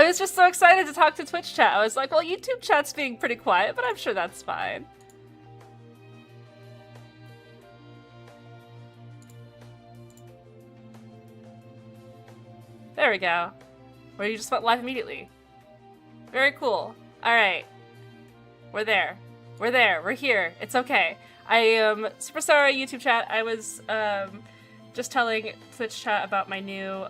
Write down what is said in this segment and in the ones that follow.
I was just so excited to talk to Twitch chat. I was like, well, YouTube chat's being pretty quiet, but I'm sure that's fine. There we go. Where you just went live immediately. Very cool. Alright. We're there. We're there. We're here. It's okay. I am super sorry, YouTube chat. I was just telling Twitch chat about my new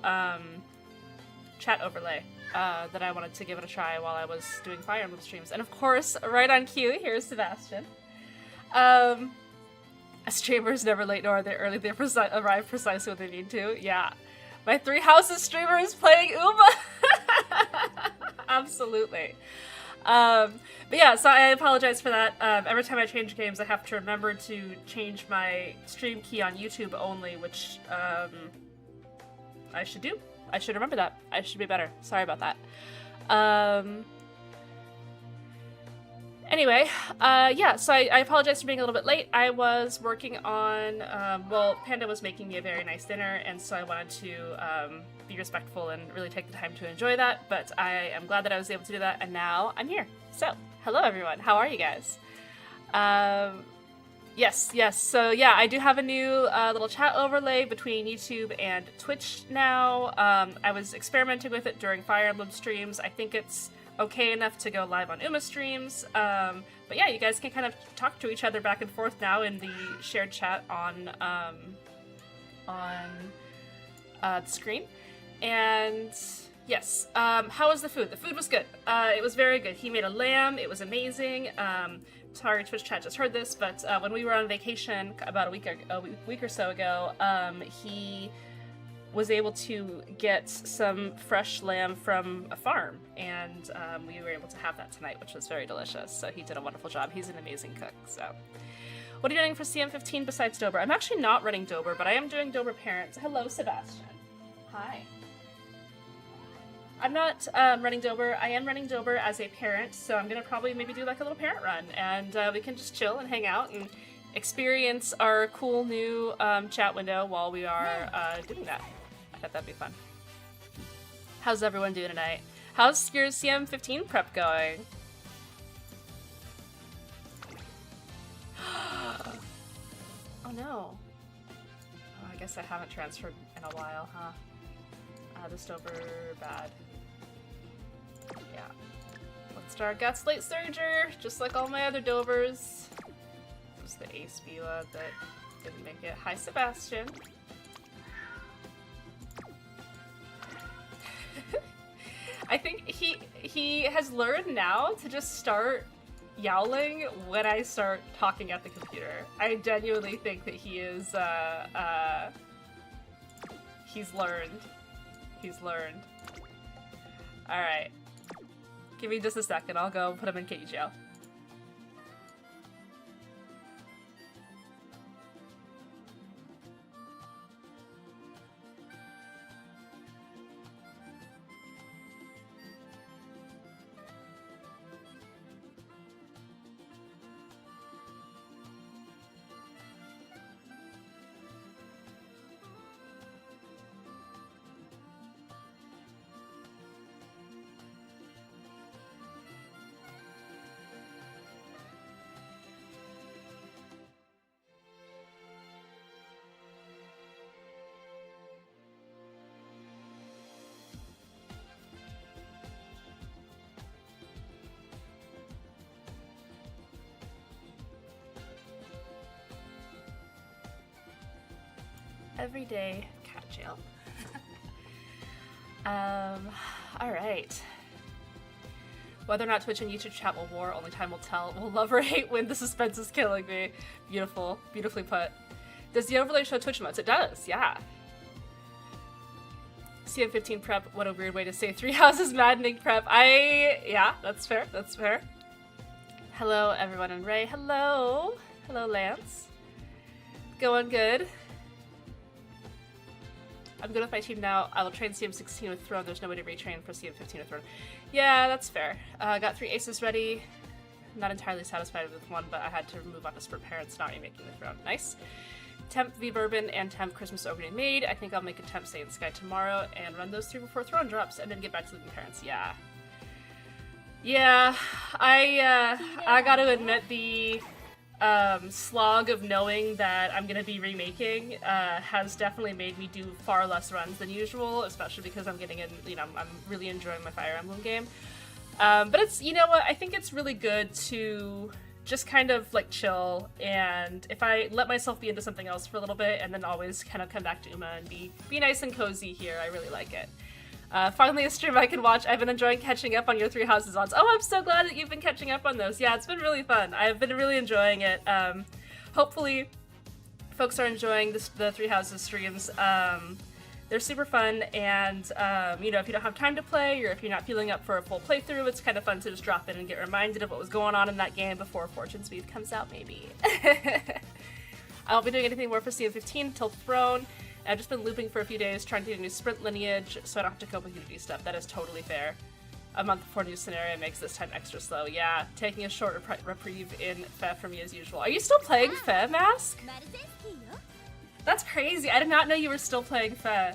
chat overlay that I wanted to give it a try while I was doing Fire Emblem streams. And of course, right on cue, here's Sebastian. A streamer is never late nor are they early. They arrive precisely when they need to. Yeah. My Three Houses streamer is playing Uma! Absolutely. But yeah, so I apologize for that. Every time I change games, I have to remember to change my stream key on YouTube only, which I should do. I should remember that. I should be better. Sorry about that. Anyway, yeah, so I apologize for being a little bit late. I was working on, well, Panda was making me a very nice dinner, and so I wanted to be respectful and really take the time to enjoy that, but I am glad that I was able to do that, and now I'm here. So, hello everyone, how are you guys? Yes, so yeah, I do have a new little chat overlay between YouTube and Twitch now. I was experimenting with it during Fire Emblem streams. I think it's okay enough to go live on Uma streams, but yeah, you guys can kind of talk to each other back and forth now in the shared chat on the screen. And yes, how was the food? The food was good. It was very good. He made a lamb. It was amazing. Sorry, Twitch chat just heard this, but when we were on vacation about a week or so ago, he was able to get some fresh lamb from a farm, and we were able to have that tonight, which was very delicious. So he did a wonderful job. He's an amazing cook. So, what are you doing for CM15 besides Dober? I'm actually not running Dober, but I am doing Dober Parents. Hello, Sebastian. Hi. I'm not running Dober. I am running Dober as a parent, so I'm gonna probably maybe do like a little parent run, and we can just chill and hang out and experience our cool new chat window while we are doing that. I thought that'd be fun. How's everyone doing tonight? How's your CM15 prep going? Oh no. Oh, I guess I haven't transferred in a while, huh? This Dober bad. Yeah. Let's start. Got Slate Surger, just like all my other Dobers. It was the Ace Biwa that didn't make it. Hi, Sebastian. I think he has learned now to just start yowling when I start talking at the computer. I genuinely think that he is, he's learned. He's learned. Alright. Give me just a second, I'll go put him in kitty jail. Everyday cat jail. Alright. Whether or not Twitch and YouTube chat will war, only time will tell. Will love or hate when the suspense is killing me. Beautiful. Beautifully put. Does the overlay show Twitch modes? It does, yeah. CM15 prep, what a weird way to say Three Houses maddening prep. Yeah, that's fair, that's fair. Hello, everyone in Ray. Hello. Hello, Lance. Going good. I'm good with my team now. I will train CM16 with Throne. There's no way to retrain for CM15 with Throne. Yeah, that's fair. Got 3 aces ready. Not entirely satisfied with one, but I had to move on to Sprint Parents, not remaking the Throne. Nice. Temp V Bourbon and Temp Christmas Ogre Maid. I think I'll make a Temp Say in the Sky tomorrow and run those 3 before Throne drops, and then get back to Living Parents. Yeah. Yeah, I gotta admit the slog of knowing that I'm gonna be remaking has definitely made me do far less runs than usual, especially because I'm getting in, you know, I'm really enjoying my Fire Emblem game. But it's, you know what, I think it's really good to just kind of like chill, and if I let myself be into something else for a little bit and then always kind of come back to Uma and be nice and cozy here, I really like it. Finally a stream I can watch. I've been enjoying catching up on your 3 Houses odds. Oh, I'm so glad that you've been catching up on those. Yeah, it's been really fun. I've been really enjoying it. Hopefully folks are enjoying the 3 Houses streams. They're super fun, and you know, if you don't have time to play, or if you're not feeling up for a full playthrough, it's kind of fun to just drop in and get reminded of what was going on in that game before Fortune Speed comes out, maybe. I won't be doing anything more for CM15 until Throne. I've just been looping for a few days, trying to get a new sprint lineage, so I don't have to cope with Unity stuff. That is totally fair. A month before new scenario makes this time extra slow. Yeah, taking a short reprieve in Fe for me as usual. Are you still playing Fe, Mask? That's crazy. I did not know you were still playing Fe.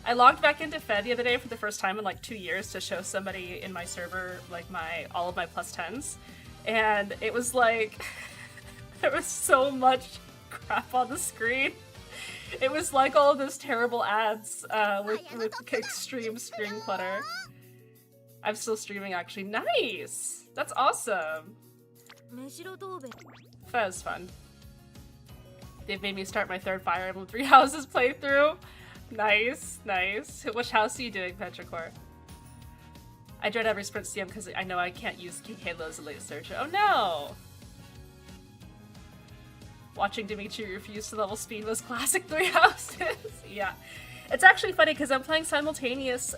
I logged back into Fe the other day for the first time in like 2 years to show somebody in my server like all of my +10s, and it was like there was so much crap on the screen. It was like all of those terrible ads with extreme screen clutter. I'm still streaming actually. Nice! That's awesome. Fe is fun. They've made me start my 3rd Fire Emblem 3 Houses playthrough. Nice, nice. Which house are you doing, Petrichor? I dread every sprint CM because I know I can't use Halo as a late searcher. Oh no! Watching Dimitri refuse to level speed was classic 3 Houses. Yeah. It's actually funny because I'm playing simultaneous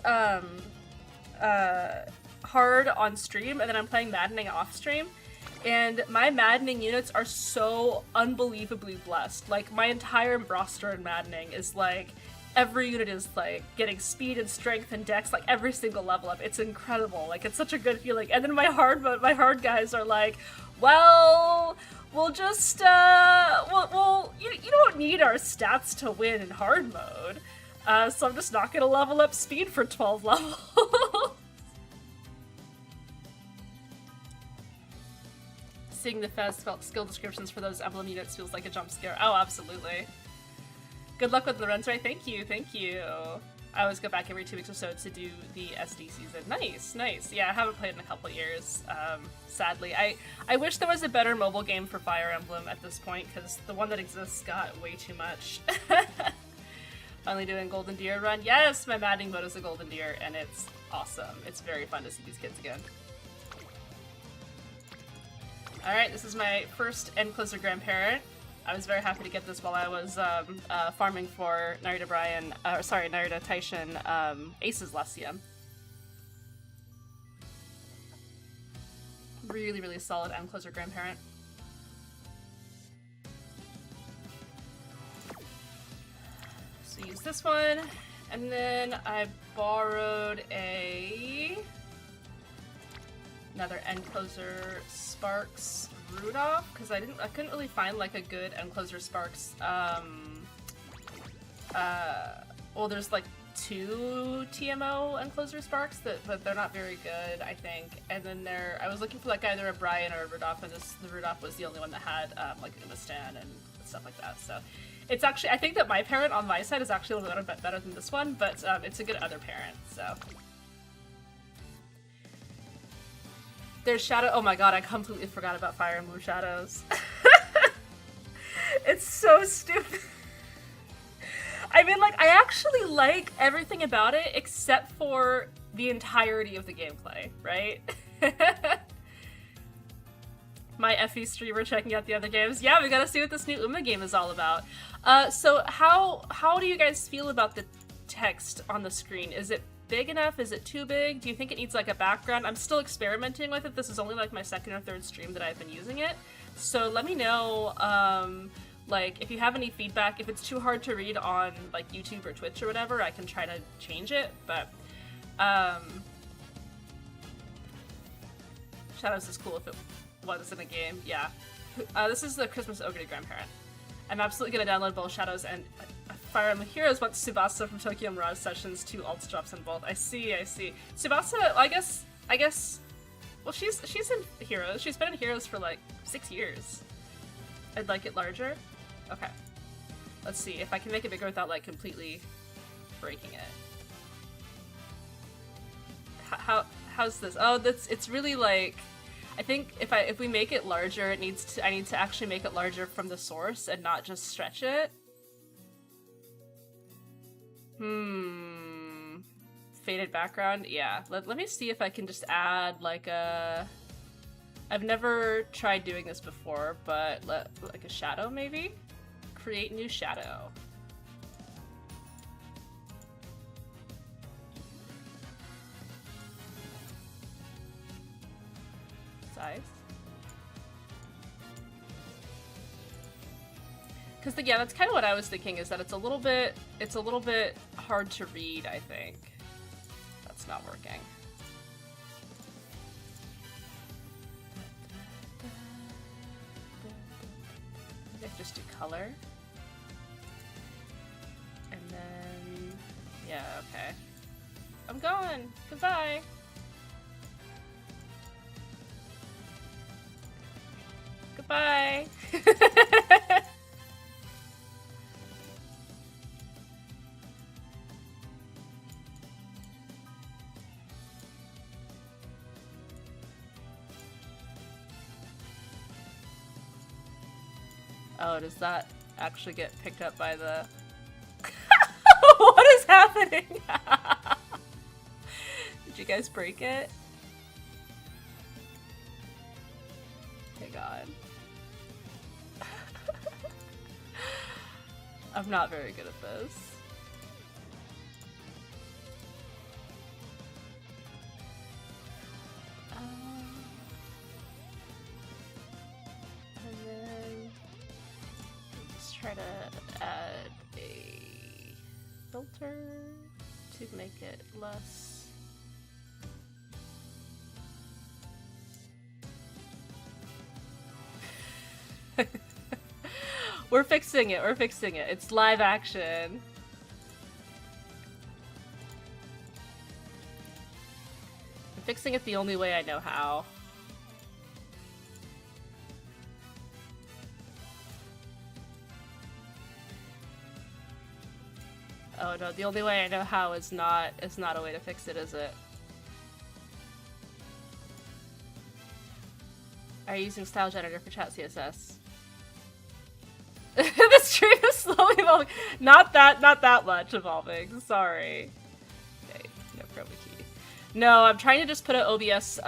hard on stream, and then I'm playing maddening off stream. And my maddening units are so unbelievably blessed. Like, my entire roster in maddening is like, every unit is like getting speed and strength and dex, like every single level up. It's incredible. Like, it's such a good feeling. And then my hard guys are like, well, we'll just, you don't need our stats to win in hard mode. So I'm just not gonna level up speed for 12 levels. Seeing the Fez skill descriptions for those emblem units feels like a jump scare. Oh, absolutely. Good luck with the runs, right? Thank you, thank you. I always go back every 2 weeks or so to do the SD season. Nice, nice. Yeah, I haven't played in a couple years, sadly. I wish there was a better mobile game for Fire Emblem at this point, because the one that exists got way too much. Finally doing Golden Deer run. Yes, my maddening mode is a Golden Deer, and it's awesome. It's very fun to see these kids again. Alright, this is my first N-Closer grandparent. I was very happy to get this while I was farming for Narita Taishin Aces last CM. Really, really solid N-Closer grandparent. So use this one, and then I borrowed another N-Closer Sparks Rudolph, because I couldn't really find like a good N-Closer Sparks. Well, there's like 2 TMO N-Closer Sparks but they're not very good, I think. And then I was looking for like either a Brian or a Rudolph, and the Rudolph was the only one that had like Umastan and stuff like that. So it's actually, I think that my parent on my side is actually a little bit better than this one, but it's a good other parent. So. There's Shadow. Oh my god, I completely forgot about Fire Emblem Shadows. It's so stupid. I mean, like, I actually like everything about it except for the entirety of the gameplay, right? My FE streamer checking out the other games. Yeah, we gotta see what this new Uma game is all about. So how do you guys feel about the text on the screen? Is it big enough? Is it too big? Do you think it needs like a background? I'm still experimenting with it. This is only like my 2nd or 3rd stream that I've been using it. So let me know, like, if you have any feedback. If it's too hard to read on like YouTube or Twitch or whatever, I can try to change it, but Shadows is cool if it was in a game, yeah. This is the Christmas Ogre grandparent. I'm absolutely gonna download both Shadows and Fire Emblem Heroes wants Tsubasa from Tokyo Mirage Sessions, 2 alt drops in both. I see. Tsubasa, well, I guess, well, she's in Heroes. She's been in Heroes for like 6 years. I'd like it larger. Okay. Let's see if I can make it bigger without like completely breaking it. How's this? Oh, it's really like, I think if we make it larger, I need to actually make it larger from the source and not just stretch it. Faded background? Yeah. Let me see if I can just add like a... I've never tried doing this before, but like a shadow maybe? Create new shadow. Size. Because yeah, that's kind of what I was thinking, is that it's a little bit hard to read, I think. That's not working. I think just do color. And then yeah, okay. I'm going. Goodbye. Goodbye. Oh, does that actually get picked up by the... What is happening? Did you guys break it? Okay, God. I'm not very good at this. And then just try to add a filter to make it less. We're fixing it, It's live action. I'm fixing it the only way I know how. Oh no, the only way I know how is not a way to fix it, is it? Are you using style generator for chat CSS? The stream is slowly evolving. Not that much evolving. Sorry. Okay, no chroma key. No, I'm trying to just put an OBS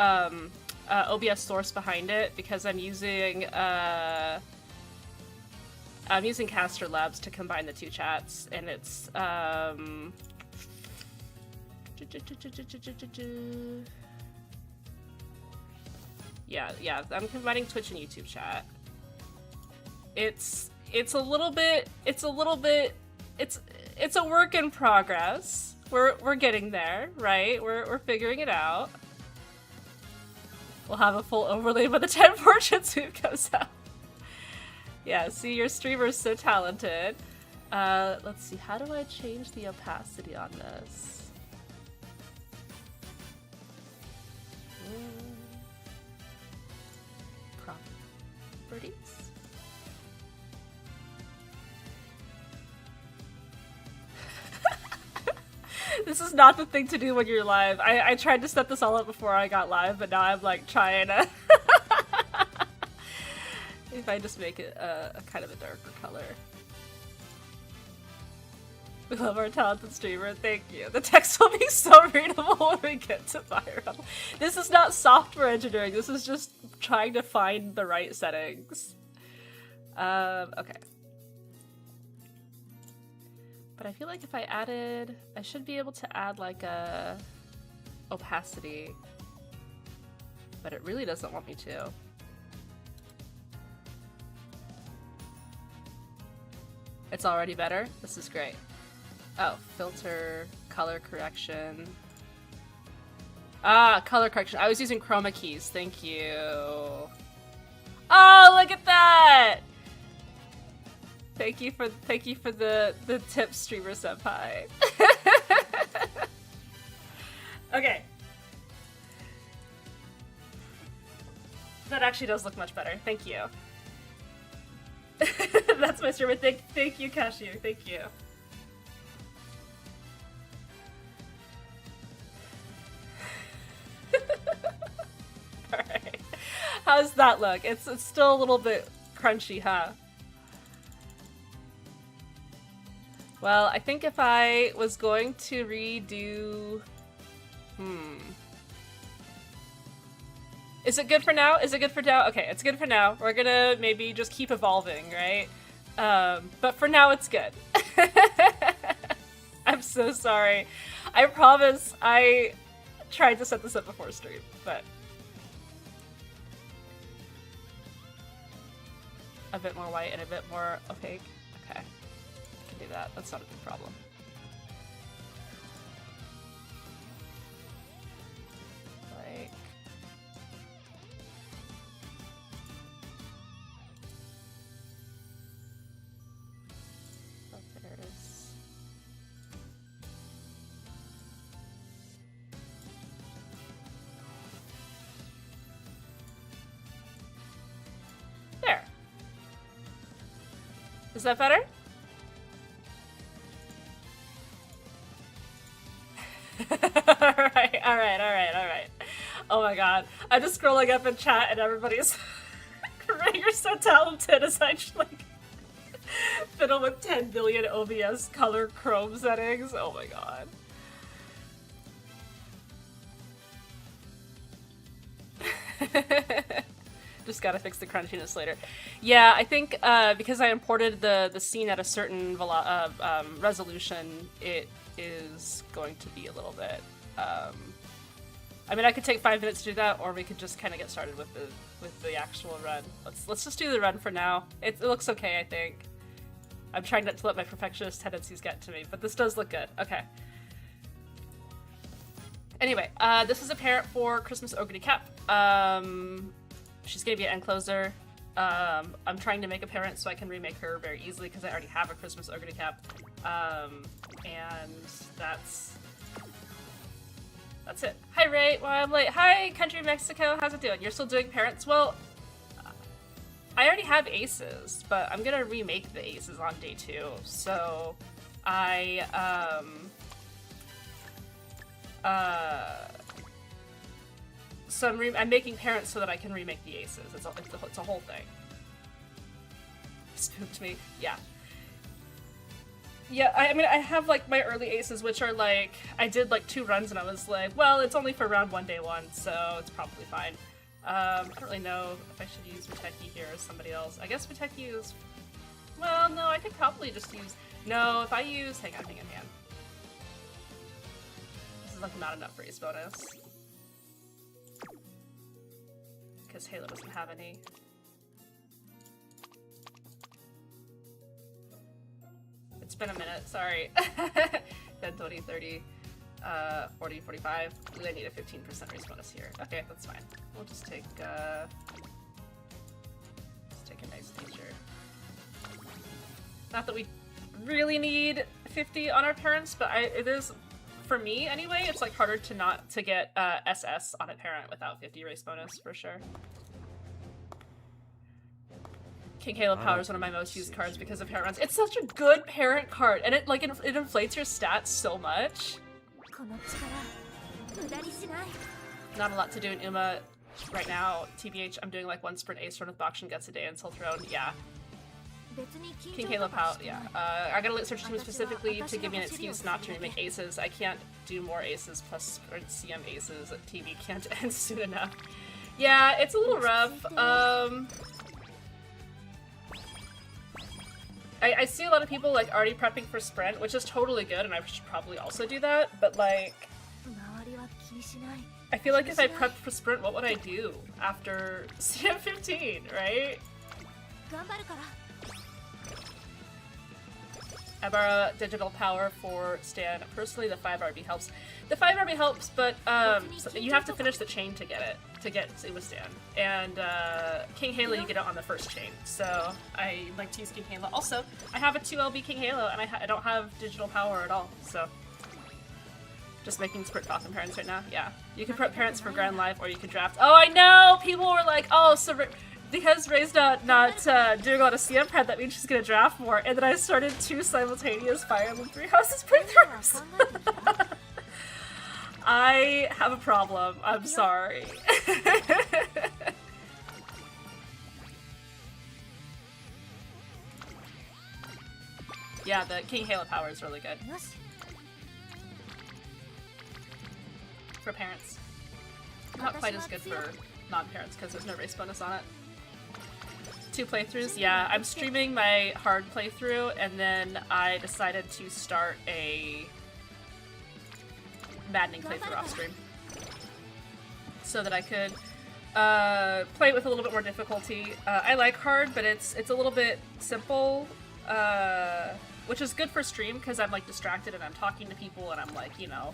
source behind it because I'm using Caster Labs to combine the two chats, and it's yeah, I'm combining Twitch and YouTube chat. It's a work in progress. We're getting there, right? We're figuring it out. We'll have a full overlay when the 10 Fortunes move comes out. Yeah, see, your streamer's so talented. Let's see, how do I change the opacity on this? Properties? This is not the thing to do when you're live. I tried to set this all up before I got live, but now I'm like trying to... If I just make it a kind of a darker color. We love our talented streamer, thank you. The text will be so readable when we get to viral. This is not software engineering, this is just trying to find the right settings. Okay. But I feel like if I added, I should be able to add like a opacity, but it really doesn't want me to. It's already better? This is great. Oh, filter, color correction. Ah, color correction. I was using chroma keys, thank you. Oh, look at that! Thank you for the tip, streamer senpai. Okay. That actually does look much better. Thank you. That's my streamer. Thank you, Cashew. Thank you. Alright. How's that look? It's still a little bit crunchy, huh? Well, I think if I was going to redo... Is it good for now? Is it good for now? Okay, it's good for now. We're gonna maybe just keep evolving, right? But for now, it's good. I'm so sorry. I promise I tried to set this up before stream, but... A bit more white and a bit more opaque. Okay. I can do that. That's not a big problem. Like... There's... There. Is that better? Alright. Oh my god. I'm just scrolling up in chat and everybody's you're so talented as I just like fiddle with 10 billion OBS color chrome settings. Oh my god. Just gotta fix the crunchiness later. Yeah, I think because I imported the scene at a certain resolution, it is going to be a little bit. I mean, I could take 5 minutes to do that, or we could just kind of get started with the actual run. Let's just do the run for now. It looks okay, I think. I'm trying not to let my perfectionist tendencies get to me, but this does look good. Okay. Anyway, this is a parent for Christmas Ogre Cap. She's gonna be an end closer. I'm trying to make a parent so I can remake her very easily because I already have a Christmas Ogre Cap. And that's it. Hi Ray, well I'm late. Hi Country Mexico, how's it doing? You're still doing parents? Well, I already have aces, but I'm gonna remake the aces on day 2. So I'm making parents so that I can remake the aces. It's a whole thing. Spooked me. Yeah. Yeah, I mean, I have, like, my early aces, which are, like, I did, like, 2 runs, and I was like, well, it's only for round 1, day 1, so it's probably fine. I don't really know if I should use Muteki here or somebody else. I guess Muteki is... Well, no, I could probably just use... No, if I use... Hang on. This is, like, not enough for ace bonus. Because Halo doesn't have any. It's been a minute, sorry. Then 20, 30, 40, 45. I need a 15% race bonus here. Okay, that's fine. We'll just take a nice nature. Not that we really need 50 on our parents, but it is, for me anyway, it's like harder to get SS on a parent without 50 race bonus for sure. King Halo Power is one of my most used cards because of parent runs. It's such a good parent card, and it inflates your stats so much. Not a lot to do in Uma right now. TBH, I'm doing like 1 sprint ace run with Bakshin Gets a day until Throne. Yeah. King Halo Power, yeah. I gotta search him specifically to give me an excuse not to remake aces. I can't do more aces plus CM aces. TV can't end soon enough. Yeah, it's a little rough. I see a lot of people like already prepping for sprint, which is totally good, and I should probably also do that, but like... I feel like if I prepped for sprint, what would I do after CM15, right? I borrow digital power for Stan. Personally, the 5RB helps. The 5RB helps, but so you have to finish the chain to get it. To get it with Stan. And King Halo, you get it on the first chain. So I like to use King Halo. Also, I have a 2LB King Halo, and I don't have digital power at all. So just making Squirt Gotham parents right now. Yeah, you can prep parents for Grand Live, or you can draft. Oh, I know. People were like, oh, so. Because Ray's not doing a lot of CM prep, that means she's gonna draft more. And then I started 2 simultaneous Fire Emblem 3 Houses playthroughs. I have a problem. I'm sorry. Yeah, the King Halo power is really good. For parents. Not quite as good for non-parents because there's no race bonus on it. 2 playthroughs, yeah. I'm streaming my hard playthrough, and then I decided to start a maddening playthrough off stream. So that I could play it with a little bit more difficulty. I like hard, but it's a little bit simple, which is good for stream because I'm like distracted and I'm talking to people and I'm like, you know,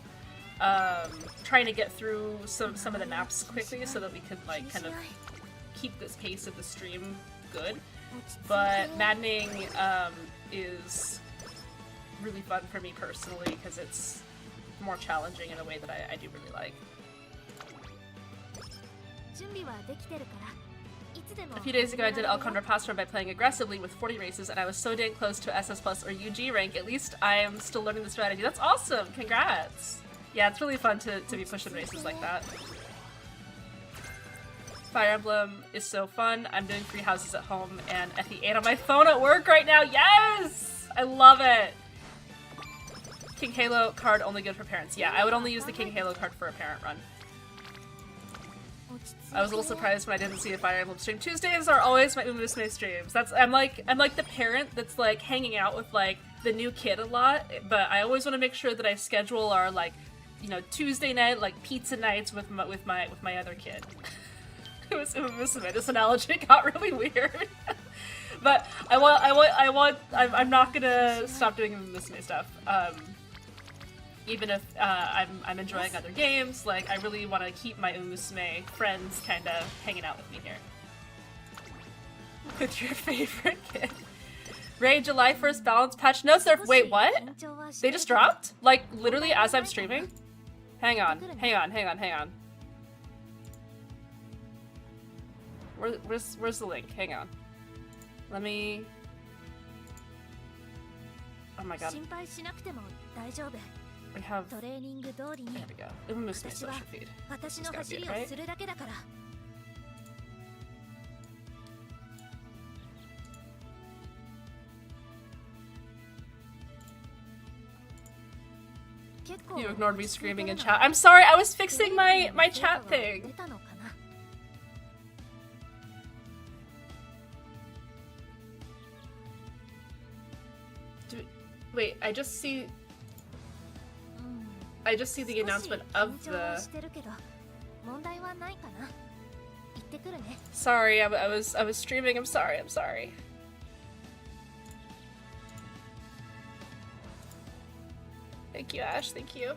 trying to get through some of the maps quickly so that we could like kind of keep this pace of the stream good. But maddening is really fun for me personally because it's more challenging in a way that I do really like. A few days ago I did El Condor Pass Run by playing aggressively with 40 races and I was so dang close to SS Plus or UG rank. At least I am still learning the strategy. That's awesome! Congrats! Yeah, it's really fun to be pushing races like that. Fire Emblem is so fun. I'm doing 3 houses at home and FE8 on my phone at work right now. Yes! I love it! King Halo card only good for parents. Yeah, I would only use the King Halo card for a parent run. I was a little surprised when I didn't see a Fire Emblem stream. Tuesdays are always my Umusume streams. I'm like the parent that's like hanging out with like the new kid a lot, but I always want to make sure that I schedule our like, you know, Tuesday night like pizza nights with my other kid. It was Umusume. This analogy got really weird. But I'm not gonna stop doing Umusume stuff. Even if I'm enjoying other games, like I really want to keep my Umusume friends kind of hanging out with me here. With your favorite kid. Ray, July 1st balance patch notes are- wait, what? They just dropped? Like, literally as I'm streaming? Hang on. Where's the link? Hang on. Let me... Oh my god. We have... There we go. Umusume social feed. It's gotta be it, right? You ignored me screaming in chat. I'm sorry, I was fixing my chat thing. Wait, I just see the announcement of the... Sorry, I was streaming. I'm sorry. Thank you, Ash. Thank you.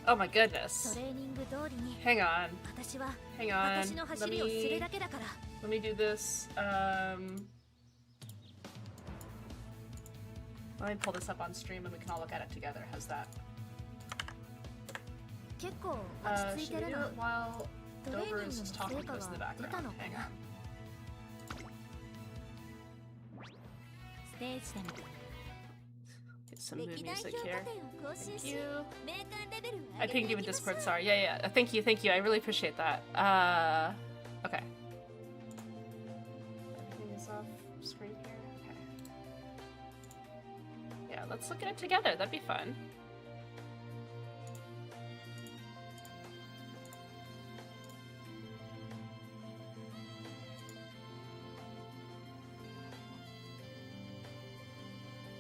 Oh my goodness. Hang on. Let me do this. Let me pull this up on stream and we can all look at it together. How's that? Should we do it while Dover is just talking to us in the background? Hang on. Get some mood music here. Thank you. I pinged you in Discord, sorry. Yeah. Thank you. I really appreciate that. Okay. Everything is off screen here. Okay. Yeah, let's look at it together. That'd be fun.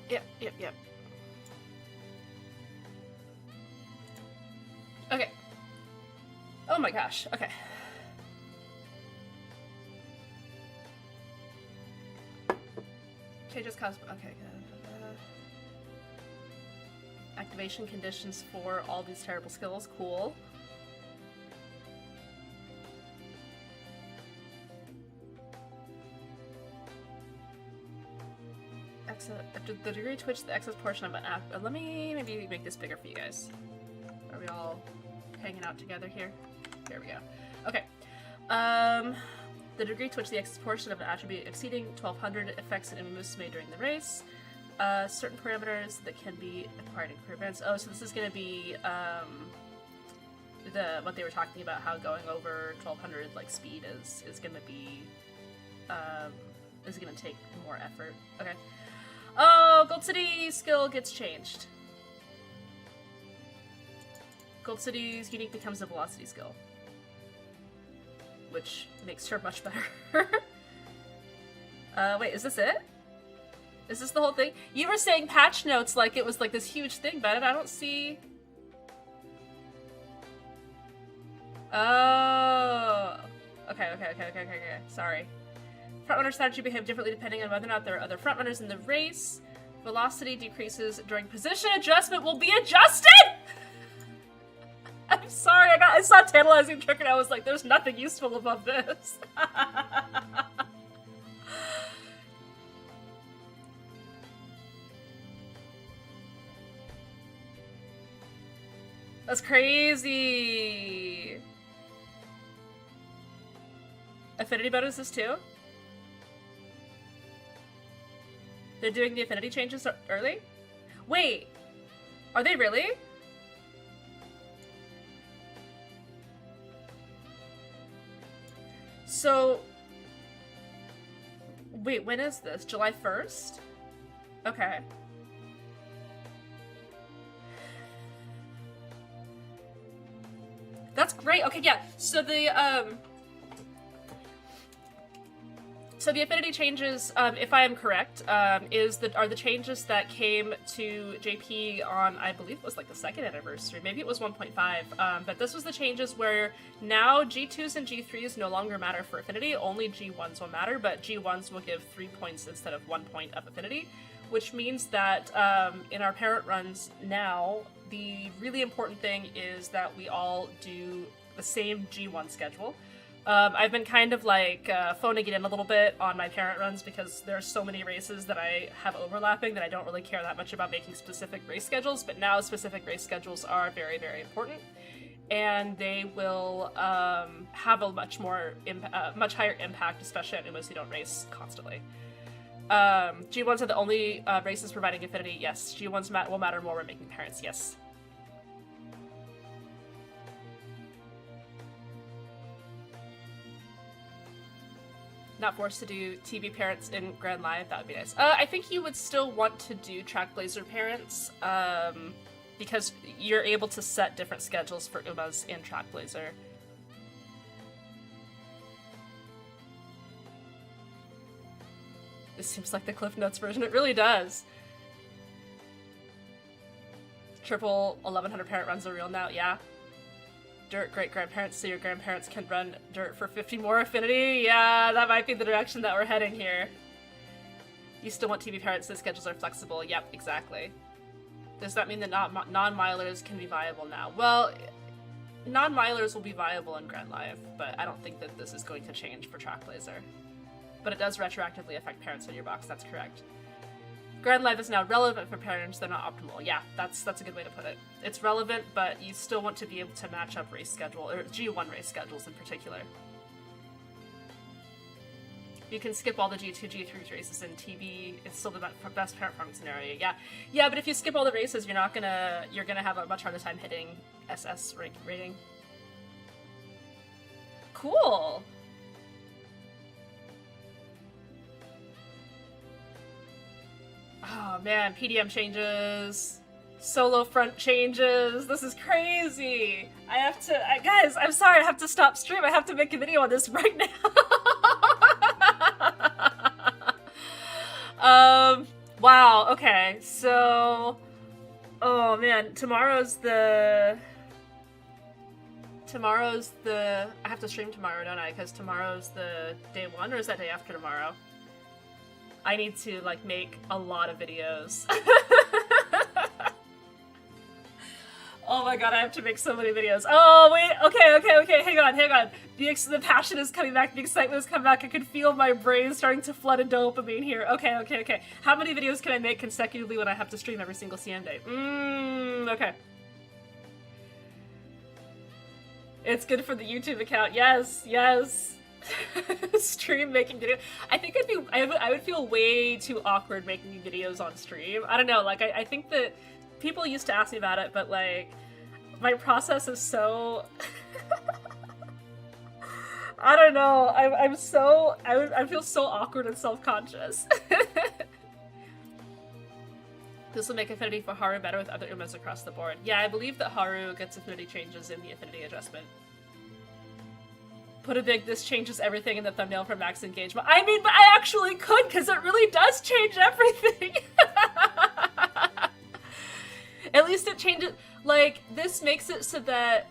Yep. Okay. Oh my gosh, okay. Okay, changes cause. Okay, good. Activation conditions for all these terrible skills. Cool. The degree to which the excess portion of an app. Let me maybe make this bigger for you guys. Are we all hanging out together here? There we go. Okay. The degree to which the excess portion of an attribute exceeding 1200 affects an moves made during the race. Certain parameters that can be acquired in career events. Oh, so this is going to be what they were talking about, how going over 1200 like speed is going to be is going to take more effort. Okay. Oh, Gold City skill gets changed. Gold City's unique becomes a velocity skill, which makes her much better. Wait, is this it? Is this the whole thing? You were saying patch notes like it was like this huge thing, but I don't see... Oh. Okay. Sorry. Frontrunner strategy behave differently depending on whether or not there are other frontrunners in the race. Velocity decreases during position adjustment will be adjusted! I'm sorry, I saw Tantalizing Trick and I was like, there's nothing useful above this. That's crazy. Affinity bonuses too? They're doing the affinity changes early? Wait, are they really? So, wait, when is this? July 1st? Okay. That's great. Okay, yeah. So the affinity changes, if I am correct, are the changes that came to JP on, I believe it was like the 2nd anniversary, maybe it was 1.5, but this was the changes where now G2s and G3s no longer matter for affinity, only G1s will matter, but G1s will give 3 points instead of 1 point of affinity, which means that in our parent runs now, the really important thing is that we all do the same G1 schedule. I've been kind of like phoning it in a little bit on my parent runs because there are so many races that I have overlapping that I don't really care that much about making specific race schedules, but now specific race schedules are very, very important, and they will have a much higher impact, especially on Umos who don't race constantly. G1s are the only races providing affinity, yes. G1s will matter more when making parents, yes. Not forced to do TV parents in Grand Live, that would be nice. I think you would still want to do Trackblazer parents, because you're able to set different schedules for Umas in Trackblazer. This seems like the Cliff Notes version, it really does. Triple 1100 parent runs are real now, yeah. Dirt great-grandparents so your grandparents can run dirt for 50 more affinity? Yeah, that might be the direction that we're heading here. You still want TV parents so schedules are flexible. Yep, exactly. Does that mean that non-milers can be viable now? Well, non-milers will be viable in Grand Live, but I don't think that this is going to change for Trackblazer. But it does retroactively affect parents in your box, that's correct. Grand Live is now relevant for parents, they're not optimal. Yeah, that's a good way to put it. It's relevant, but you still want to be able to match up race schedule, or G1 race schedules in particular. You can skip all the G2, G3 races in TV, it's still the best parent farming scenario, yeah. Yeah, but if you skip all the races, you're gonna have a much harder time hitting SS rating. Cool! Oh man, PDM changes, solo front changes, this is crazy! Guys, I'm sorry, I have to stop stream, I have to make a video on this right now! Wow, okay, so... Oh man, tomorrow's the... I have to stream tomorrow, don't I? Because tomorrow's the day one, or is that day after tomorrow? I need to, like, make a lot of videos. Oh my god, I have to make so many videos. Oh, wait, okay, hang on. The passion is coming back, the excitement is coming back, I can feel my brain starting to flood with dopamine here. Okay. How many videos can I make consecutively when I have to stream every single CM day? Okay. It's good for the YouTube account, yes. Stream making video. I think I would feel way too awkward making videos on stream. I don't know, like, I think that people used to ask me about it, but, like, my process is so... I don't know, I feel so awkward and self-conscious. This will make affinity for Haru better with other Umas across the board. Yeah, I believe that Haru gets affinity changes in the affinity adjustment. Put a big "this changes everything" in the thumbnail for max engagement. I mean, but I actually could, because it really does change everything! At least it changes, like, this makes it so that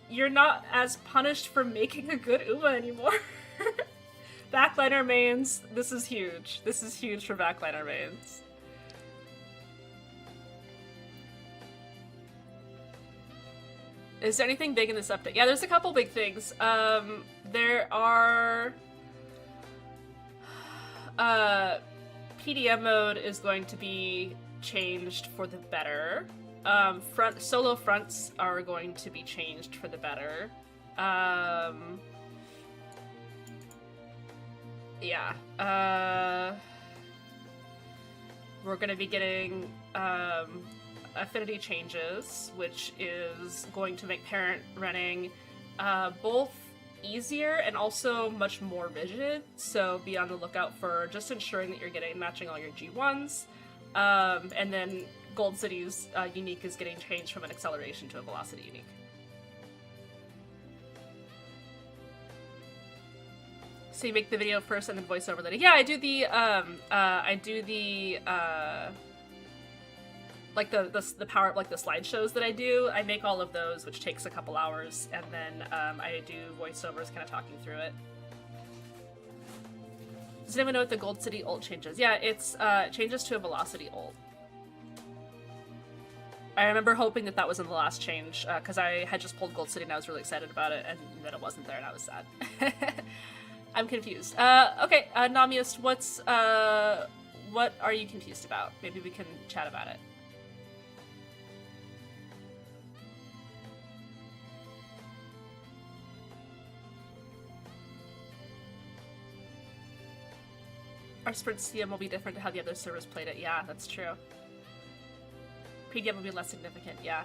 you're not as punished for making a good Uma anymore. Backliner mains, this is huge. This is huge for backliner mains. Is there anything big in this update? Yeah, there's a couple big things. There are... PDM mode is going to be changed for the better. Solo fronts are going to be changed for the better. Yeah. We're gonna be getting, affinity changes, which is going to make parent running, both easier and also much more rigid, so be on the lookout for just ensuring that you're matching all your G1s. And then Gold City's unique is getting changed from an acceleration to a velocity unique. So you make the video first and then voiceover later. Yeah, I do the like the power, like the slideshows that I do. I make all of those, which takes a couple hours, and then I do voiceovers, kind of talking through it. Does anyone know what the Gold City ult changes? Yeah, it's changes to a velocity ult. I remember hoping that was in the last change, because I had just pulled Gold City and I was really excited about it, and then it wasn't there and I was sad. I'm confused. Okay, Namiest, what are you confused about? Maybe we can chat about it. Our Sprint CM will be different to how the other servers played it. Yeah, that's true. PDM will be less significant, yeah.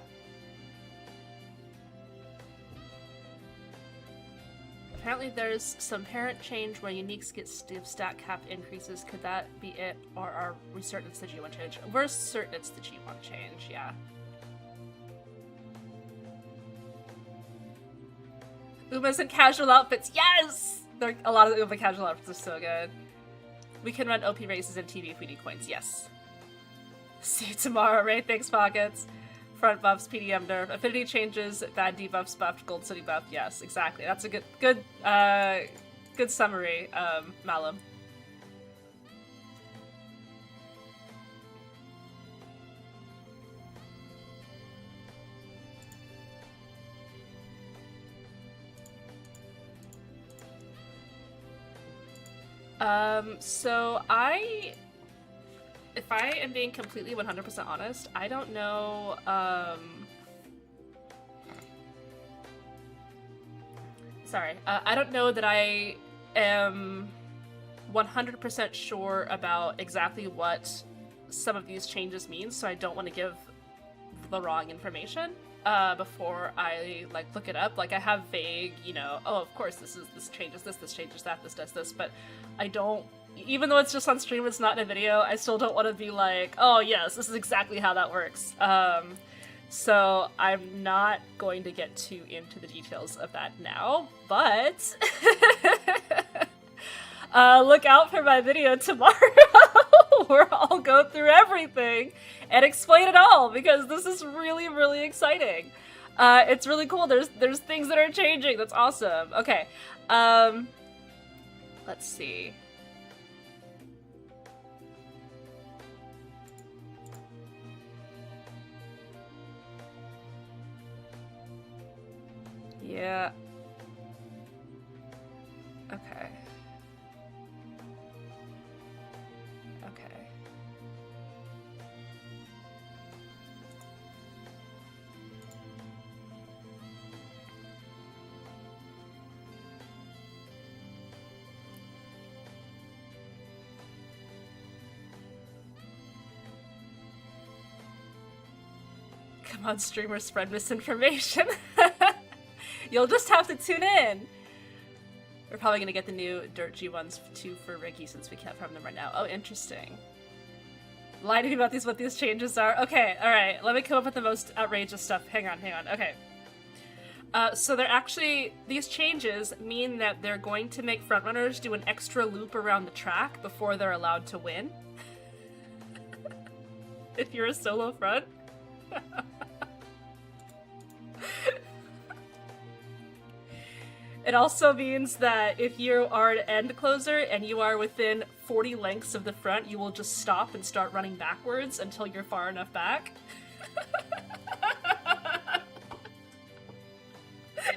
Apparently there's some parent change where uniques get stiff stat cap increases. Could that be it? Or are we certain it's the G1 change? We're certain it's the G1 change, yeah. Umas in casual outfits, yes! A lot of the Uma casual outfits are so good. We can run OP races in TV if we need coins, yes. See you tomorrow, Ray. Thanks, Pockets. Front buffs, PDM nerf. Affinity changes, bad debuffs buffed, Gold City buff. Yes, exactly. That's a good summary, Malum. So if I am being completely 100% honest, I don't know, I don't know that I am 100% sure about exactly what some of these changes mean, so I don't want to give the wrong information before I look it up. Like, I have vague, oh, of course this changes this changes that, this does this, but I don't, even though it's just on stream, it's not in a video, I still don't want to be like, oh yes, this is exactly how that works. So I'm not going to get too into the details of that now, but look out for my video tomorrow where I'll go through everything and explain it all, because this is really, really exciting. It's really cool. There's things that are changing. That's awesome. Okay. Let's see. Yeah. Okay. Okay. Come on, streamers, spread misinformation. You'll just have to tune in. We're probably gonna get the new Dirt G1s too for Ricky since we can't farm them right now. Oh, interesting. Lie to me about what these changes are. Okay, alright. Let me come up with the most outrageous stuff. Hang on. Okay. So they're actually... These changes mean that they're going to make frontrunners do an extra loop around the track before they're allowed to win. If you're a solo front. It also means that if you are an end closer and you are within 40 lengths of the front, you will just stop and start running backwards until you're far enough back.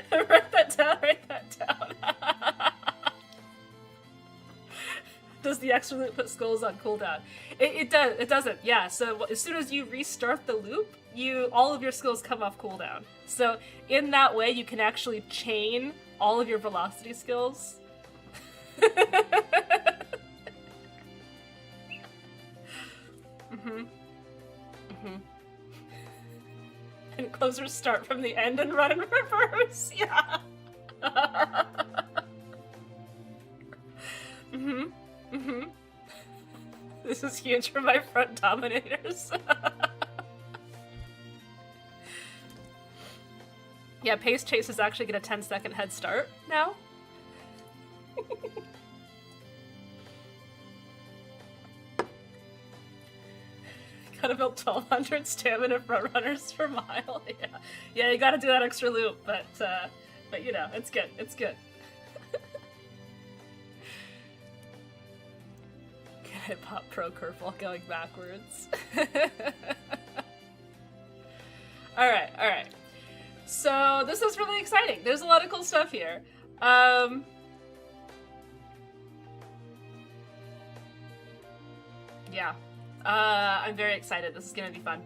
Write that down. Does the extra loop put skulls on cooldown? It doesn't, yeah. So as soon as you restart the loop, all of your skills come off cooldown. So in that way, you can actually chain all of your velocity skills. And closers start from the end and run in reverse. Yeah. This is huge for my front dominators. Yeah, Pace Chase is actually get a 10-second head start now. Gotta build 1200 stamina front runners per mile. Yeah, you gotta do that extra loop, but you know, it's good. It's good. Can I pop pro curve while going backwards? Alright. So this is really exciting. There's a lot of cool stuff here. Yeah. I'm very excited. This is gonna be fun.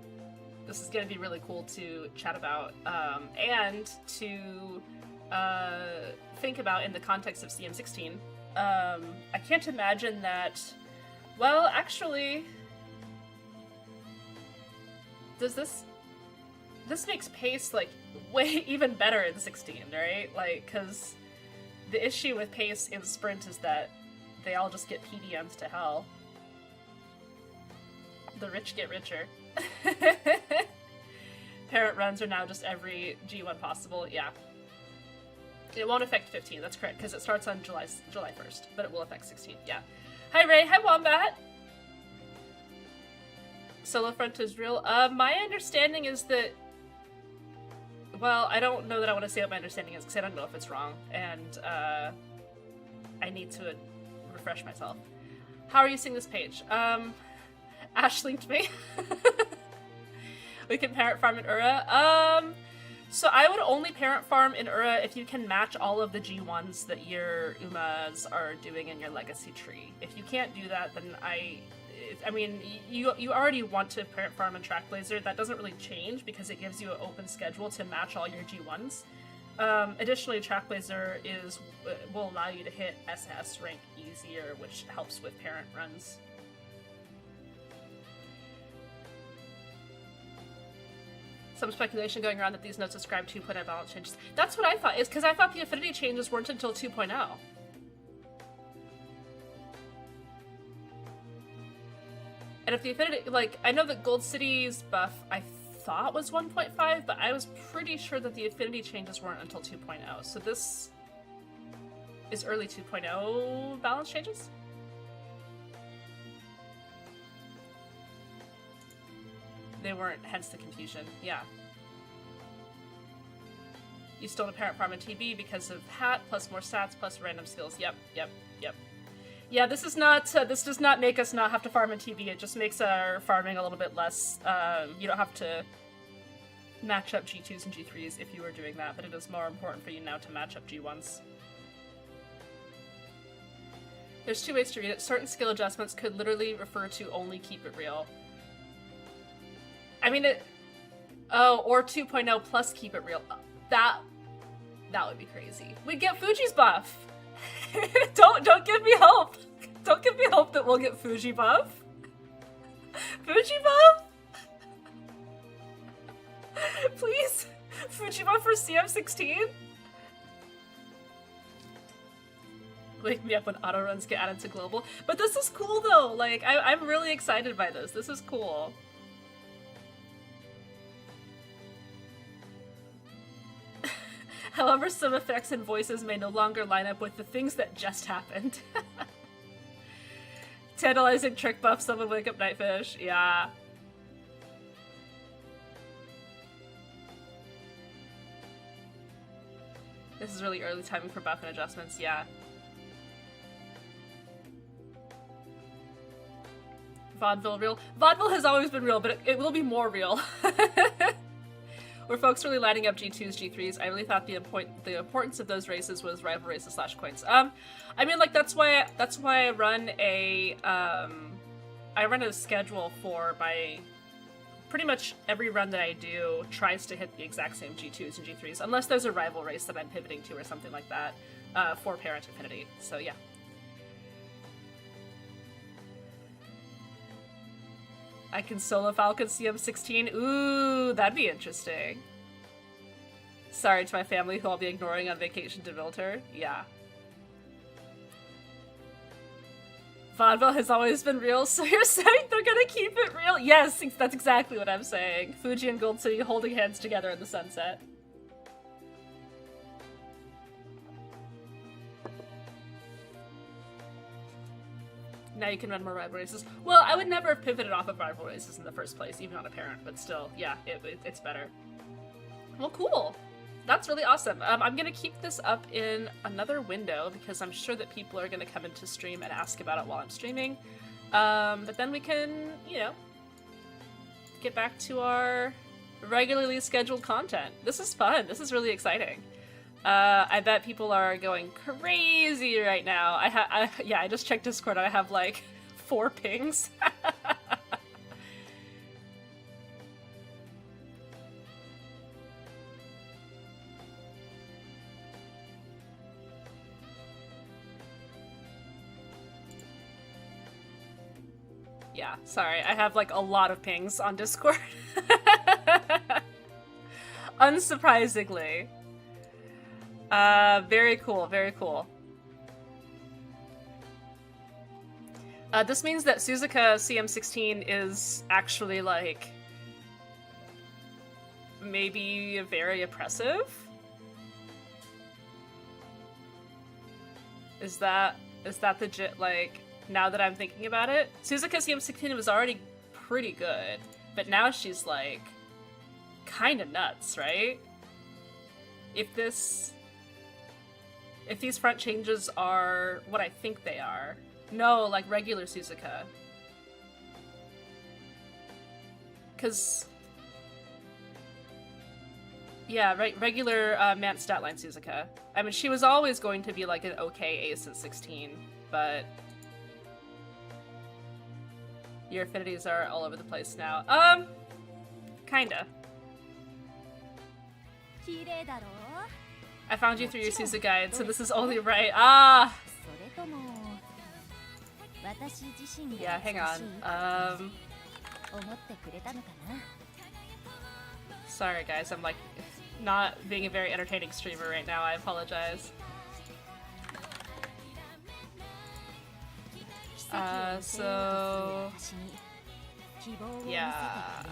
This is gonna be really cool to chat about, and to think about in the context of CM16. I can't imagine that... Well, actually... Does this... This makes pace, like, way even better in 16, right? Like, because the issue with pace in sprint is that they all just get PDMs to hell. The rich get richer. Parent runs are now just every G1 possible, yeah. It won't affect 15, that's correct, because it starts on July 1st, but it will affect 16, yeah. Hi Ray, hi Wombat! Solo front is real. My understanding is that... Well, I don't know that I want to say what my understanding is, because I don't know if it's wrong, and I need to refresh myself. How are you seeing this page? Ash linked me. We can parent farm in Ura. So I would only parent farm in Ura if you can match all of the G1s that your Umas are doing in your legacy tree. If you can't do that, then I mean, you already want to parent farm in Trackblazer. That doesn't really change because it gives you an open schedule to match all your G1s. Additionally, Trackblazer will allow you to hit SS rank easier, which helps with parent runs. Some speculation going around that these notes describe 2.0 balance changes. That's what I thought, is because I thought the affinity changes weren't until 2.0. And if the affinity, like, I know that Gold City's buff I thought was 1.5, but I was pretty sure that the affinity changes weren't until 2.0. So this is early 2.0 balance changes? They weren't, hence the confusion. Yeah. You stole a parent farm in TB because of hat, plus more stats, plus random skills. Yep. Yeah, this is not. This does not make us not have to farm in TB. It just makes our farming a little bit less. You don't have to match up G2s and G3s if you were doing that, but it is more important for you now to match up G1s. There's two ways to read it. Certain skill adjustments could literally refer to only keep it real. I mean, or 2.0 plus keep it real. That would be crazy. We'd get Fuji's buff. Don't give me hope. Don't give me hope that we'll get Fuji buff. Fuji buff? Please? Fuji buff for CM16? Wake me up when auto runs get added to global. But this is cool though. Like, I'm really excited by this. This is cool. However, some effects and voices may no longer line up with the things that just happened. Tantalizing trick buff, someone wake up Nightfish. Yeah. This is really early timing for buff and adjustments, yeah. Vaudeville real? Vaudeville has always been real, but it will be more real. Were folks really lining up G2s, G3s? I really thought the importance of those races was rival races / coins. I mean, like, that's why I run a schedule for my pretty much every run that I do tries to hit the exact same G2s and G3s, unless there's a rival race that I'm pivoting to or something like that for Parent Affinity. So yeah. I can solo Falcon CM16. Ooh, that'd be interesting. Sorry to my family who I'll be ignoring on vacation to Vilter. Yeah. Vaudeville has always been real, so you're saying they're gonna keep it real? Yes, that's exactly what I'm saying. Fuji and Gold City holding hands together in the sunset. Now you can run more rival races. Well, I would never have pivoted off of rival races in the first place, even on a parent, but still, yeah, it's better. Well, cool. That's really awesome. I'm gonna keep this up in another window because I'm sure that people are gonna come into stream and ask about it while I'm streaming. But then we can, you know, get back to our regularly scheduled content. This is fun. This is really exciting. I bet people are going crazy right now. I just checked Discord and I have like 4 pings. Yeah, sorry, I have like a lot of pings on Discord. Unsurprisingly. Very cool, very cool. This means that Suzuka CM16 is actually, like, maybe very oppressive? Is that legit, like, now that I'm thinking about it? Suzuka CM16 was already pretty good, but now she's, like, kinda nuts, right? If these front changes are what I think they are. No, like regular Suzuka. Cause... yeah, regular Mant Statline Suzuka. I mean, she was always going to be like an okay ace at 16, but... your affinities are all over the place now. Kinda. I found you through your Suzuka guide, so this is only right. Ah! Yeah, hang on. Sorry guys, I'm like not being a very entertaining streamer right now, I apologize. So... yeah...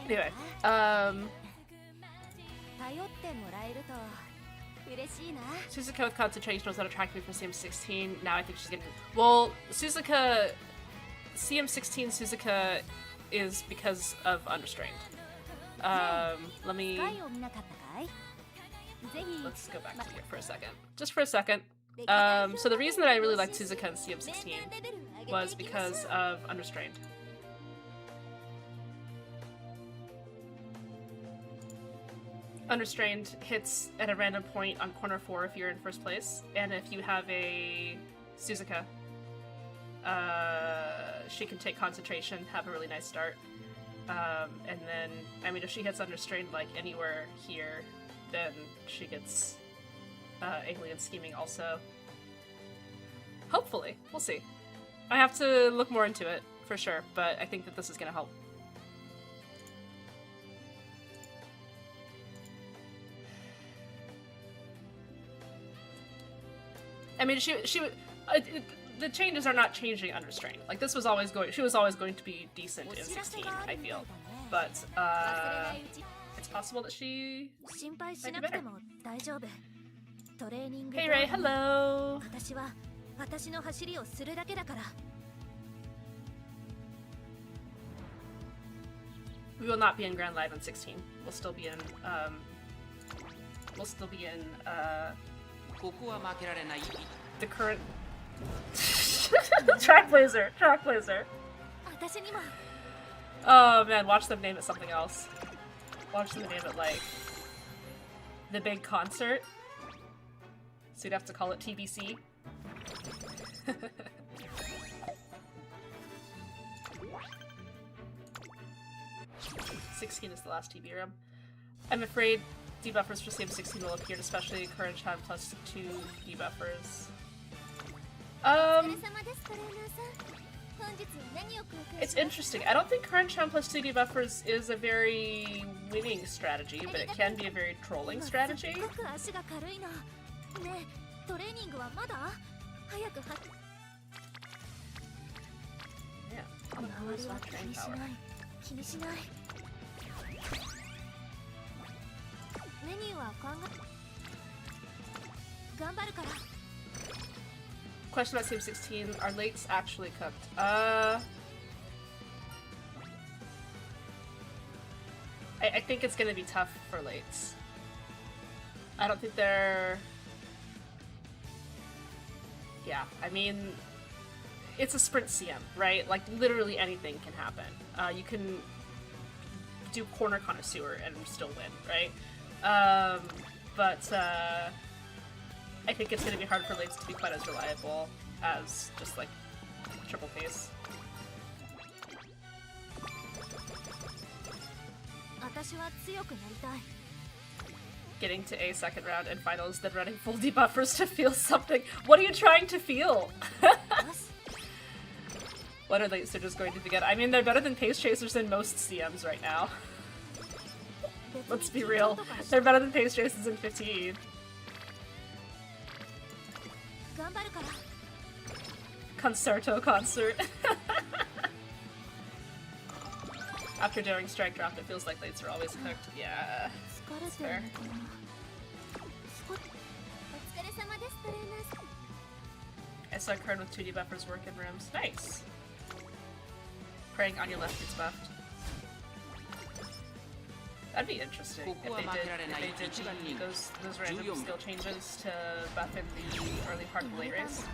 Anyway, Suzuka with concentration was what attracted me from CM16. Now I think she's getting... well, CM16 Suzuka is because of Unrestrained. Let's go back to here for a second. Just for a second. So the reason that I really liked Suzuka in CM16 was because of Unrestrained. Unrestrained hits at a random point on corner 4 if you're in first place, and if you have a Suzuka, she can take concentration, have a really nice start. And then, I mean, if she hits Unrestrained like anywhere here, then she gets Alien Scheming also. Hopefully. We'll see. I have to look more into it, for sure, but I think that this is going to help. I mean, the changes are not changing Unrestrained. Like, this was always she was always going to be decent in 16, I feel. But, it's possible that she might be better. Hey Ray, hello! We will not be in Grand Live in 16. We'll still be in, the current Trackblazer. Oh man, watch them name it something else. Watch them name it like the big concert. So you'd have to call it TBC. 16 is the last TB room. I'm afraid debuffers for CM16 will appear, especially current Chan plus 2 debuffers. It's interesting. I don't think current Chan plus 2 debuffers is a very winning strategy, but it can be a very trolling strategy. Yeah, train power. Question about CM16, are lates actually cooked? I think it's gonna be tough for lates. I don't think they're... Yeah, I mean, it's a sprint CM, right? Like, literally anything can happen. You can do corner connoisseur and still win, right? But I think it's going to be hard for lates to be quite as reliable as just, like, triple pace. Getting to a second round and finals, then running full debuffers to feel something. What are you trying to feel? What are lates just going to be good? I mean, they're better than pace chasers in most CMs right now. Let's be real. They're better than pace chasers in 15. Concerto concert. After doing strike draft, it feels like lates are always cooked. Yeah, that's fair. I saw Kern with 2D buffers work in rooms. Nice! Praying on your left gets buffed. That'd be interesting if they did those random skill changes to buff in the early part of the late race.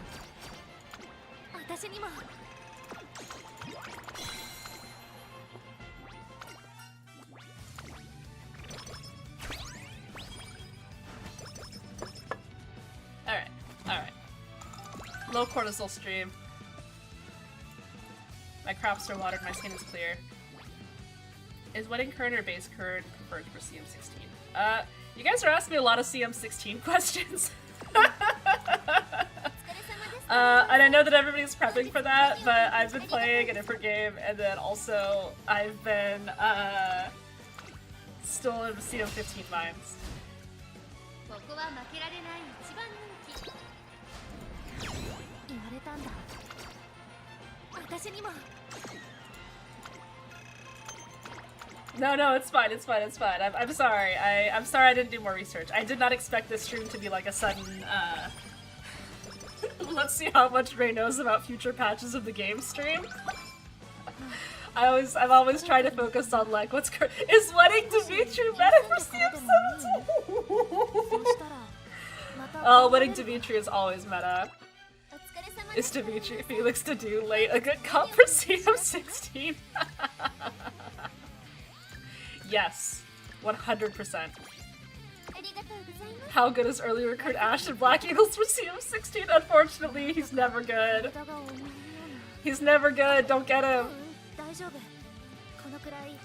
Alright. Low cortisol stream. My crops are watered, my skin is clear. Is wedding current or base current preferred for CM16? You guys are asking me a lot of CM16 questions. And I know that everybody's prepping for that, but I've been playing a different game, and then also I've been still in CM15 minds. No, it's fine. I'm sorry. I'm sorry I didn't do more research. I did not expect this stream to be like a sudden, let's see how much Ray knows about future patches of the game stream. I'm always trying to focus on like what's is wedding Dimitri meta for CM17? Oh, wedding Dimitri is always meta. Is Dimitri Felix to do late a good comp for CM16? Yes, 100%. How good is early recruit Ash and Black Eagles for CM16? Unfortunately, he's never good. He's never good, don't get him.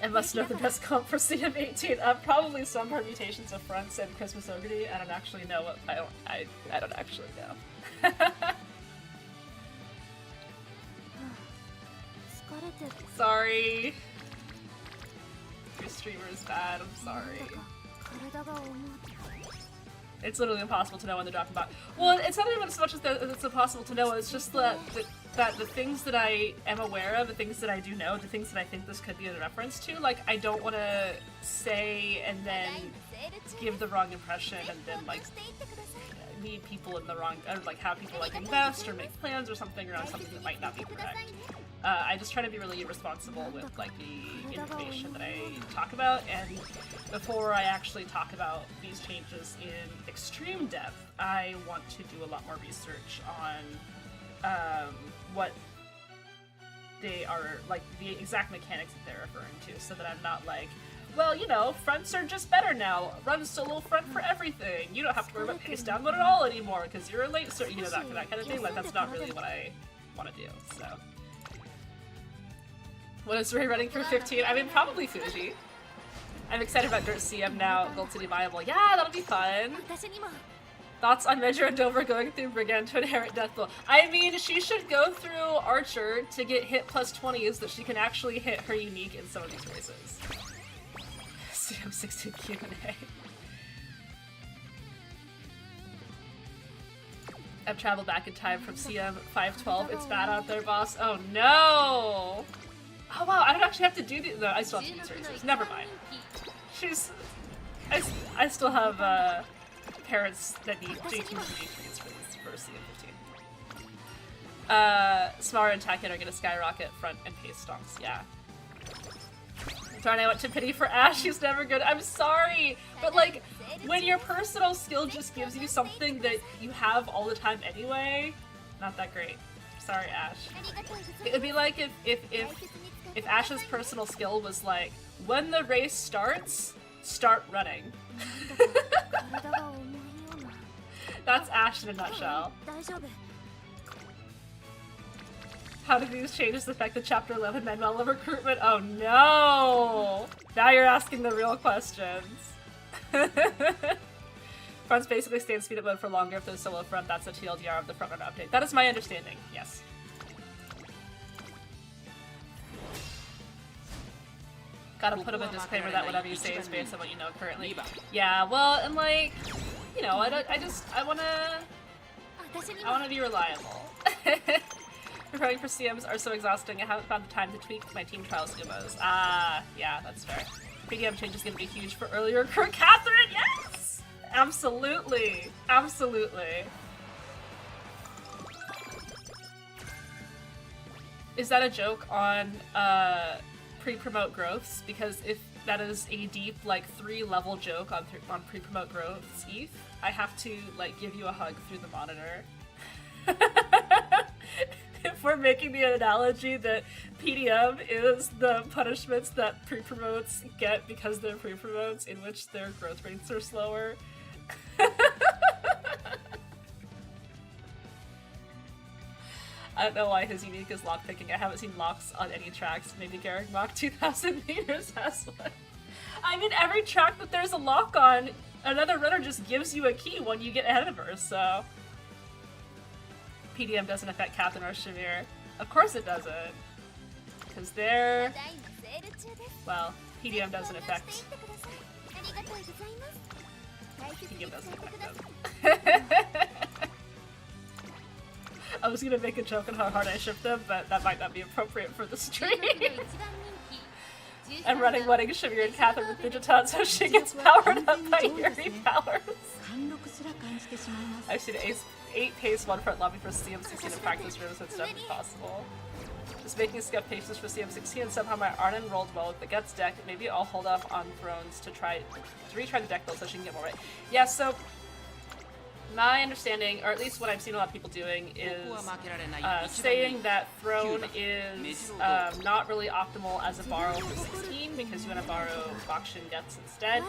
I must know the best comp for CM18. Probably some permutations of fronts and Christmas Ogre. I don't actually know what I don't actually know. Sorry. Your streamer is bad, I'm sorry. It's literally impossible to know when they're dropping by. Well, it's not even as much as that it's impossible to know, it's just that the things that I am aware of, the things that I do know, the things that I think this could be a reference to, like, I don't want to say and then give the wrong impression and then, like, lead people in the wrong, or, like, have people, like, invest or make plans or something around something that might not be correct. I just try to be really responsible with, like, the information that I talk about, and before I actually talk about these changes in extreme depth, I want to do a lot more research on what they are, like, the exact mechanics that they're referring to, so that I'm not like, well, you know, fronts are just better now. Run solo front for everything. You don't have to worry about pace down mode at all anymore because you're a late start, you know, that kind of thing. Like, that's not really what I want to do, so. What is Ray running for 15? I mean, probably Fuji. I'm excited about Dirt CM now. Gold City viable. Yeah, that'll be fun. Thoughts on Measure and Dover going through Brigand to inherit Death Blow? I mean, she should go through Archer to get hit plus 20s that she can actually hit her unique in some of these races. CM16 Q&A. I've traveled back in time from CM512. It's bad out there, boss. Oh no! Oh wow, I don't actually have to do these. No, I still have to do these races. Never mind. I still have parents that need JTs and JTs for CM15. Smara and Taken are gonna skyrocket front and pace stomps. Yeah. Darn, I went to pity for Ash. He's never good. I'm sorry, but like, when your personal skill just gives you something that you have all the time anyway, not that great. Sorry, Ash. It would be like if Ash's personal skill was like, when the race starts, start running. That's Ash in a nutshell. How do these changes affect the Chapter 11 Manuel recruitment? Oh no! Now you're asking the real questions. Fronts basically stay in speed up mode for longer if there's solo front. That's a TLDR of the front run update. That is my understanding, yes. Gotta put up a disclaimer that whatever you say is based on what you know currently. Yeah, well, and like, you know, I wanna be reliable. Preparing for CMs are so exhausting, I haven't found the time to tweak my team trials demos. Ah, yeah, that's fair. PDM change is gonna be huge for earlier recruit Catherine, yes! Absolutely, absolutely. Is that a joke on, pre-promote growths? Because if that is a deep, like, 3-level joke on pre-promote growths, ETH, I have to, like, give you a hug through the monitor. If we're making the analogy that PDM is the punishments that pre-promotes get because they're pre-promotes in which their growth rates are slower. I don't know why his unique is lockpicking. I haven't seen locks on any tracks. Maybe Garrick Mach 2000 meters has one. I mean, every track that there's a lock on, another runner just gives you a key when you get ahead of her, so... PDM doesn't affect Captain or Shamir. Of course it doesn't. Because they're... Well, PDM doesn't affect... PDM doesn't affect them. I was gonna make a joke on how hard I ship them, but that might not be appropriate for the stream. I'm running wedding Shamir and Catherine with Digiton so she gets powered up by Yuri powers. I've seen 8 pace 1 front lobby for CM16 in practice rooms, so it's definitely possible. Just making expectations for CM16 and somehow my Arnon rolled well with the Guts deck. Maybe I'll hold up on Thrones to retry the deck build so she can get more right. Yeah, so my understanding, or at least what I've seen a lot of people doing, is saying that Throne is not really optimal as a borrow for 16 because you want to borrow Bakshin Gets instead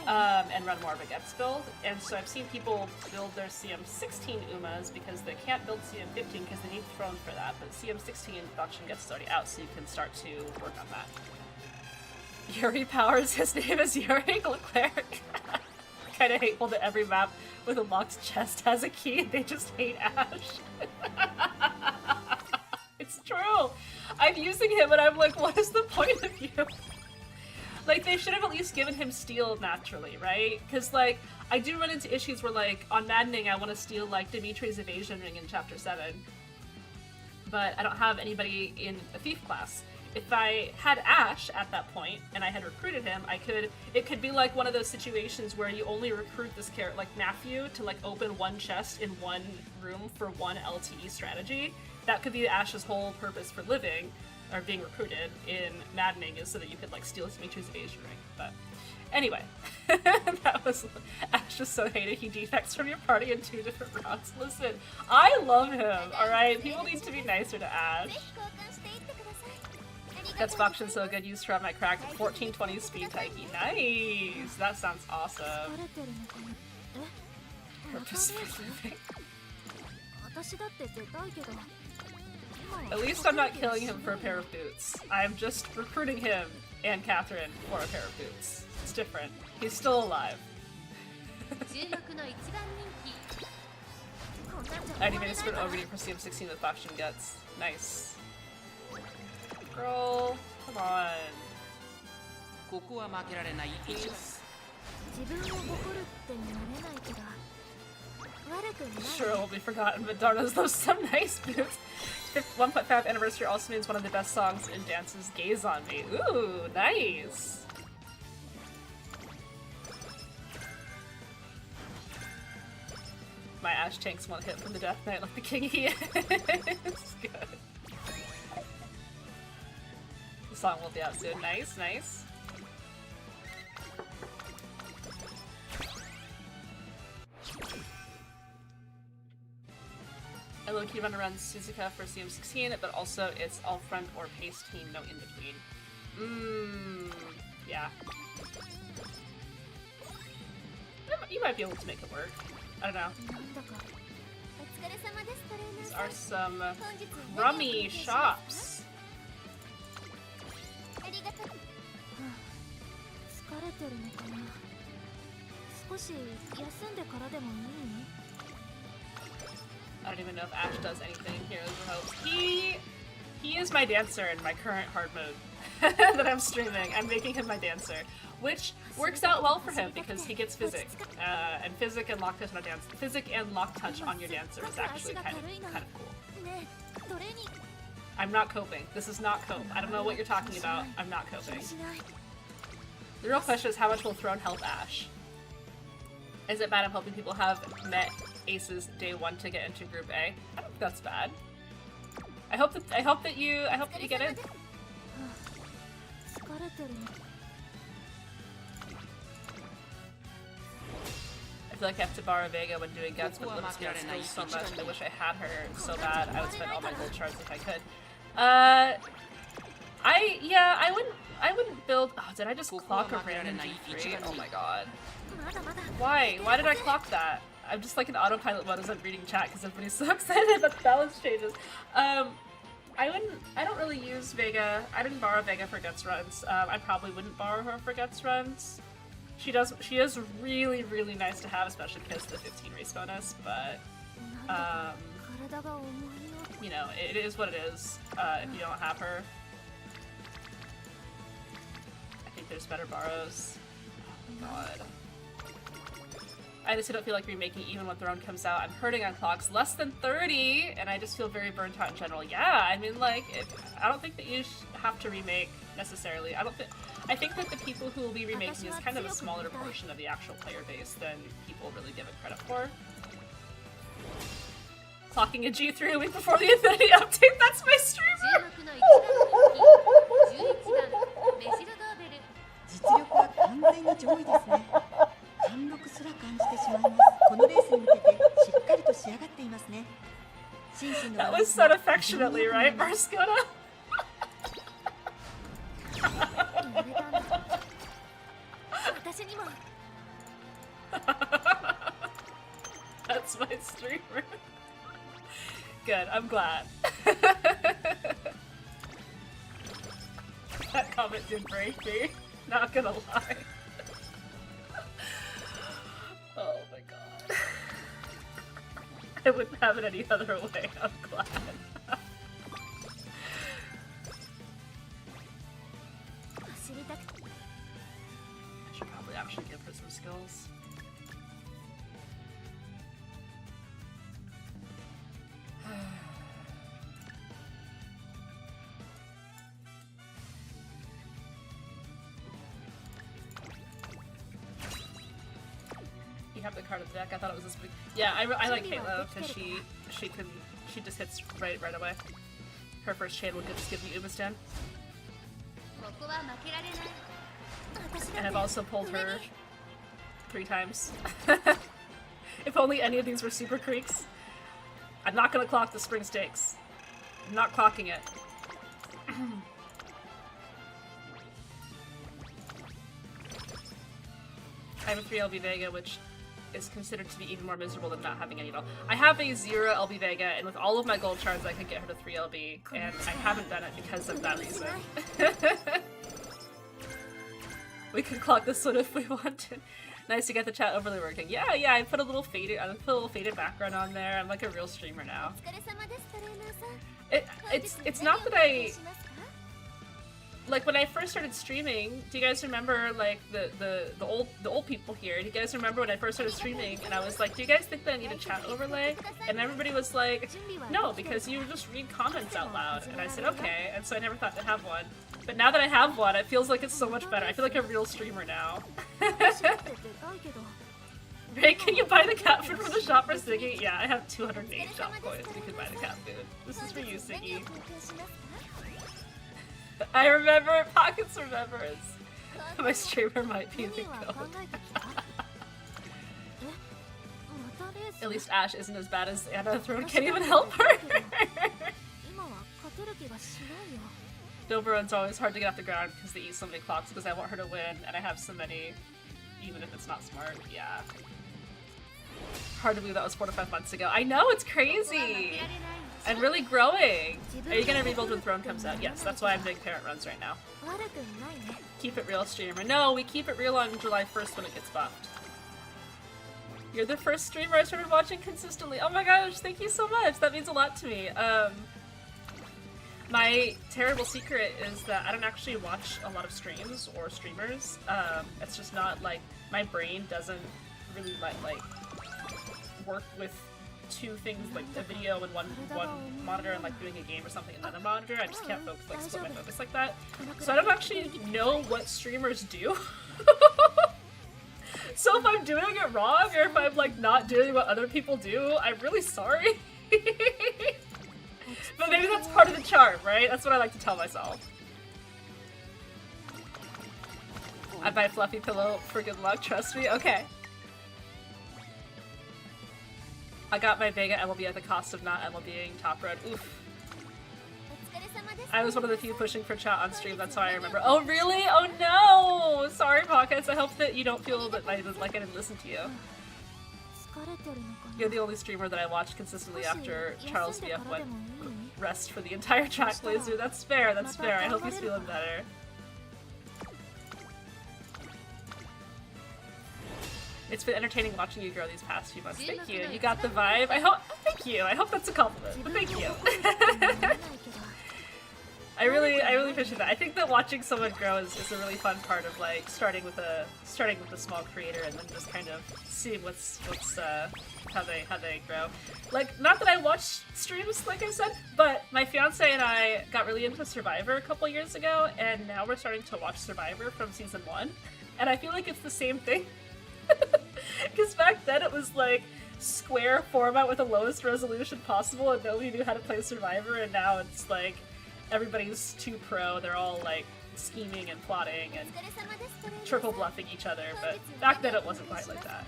and run more of a Gets build. And so I've seen people build their CM16 Umas because they can't build CM15 because they need Throne for that. But CM16 Bakshin Gets is already out, so you can start to work on that. Yuri Powers, his name is Yuri Leclerc. I kind of hate that every map with a locked chest has a key and they just hate Ash. It's true. I'm using him and I'm like, what is the point of you? Like, they should have at least given him steal naturally, right? Because, like, I do run into issues where, like, on Maddening I want to steal, like, Dimitri's evasion ring in Chapter 7. But I don't have anybody in a thief class. If I had Ash at that point and I had recruited him, it could be like one of those situations where you only recruit this character, like Matthew, to like open one chest in one room for one LTE strategy. That could be Ash's whole purpose for living, or being recruited in Maddening, is so that you could like steal Dimitri's evasion ring. But anyway, that was, Ash just so hated he defects from your party in 2 different rounds. Listen, I love him, alright? People need to be nicer to Ash. That's Bakshin so good, used from my cracked 1420 speed Taiki. Nice! That sounds awesome. Purpose for living. At least I'm not killing him for a pair of boots. I'm just recruiting him and Catherine for a pair of boots. It's different. He's still alive. I made a sprint overview for CM16 with Bakshin Gets. Nice. Girl, come on. Please. Sure, it will be forgotten, but Darna's those some nice boots. 1.5 anniversary also means one of the best songs in dances, Gaze on Me. Ooh, nice. My Ash tanks one hit from the Death Knight like the king he is. Good. The song will be out soon. Nice, nice. I low-key run around Suzuka for CM16, but also it's all front or pace team, no in-between. Yeah. You might be able to make it work. I don't know. These are some crummy shops. I don't even know if Ash does anything here. He is my dancer in my current hard mode that I'm streaming. I'm making him my dancer, which works out well for him because he gets Physic, and Physic and Lock Touch on a dance. Physic and Lock Touch on your dancer is actually kind of cool. I'm not coping. This is not cope. I don't know what you're talking about. I'm not coping. The real question is how much will Throne help Ash? Is it bad I'm helping people have met aces day 1 to get into Group A? I don't think that's bad. I hope that you get in. I feel like I have to borrow Vega when doing Guts, but limits me on skills so much. I wish I had her so bad. I would spend all my gold shards if I could. I wouldn't build. Oh, did I just clock a random G3? Oh my god. Why? Why did I clock that? I'm just like in autopilot mode as I'm reading chat because everybody's so excited about the balance changes. I don't really use Vega. I didn't borrow Vega for Guts runs. I probably wouldn't borrow her for Guts runs. She is really, really nice to have, especially because of the 15 race bonus, but you know, it is what it is if you don't have her. I think there's better borrows. Oh god. I honestly don't feel like remaking even when Throne comes out. I'm hurting on clocks less than 30, and I just feel very burnt out in general. Yeah, I mean, like, I don't think that you have to remake necessarily. I think that the people who will be remaking is kind of a smaller portion of the actual player base than people really give it credit for. Clocking a G3 a week before the Infinity update. That's my streamer. 実力は完全に上位ですね。貫禄すら感じてしまいます。このレースに向けてしっかりと仕上がっていますね。心身の That was said affectionately, right, Marscona? That's my streamer. Good, I'm glad. That comment did break me, not gonna lie. Oh my god. I wouldn't have it any other way, I'm glad. I should probably actually give her some skills. You have the card of the deck. I thought it was this big. Yeah, I like Caitlyn because she just hits right away. Her first chain will just give you Umastan. And I've also pulled her 3 times. If only any of these were super creeks. I'm not gonna clock the spring stakes. I'm not clocking it. I have a 3 LB Vega, which is considered to be even more miserable than not having any at all. I have a 0 LB Vega, and with all of my gold shards I could get her to 3 LB, and I haven't done it because of that reason. We can clock this one if we want to. Nice to get the chat overlay working. Yeah, I put a little faded background on there. I'm like a real streamer now. It's not that I... Like, when I first started streaming, do you guys remember, like, the old people here? Do you guys remember when I first started streaming and I was like, do you guys think that I need a chat overlay? And everybody was like, no, because you just read comments out loud. And I said, okay, and so I never thought to have one. But now that I have one, it feels like it's so much better. I feel like a real streamer now. Ray, can you buy the cat food from the shop for Siggy? Yeah, I have 208 shop coins. You can buy the cat food. This is for you, Siggy. I remember, Pockets remembers. My streamer might be the goat. At least Ash isn't as bad as Anna. Throne can't even help her. Dobron's always hard to get off the ground because they eat so many clocks because I want her to win and I have so many, even if it's not smart. Yeah. Hard to believe that was 4 to 5 months ago. I know, it's crazy! I'm really growing! Are you gonna rebuild when Throne comes out? Yes, that's why I'm doing parent runs right now. Keep it real, streamer. No, we keep it real on July 1st when it gets buffed. You're the first streamer I started watching consistently. Oh my gosh, thank you so much! That means a lot to me. My terrible secret is that I don't actually watch a lot of streams or streamers. It's just not, like, my brain doesn't really like work with 2 things, like a video and one monitor and like doing a game or something in another monitor. I just can't focus, like split my focus like that. So I don't actually know what streamers do. So if I'm doing it wrong or if I'm like not doing what other people do, I'm really sorry. But maybe that's part of the charm, right? That's what I like to tell myself. I buy a fluffy pillow for good luck, trust me? Okay. I got my Vega MLB at the cost of not MLBing Top Road. Oof. I was one of the few pushing for chat on stream, that's how I remember. Oh really? Oh no! Sorry, Pockets. I hope that you don't feel that I didn't listen to you. You're the only streamer that I watched consistently after Charles VF went rest for the entire track laser. That's fair, that's fair. I hope he's feeling better. It's been entertaining watching you grow these past few months. Thank you. You got the vibe. I hope. Thank you. I hope that's a compliment. But thank you. I really appreciate that. I think that watching someone grow is a really fun part of like starting with a small creator and then just kind of seeing how they grow. Like, not that I watch streams, like I said, but my fiance and I got really into Survivor a couple years ago, and now we're starting to watch Survivor from season 1, and I feel like it's the same thing. Because back then it was like square format with the lowest resolution possible, and nobody knew how to play Survivor, and now it's like everybody's too pro. They're all like scheming and plotting and triple bluffing each other, but back then it wasn't quite like that.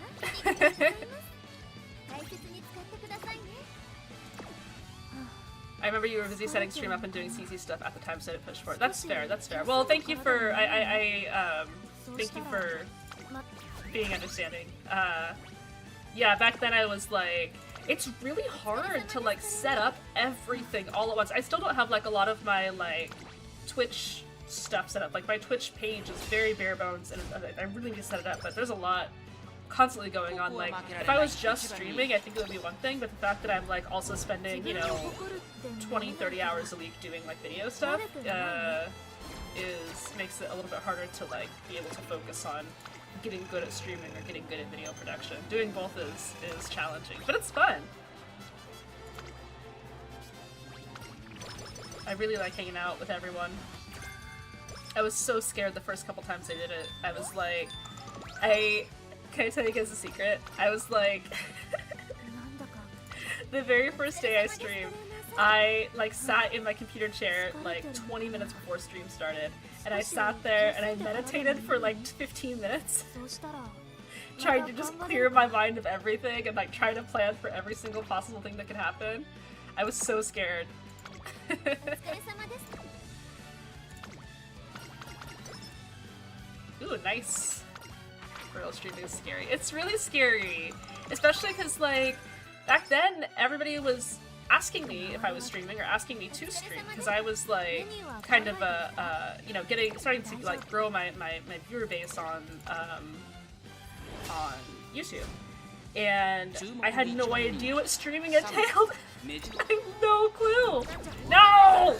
I remember you were busy setting stream up and doing CC stuff at the time, so I didn't push for it. That's fair, that's fair. Well, thank you for, thank you for being understanding. Yeah, back then I was like, it's really hard to like set up everything all at once. I still don't have like a lot of my like Twitch stuff set up. Like my Twitch page is very bare bones, and I really need to set it up, but there's a lot constantly going on. Like, if I was just streaming, I think it would be one thing, but the fact that I'm like also spending, you know, 20-30 hours a week doing like video stuff makes it a little bit harder to like be able to focus on getting good at streaming or getting good at video production. Doing both is challenging, but it's fun. I really like hanging out with everyone. I was so scared the first couple times I did it. I was like, can I tell you guys a secret? I was like, the very first day I streamed, I like sat in my computer chair like 20 minutes before stream started, and I sat there and I meditated for like 15 minutes, trying to just clear my mind of everything and like trying to plan for every single possible thing that could happen. I was so scared. Ooh, nice. Real streaming is scary. It's really scary, especially because like back then everybody was asking me if I was streaming or asking me to stream, because I was like kind of you know, starting to like grow my viewer base on YouTube, and I had no idea what streaming entailed. I have no clue. No.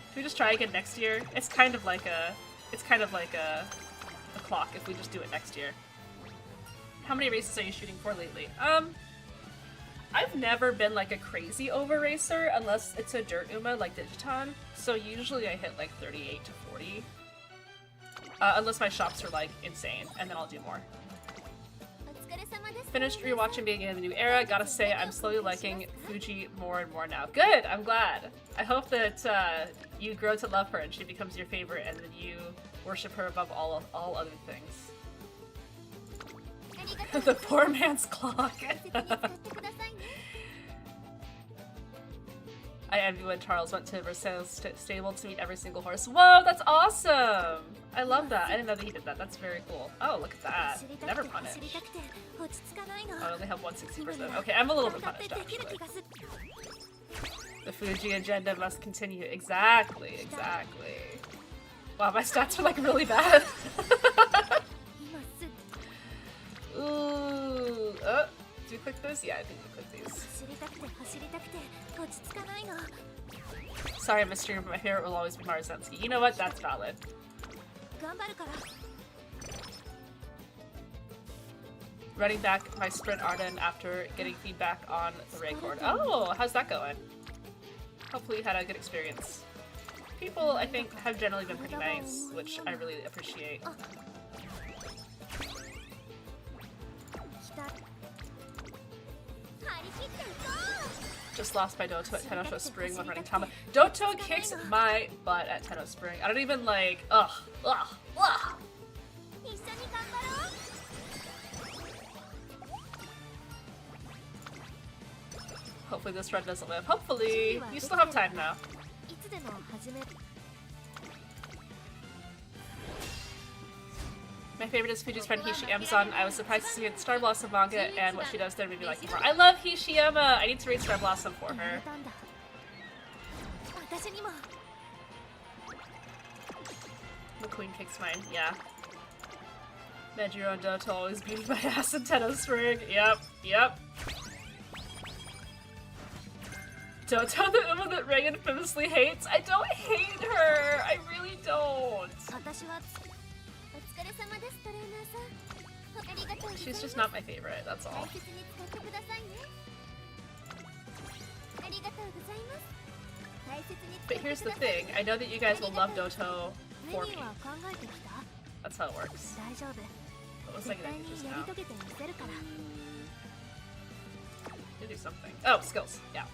Should we just try again next year? It's kind of like a clock if we just do it next year. How many races are you shooting for lately? I've never been like a crazy over racer unless it's a dirt UMA like Digiton. So usually I hit like 38 to 40. Unless my shops are like insane, and then I'll do more. Finished rewatching Beginning of the New Era. Gotta say, I'm slowly liking Fuji more and more now. Good! I'm glad. I hope that you grow to love her and she becomes your favorite, and that you worship her above all other things. The poor man's clock. I envy when Charles went to Versailles stable to meet every single horse. Whoa, that's awesome! I love that. I didn't know that he did that. That's very cool. Oh, look at that. Never punished. I only have 160%. Okay, I'm a little bit punished, actually. The Fuji agenda must continue. Exactly, exactly. Wow, my stats are like really bad. Ooh. Do you click this? Yeah, I think you click these. Sorry, I'm a streamer, but my favorite will always be Marzensky. You know what? That's valid. Running back my sprint Arden after getting feedback on the record. Oh, how's that going? Hopefully you had a good experience. People, I think, have generally been pretty nice, which I really appreciate. Just lost by Doto at Tenno Spring when running Tama. Doto kicks my butt at Tenno Spring. I don't even like, ugh. Hopefully this run doesn't live. Hopefully! You still have time now. My favorite is Fuji's friend Hishiema-san. I was surprised to see her in Star Blossom manga, and what she does there made me like her more. I love Hishiema! I need to read Star Blossom for her. The queen kicks mine, yeah. Majiro and Doto always beating my ass in Tenno Spring. Yep. Doto, the Uma that Reagan famously hates. I don't hate her! I really don't. She's just not my favorite, that's all. But here's the thing, I know that you guys will love Doto for me. That's how it works. What was I gonna do just now? To do something. Oh, skills. Yeah.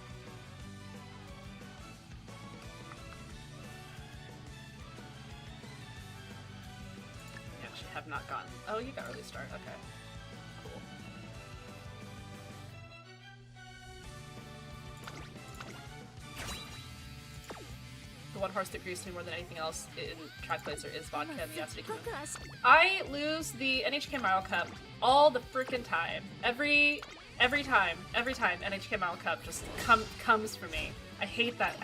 You actually have not gotten. Oh, you got early start. Okay. Cool. The one horse that grieves me more than anything else in Track Placer is vodka and the Yasuki Moon. I lose the NHK Mile Cup all the freaking time. Every time NHK Mile Cup just comes for me. I hate that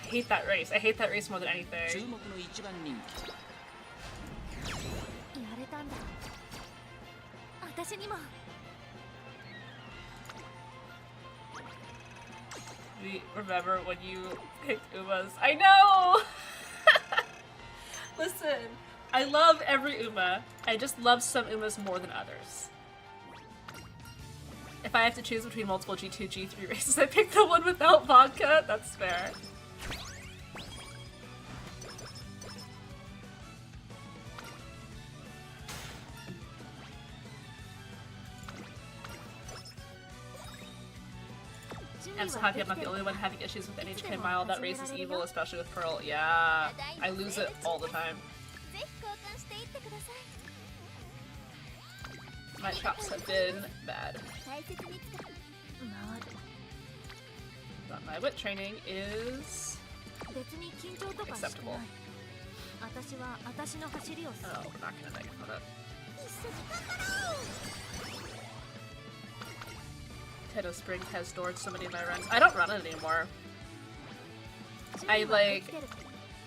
race. I hate that race more than anything. Remember when you picked Umas? I know! Listen, I love every Uma. I just love some Umas more than others. If I have to choose between multiple G2, G3 races, I pick the one without vodka. That's fair. I'm so happy I'm not the only one having issues with NHK Mile. That race is evil, especially with Pearl. Yeah, I lose it all the time. My chops have been bad. But my wit training is acceptable. Oh, we're not gonna make fun of it. Tedo Spring has stored so many of my runs. I don't run it anymore.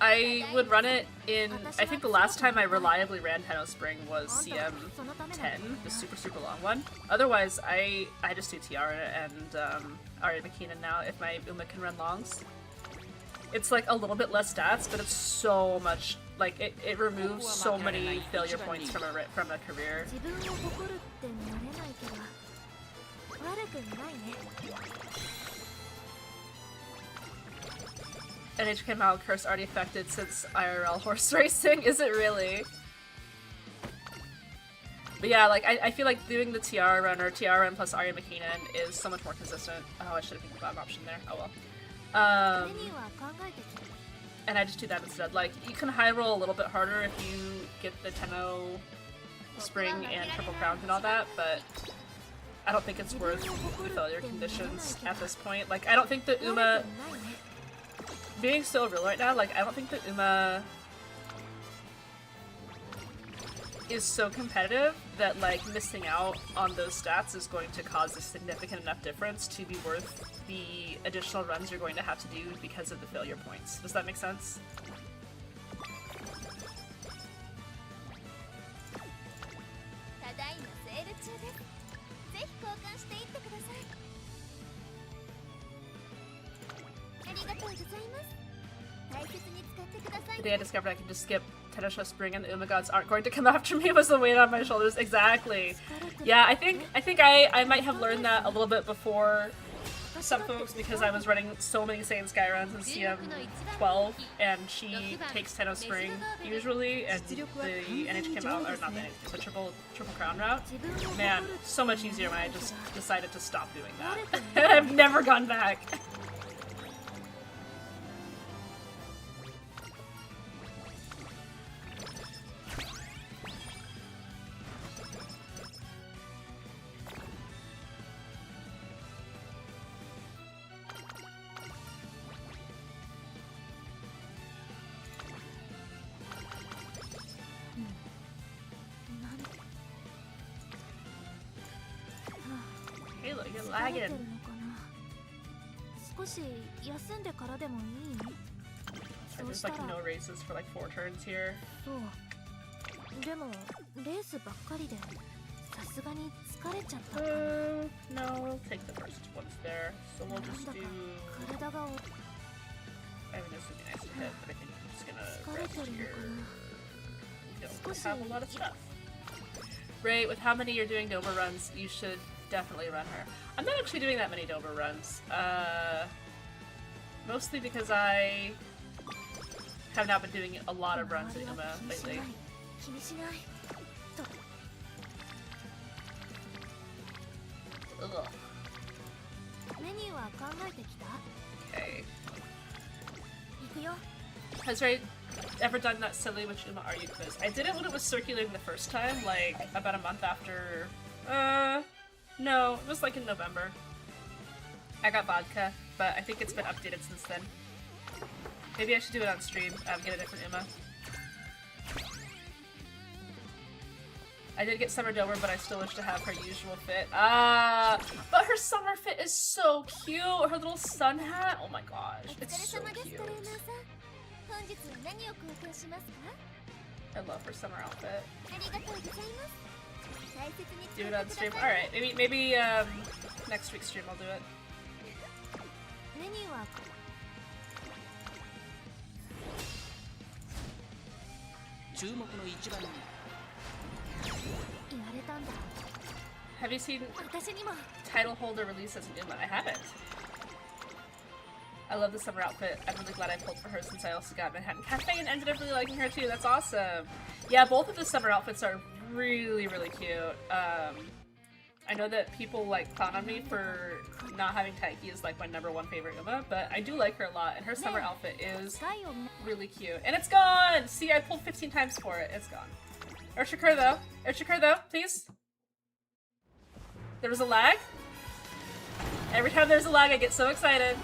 I would run it in, I think the last time I reliably ran Tedo Spring was CM10, the super long one. Otherwise, I just do Tiara and Aria McKinnon now if my Uma can run longs. It's like a little bit less stats, but it's so much, like it removes so many failure points from a career. NHK Mile curse already affected since IRL horse racing? Is it really? But yeah, like I feel like doing the Tiara run or Tiara run plus Aria McKinnon is so much more consistent. Oh, I should have picked the bottom option there. Oh well. And I just do that instead. Like, you can high roll a little bit harder if you get the Tenno Spring and Triple Crowns and all that, but I don't think it's worth the failure conditions at this point. Like, I don't think the Uma... Being so real right now, like, I don't think the Uma is so competitive that, like, missing out on those stats is going to cause a significant enough difference to be worth the additional runs you're going to have to do because of the failure points. Does that make sense? Today I discovered I can just skip Tenno Spring and the Uma gods aren't going to come after me was the weight on my shoulders. Exactly. Yeah, I think I might have learned that a little bit before some folks because I was running so many Saiyan Sky runs in CM12 and she takes Tenno Spring usually and the NHK Mile, or not the NHK, the Triple Crown route. Man, so much easier when I just decided to stop doing that. And I've never gone back. Halo, you're lagging. There's like no races for like 4 turns here. No, we'll take the first ones there. So we'll just do... I mean, this would be nice to hit, but I think I'm just gonna rest here. You don't have a lot of stuff. Ray, with how many you're doing Dober runs, you should definitely run her. I'm not actually doing that many Dober runs. Mostly because I have not been doing a lot of runs in Uma lately. Ugh. Okay. Has Ray ever done that silly which Uma are you quiz? I did it when it was circulating the first time, like about a month after. No, it was like in November. I got vodka, but I think it's been updated since then. Maybe I should do it on stream, get a different Uma. I did get summer Dover, but I still wish to have her usual fit. But her summer fit is so cute! Her little sun hat! Oh my gosh, it's so cute. I love her summer outfit. Do it on stream? Alright, maybe next week's stream I'll do it. Have you seen title holder release as an Uma? I haven't. I love the summer outfit. I'm really glad I pulled for her since I also got Manhattan Cafe and ended up really liking her too. That's awesome. Yeah, both of the summer outfits are really, really cute. I know that people like clown on me for not having Taiki as like my #1 favorite Uma, but I do like her a lot, and her summer outfit is really cute. And it's gone! See, I pulled 15 times for it. It's gone. Urshikur though. Urshikur though, please. There was a lag? Every time there's a lag, I get so excited.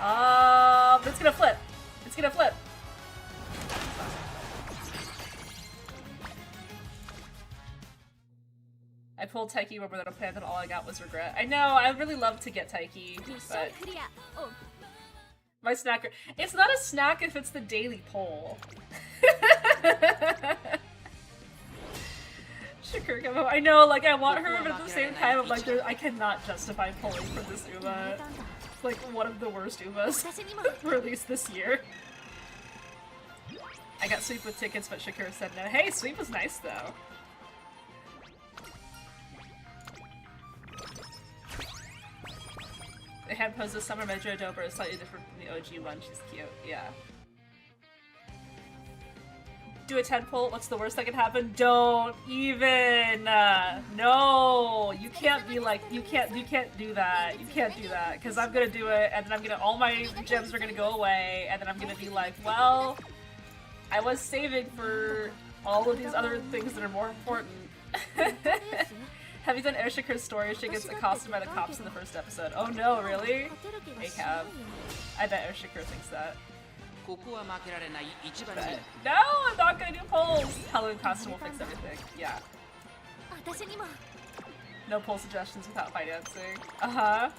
But it's gonna flip. It's gonna flip. I pulled Taiki over without a plan, and all I got was regret. I know, I really love to get Taiki, but my snacker. It's not a snack if it's the daily poll. Shakur, I know, like I want her, but at the same time, I'm like, I cannot justify pulling for this Uma. It's like one of the worst Umas released this year. I got Sweep with tickets, but Shakur said no. Hey, Sweep was nice though. The hand pose this summer Metro Doper is slightly different from the OG one. She's cute, yeah. Do a 10 pull. What's the worst that can happen? Don't even. No, you can't be like you can't do that. You can't do that because I'm gonna do it, and then I'm gonna all my gems are gonna go away, and then I'm gonna be like, well, I was saving for all of these other things that are more important. Have you done Airshikker's story? She gets accosted by the cops in the first episode. Oh no, really? ACAB. I bet Airshikker thinks that. But no, I'm not gonna do polls! Halloween costume will fix everything. Yeah. No poll suggestions without financing. Uh-huh.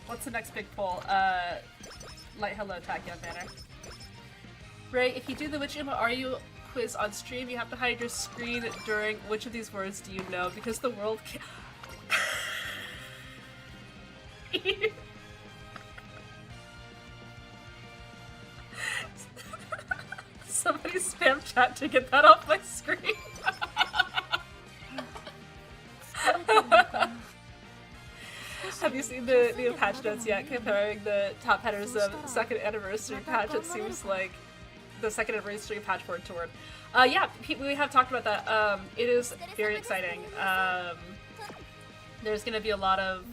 What's the next big poll? Light hello, Tachyon banner. Ray, if you do the Which Uma Are You quiz on stream, you have to hide your screen during which of these words do you know? Because the world can't. Somebody spam chat to get that off my screen. Have you seen the new patch notes yet? Comparing the top headers of second anniversary patch, it seems like the second anniversary patch word to word. Yeah, we have talked about that. It is very exciting. There's going to be a lot of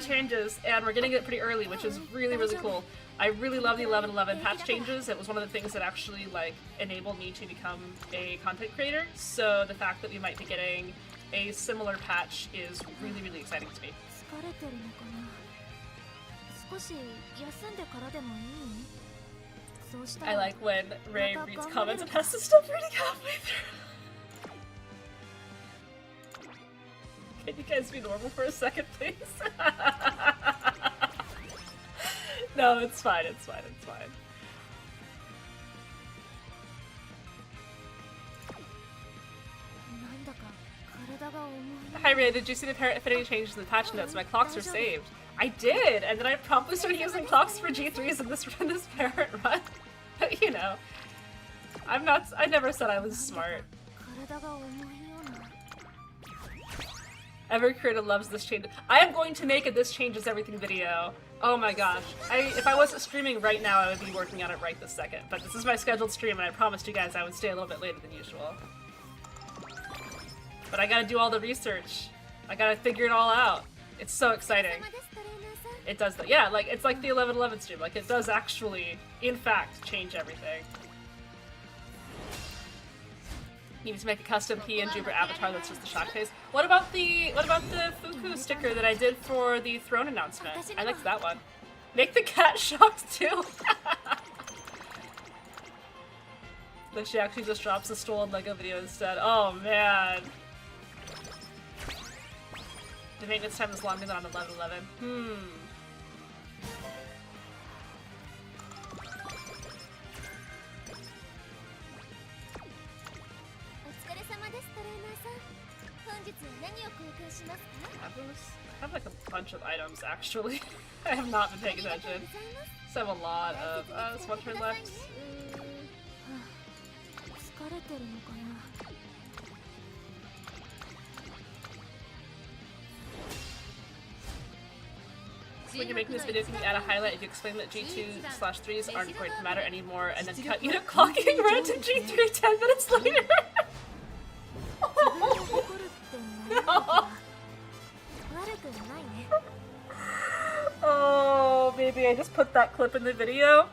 changes, and we're getting it pretty early, which is really, really cool. I really love the 11.11 patch changes. It was one of the things that actually like enabled me to become a content creator. So the fact that we might be getting a similar patch is really, really exciting to me. I like when Ray reads comments and has to stop reading halfway through. Can you guys be normal for a second, please? No, it's fine, it's fine, it's fine. Hi Ray, did you see the parent affinity changes in the patch notes? My clocks are saved. I did, and then I promptly started using clocks for G3s in this parent run. You know, I never said I was smart. Every creator loves this change. I am going to make a This Changes Everything video. Oh my gosh. If I wasn't streaming right now, I would be working on it right this second. But this is my scheduled stream, and I promised you guys I would stay a little bit later than usual. but I gotta do all the research. I gotta figure it all out. It's so exciting. It does that. Yeah, like, it's like the 11/11 stream. Like, it does actually, in fact, change everything. You need to make a custom P and Jupiter avatar that's just the shock face. What about the Fuku sticker that I did for the throne announcement? I liked that one. Make the cat shocked too. Then she actually just drops a stolen Lego video instead. Oh man. The maintenance time is longer than on 11/11. I have like a bunch of items actually. I have not been paying attention. So I have a lot of. There's one turn left. When you're making this video, can you add a highlight if you explain that G2/3s aren't going to matter anymore, and then cut unit clocking right to G3 10 minutes later? No. Oh, maybe I just put that clip in the video.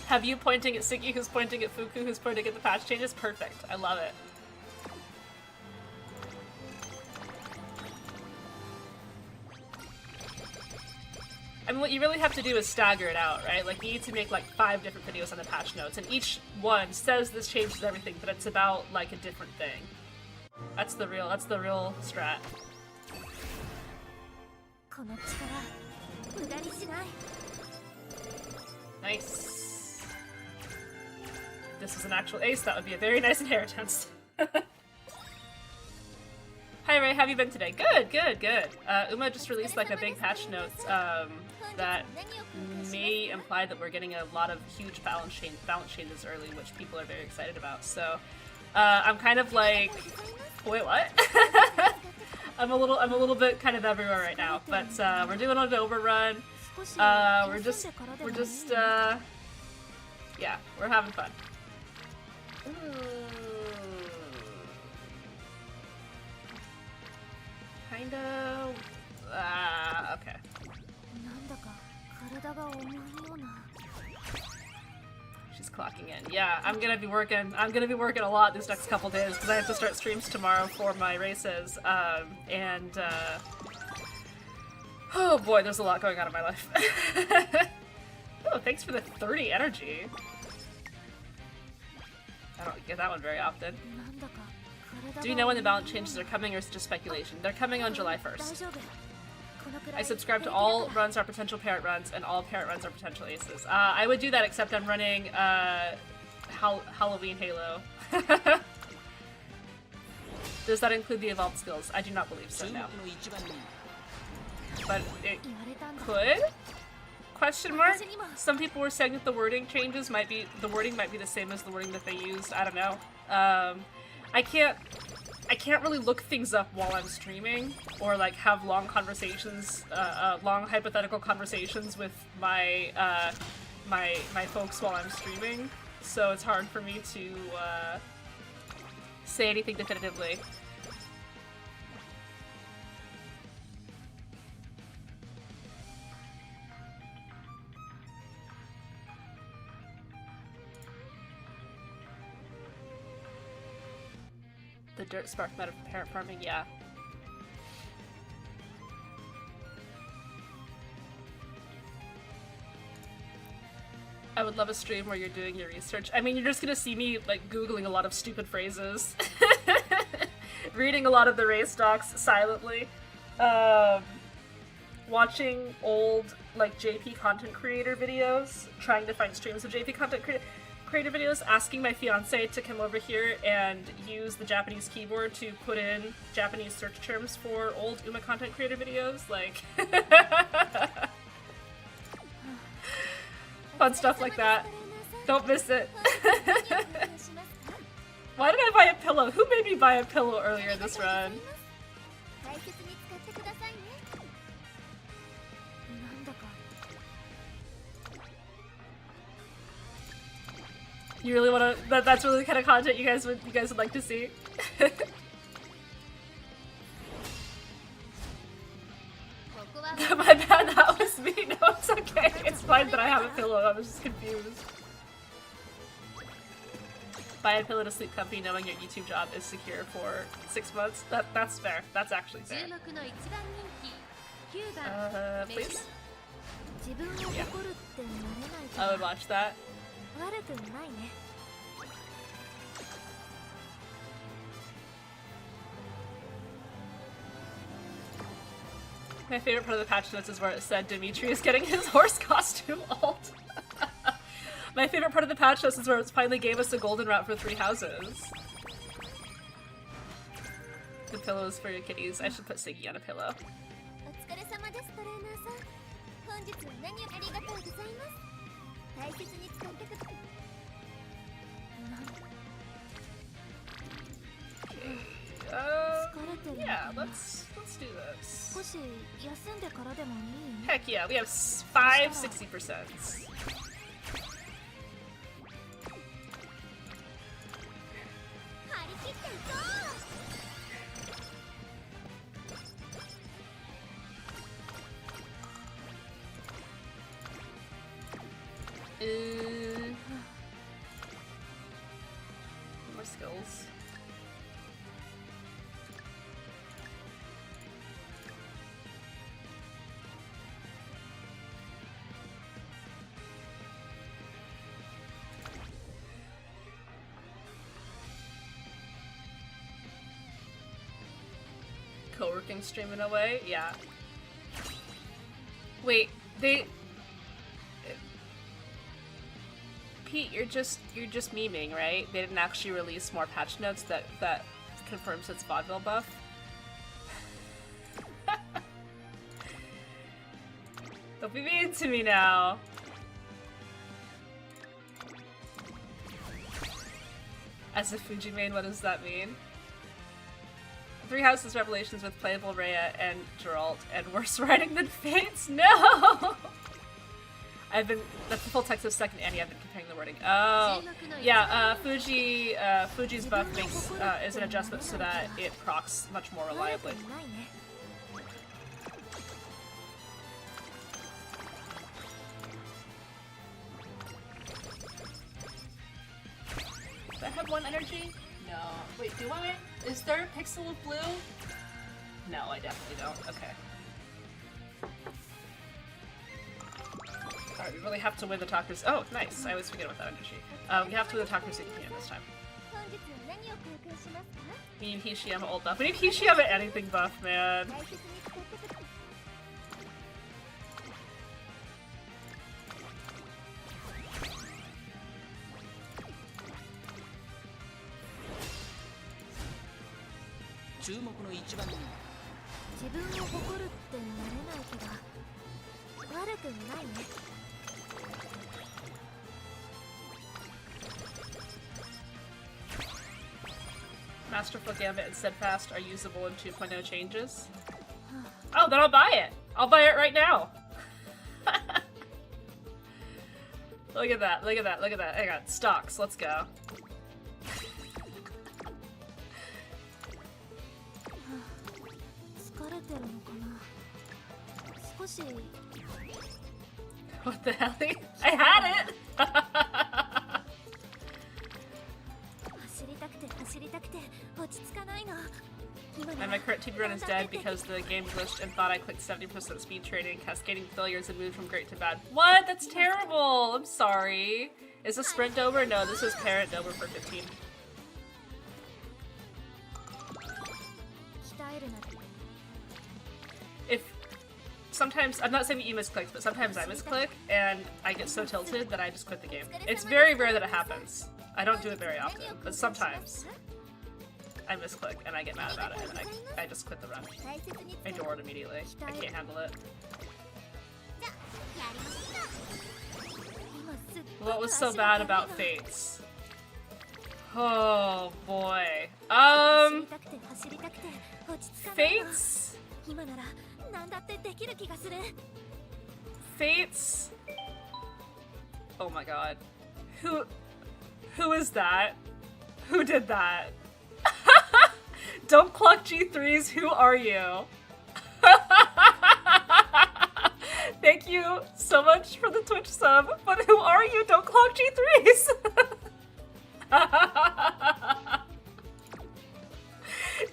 Have you pointing at Siggy, who's pointing at Fuku, who's pointing at the patch changes? Perfect. I love it. I mean, what you really have to do is stagger it out, right? Like, you need to make like 5 different videos on the patch notes, and each one says this changes everything, but it's about like a different thing. That's the real strat. Nice. If this is an actual ace, that would be a very nice inheritance. Hi Ray, how have you been today? Good, good, good. Uma just released like a big patch notes that may imply that we're getting a lot of huge balance changes early, which people are very excited about. So I'm kind of like, wait, what? I'm a little bit kind of everywhere right now, but we're doing an overrun. We're just yeah, we're having fun. Kind of. Okay. She's clocking in. Yeah, I'm gonna be working a lot these next couple days because I have to start streams tomorrow for my races. Oh boy, there's a lot going on in my life. Oh, thanks for the 30 energy. I don't get that one very often. Do you know when the balance changes are coming, or is it just speculation? They're coming on July 1st. I subscribe to all runs are potential parrot runs, and all parrot runs are potential aces. I would do that, except I'm running Halloween Halo. Does that include the evolved skills? I do not believe so, no. But it could? Question mark? Some people were saying that the wording changes might be the same as the wording that they used. I don't know. I can't really look things up while I'm streaming, or like have long conversations, long hypothetical conversations with my my folks while I'm streaming. So it's hard for me to say anything definitively. The dirt spark meta for parrot farming, yeah. I would love a stream where you're doing your research. I mean, you're just gonna see me, like, Googling a lot of stupid phrases. Reading a lot of the race docs silently. Watching old, like, JP content creator videos. Trying to find streams of JP content creator videos, asking my fiance to come over here and use the Japanese keyboard to put in Japanese search terms for old Uma content creator videos, like fun stuff like that. Don't miss it. Why did I buy a pillow? Who made me buy a pillow earlier this run? You really want to? That's really the kind of content you guys would like to see. My bad, that was me. No, it's okay. It's fine that I have a pillow. I was just confused. Buy a pillow to sleep comfy knowing your YouTube job is secure for 6 months. That's fair. That's actually fair. Please? Yeah. I would watch that. My favorite part of the patch notes is where it said Dimitri is getting his horse costume alt. My favorite part of the patch notes is where it finally gave us a golden route for 3 houses. The pillows for your kitties. I should put Siggy on a pillow. Yeah, let's do this. Heck yeah, we have 5 60%. More skills. Co-working streaming away? Yeah. Wait, they... Pete, you're just memeing, right? They didn't actually release more patch notes that confirms its vaudeville buff? Don't be mean to me now. As a Fuji main, what does that mean? 3 houses revelations with playable Rhea and Geralt, and worse writing than Fates? No! That's the full text of second Annie, I've been comparing the wording. Oh, yeah, Fuji's buff is an adjustment so that it procs much more reliably. Do I have 1 energy? No. Wait, do I? Is there a pixel of blue? No, I definitely don't. Okay. Alright, we really have to win the talkers. Oh, nice. I always forget about that energy. We have to win the talkers again this time. We need Hishiyama old buff. We need Hishiyama anything buff, man. Masterful Gambit and Steadfast are usable in 2.0 changes. Oh, then I'll buy it! I'll buy it right now! Look at that, look at that, look at that. Hang on, stocks, let's go. What the hell? I had it! And my current TB run is dead because the game glitched and thought I clicked 70% speed trading, cascading failures, and moved from great to bad. What? That's terrible! I'm sorry. Is this sprint Dober? No, this is parent Dober for 15. If sometimes, I'm not saying that you misclicked, but sometimes I misclick and I get so tilted that I just quit the game. It's very rare that it happens. I don't do it very often, but sometimes I misclick and I get mad about it and I just quit the run. I door it immediately. I can't handle it. What was so bad about Fates? Oh boy. Fates? Fates? Oh my god. Who is that? Who did that? Don't clock G3s, who are you? Thank you so much for the Twitch sub, but who are you? Don't clock G3s!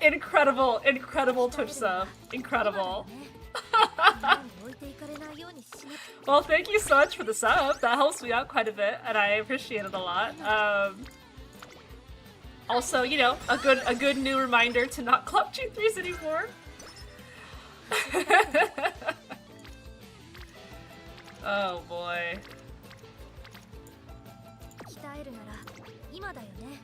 Incredible, incredible Twitch sub. Incredible. Well, thank you so much for the sub. That helps me out quite a bit, and I appreciate it a lot. Also, you know, a good new reminder to not clock G3s anymore. Oh boy.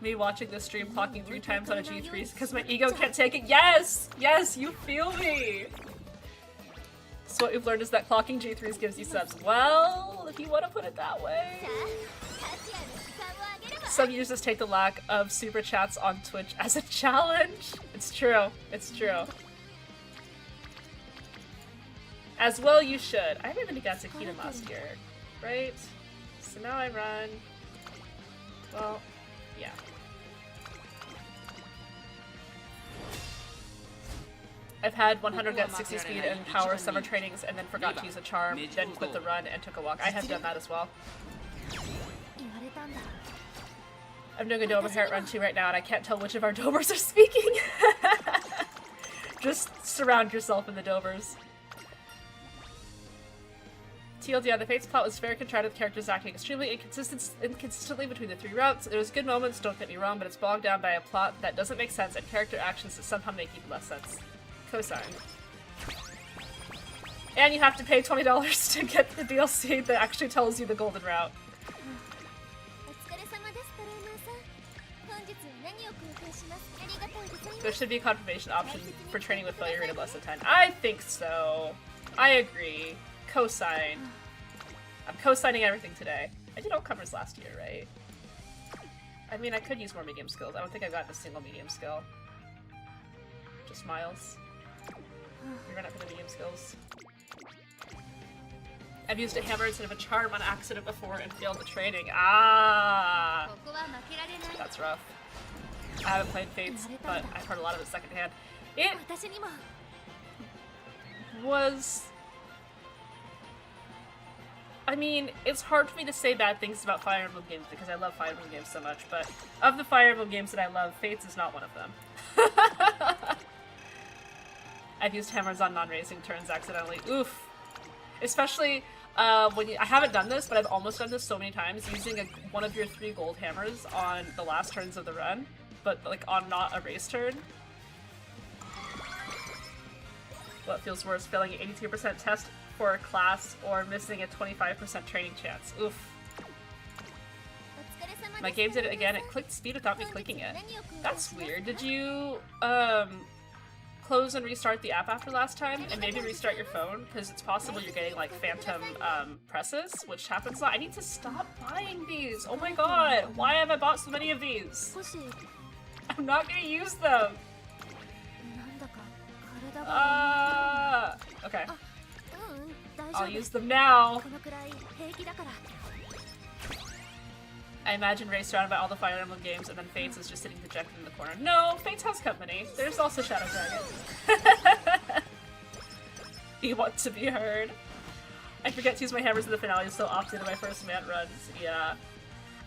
Me watching this stream clocking 3 times on a G3 because my ego can't take it. Yes! Yes, you feel me! So what we've learned is that clocking G3s gives you subs. Well, if you want to put it that way. Some users take the lack of super chats on Twitch as a challenge. It's true. It's true. As well you should. I haven't even got to Kingdom last year, right? So now I run... Well, yeah. I've had 100 at 60 speed and power summer trainings and then forgot to use a charm, then quit the run and took a walk. I have done that as well. I'm doing a Dober Herrit run too right now and I can't tell which of our Dobers are speaking. Just surround yourself in the Dobers. TLDR, the Fates plot was very contrived with characters acting extremely inconsistently between the 3 routes. There was good moments, don't get me wrong, but it's bogged down by a plot that doesn't make sense and character actions that somehow make even less sense. Cosign. And you have to pay $20 to get the DLC that actually tells you the golden route. There should be a confirmation option for training with failure rate of less than 10. I think so. I agree. Cosign. I'm co-signing everything today. I did all covers last year, right? I mean, I could use more medium skills. I don't think I've gotten a single medium skill. Just Miles. You're running up for the medium skills. I've used a hammer instead of a charm on accident before and failed the training. Ah! That's rough. I haven't played Fates, but I've heard a lot of it secondhand. It was... I mean, it's hard for me to say bad things about Fire Emblem games because I love Fire Emblem games so much, but of the Fire Emblem games that I love, Fates is not one of them. I've used hammers on non-racing turns accidentally. Oof. Especially when I haven't done this, but I've almost done this so many times, using one of your 3 gold hammers on the last turns of the run, but like on not a race turn. What feels worse, failing an 82% test for a class or missing a 25% training chance? Oof. My game did it again. It clicked speed without me clicking it. That's weird. Did you close and restart the app after last time and maybe restart your phone? Because it's possible you're getting like phantom presses, which happens a lot. I need to stop buying these. Oh my god. Why have I bought so many of these? I'm not gonna use them. Okay. I'll use them now. I imagine Ray surrounded by all the Fire Emblem games and then Fates is just sitting dejected in the corner. No, Fates has company. There's also Shadow Dragon. You want to be heard. I forget to use my hammers in the finale so often in my first man runs. Yeah.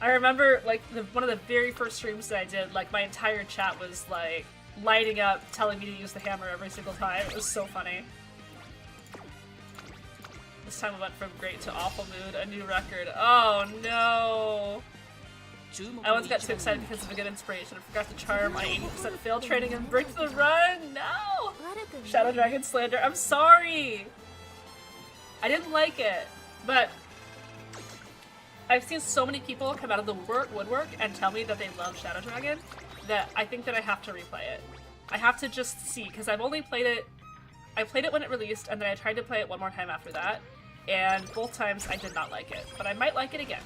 I remember, like, one of the very first streams that I did, like, my entire chat was, like, lighting up, telling me to use the hammer every single time. It was so funny. This time I went from great to awful mood, a new record. Oh no! I once got too excited because of a good inspiration. I forgot to charm my 80% fail training and break the run! No! Shadow Dragon slander, I'm sorry! I didn't like it, but I've seen so many people come out of the woodwork and tell me that they love Shadow Dragon that I think that I have to replay it. I have to just see, because I've only played it... I played it when it released, and then I tried to play it one more time after that, and both times I did not like it, but I might like it again.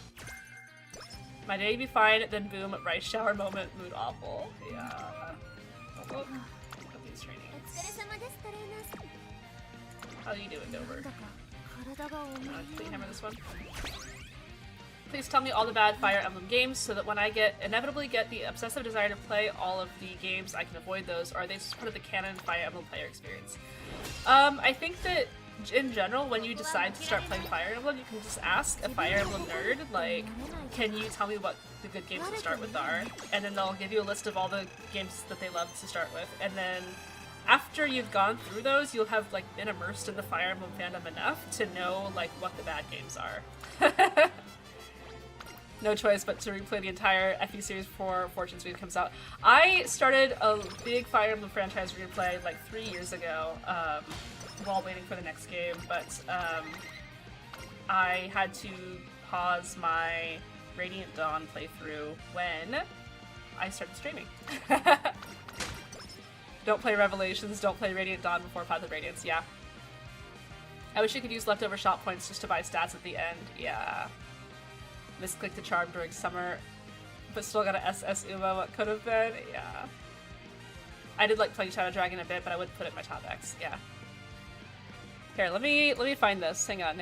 My day be fine, then boom, rice shower moment, mood awful. Yeah. Oh, look. These trainings. How are you doing, Dover? Can you hammer this one? Please tell me all the bad Fire Emblem games so that when I inevitably get the obsessive desire to play all of the games, I can avoid those, or are they just part of the canon Fire Emblem player experience? I think that in general, when you decide to start playing Fire Emblem, you can just ask a Fire Emblem nerd, like, can you tell me what the good games to start with are? And then they'll give you a list of all the games that they love to start with, and then after you've gone through those, you'll have like been immersed in the Fire Emblem fandom enough to know like what the bad games are. No choice but to replay the entire FE series before Fortune Sweep comes out. I started a big Fire Emblem franchise replay like 3 years ago while waiting for the next game, but I had to pause my Radiant Dawn playthrough when I started streaming. Don't play Revelations, don't play Radiant Dawn before Path of Radiance, yeah. I wish you could use leftover shop points just to buy stats at the end, yeah. Misclicked the charm during summer, but still got a SS Uma, what could have been, yeah. I did like playing Shadow Dragon a bit, but I wouldn't put it in my top X, yeah. Here, let me find this, hang on.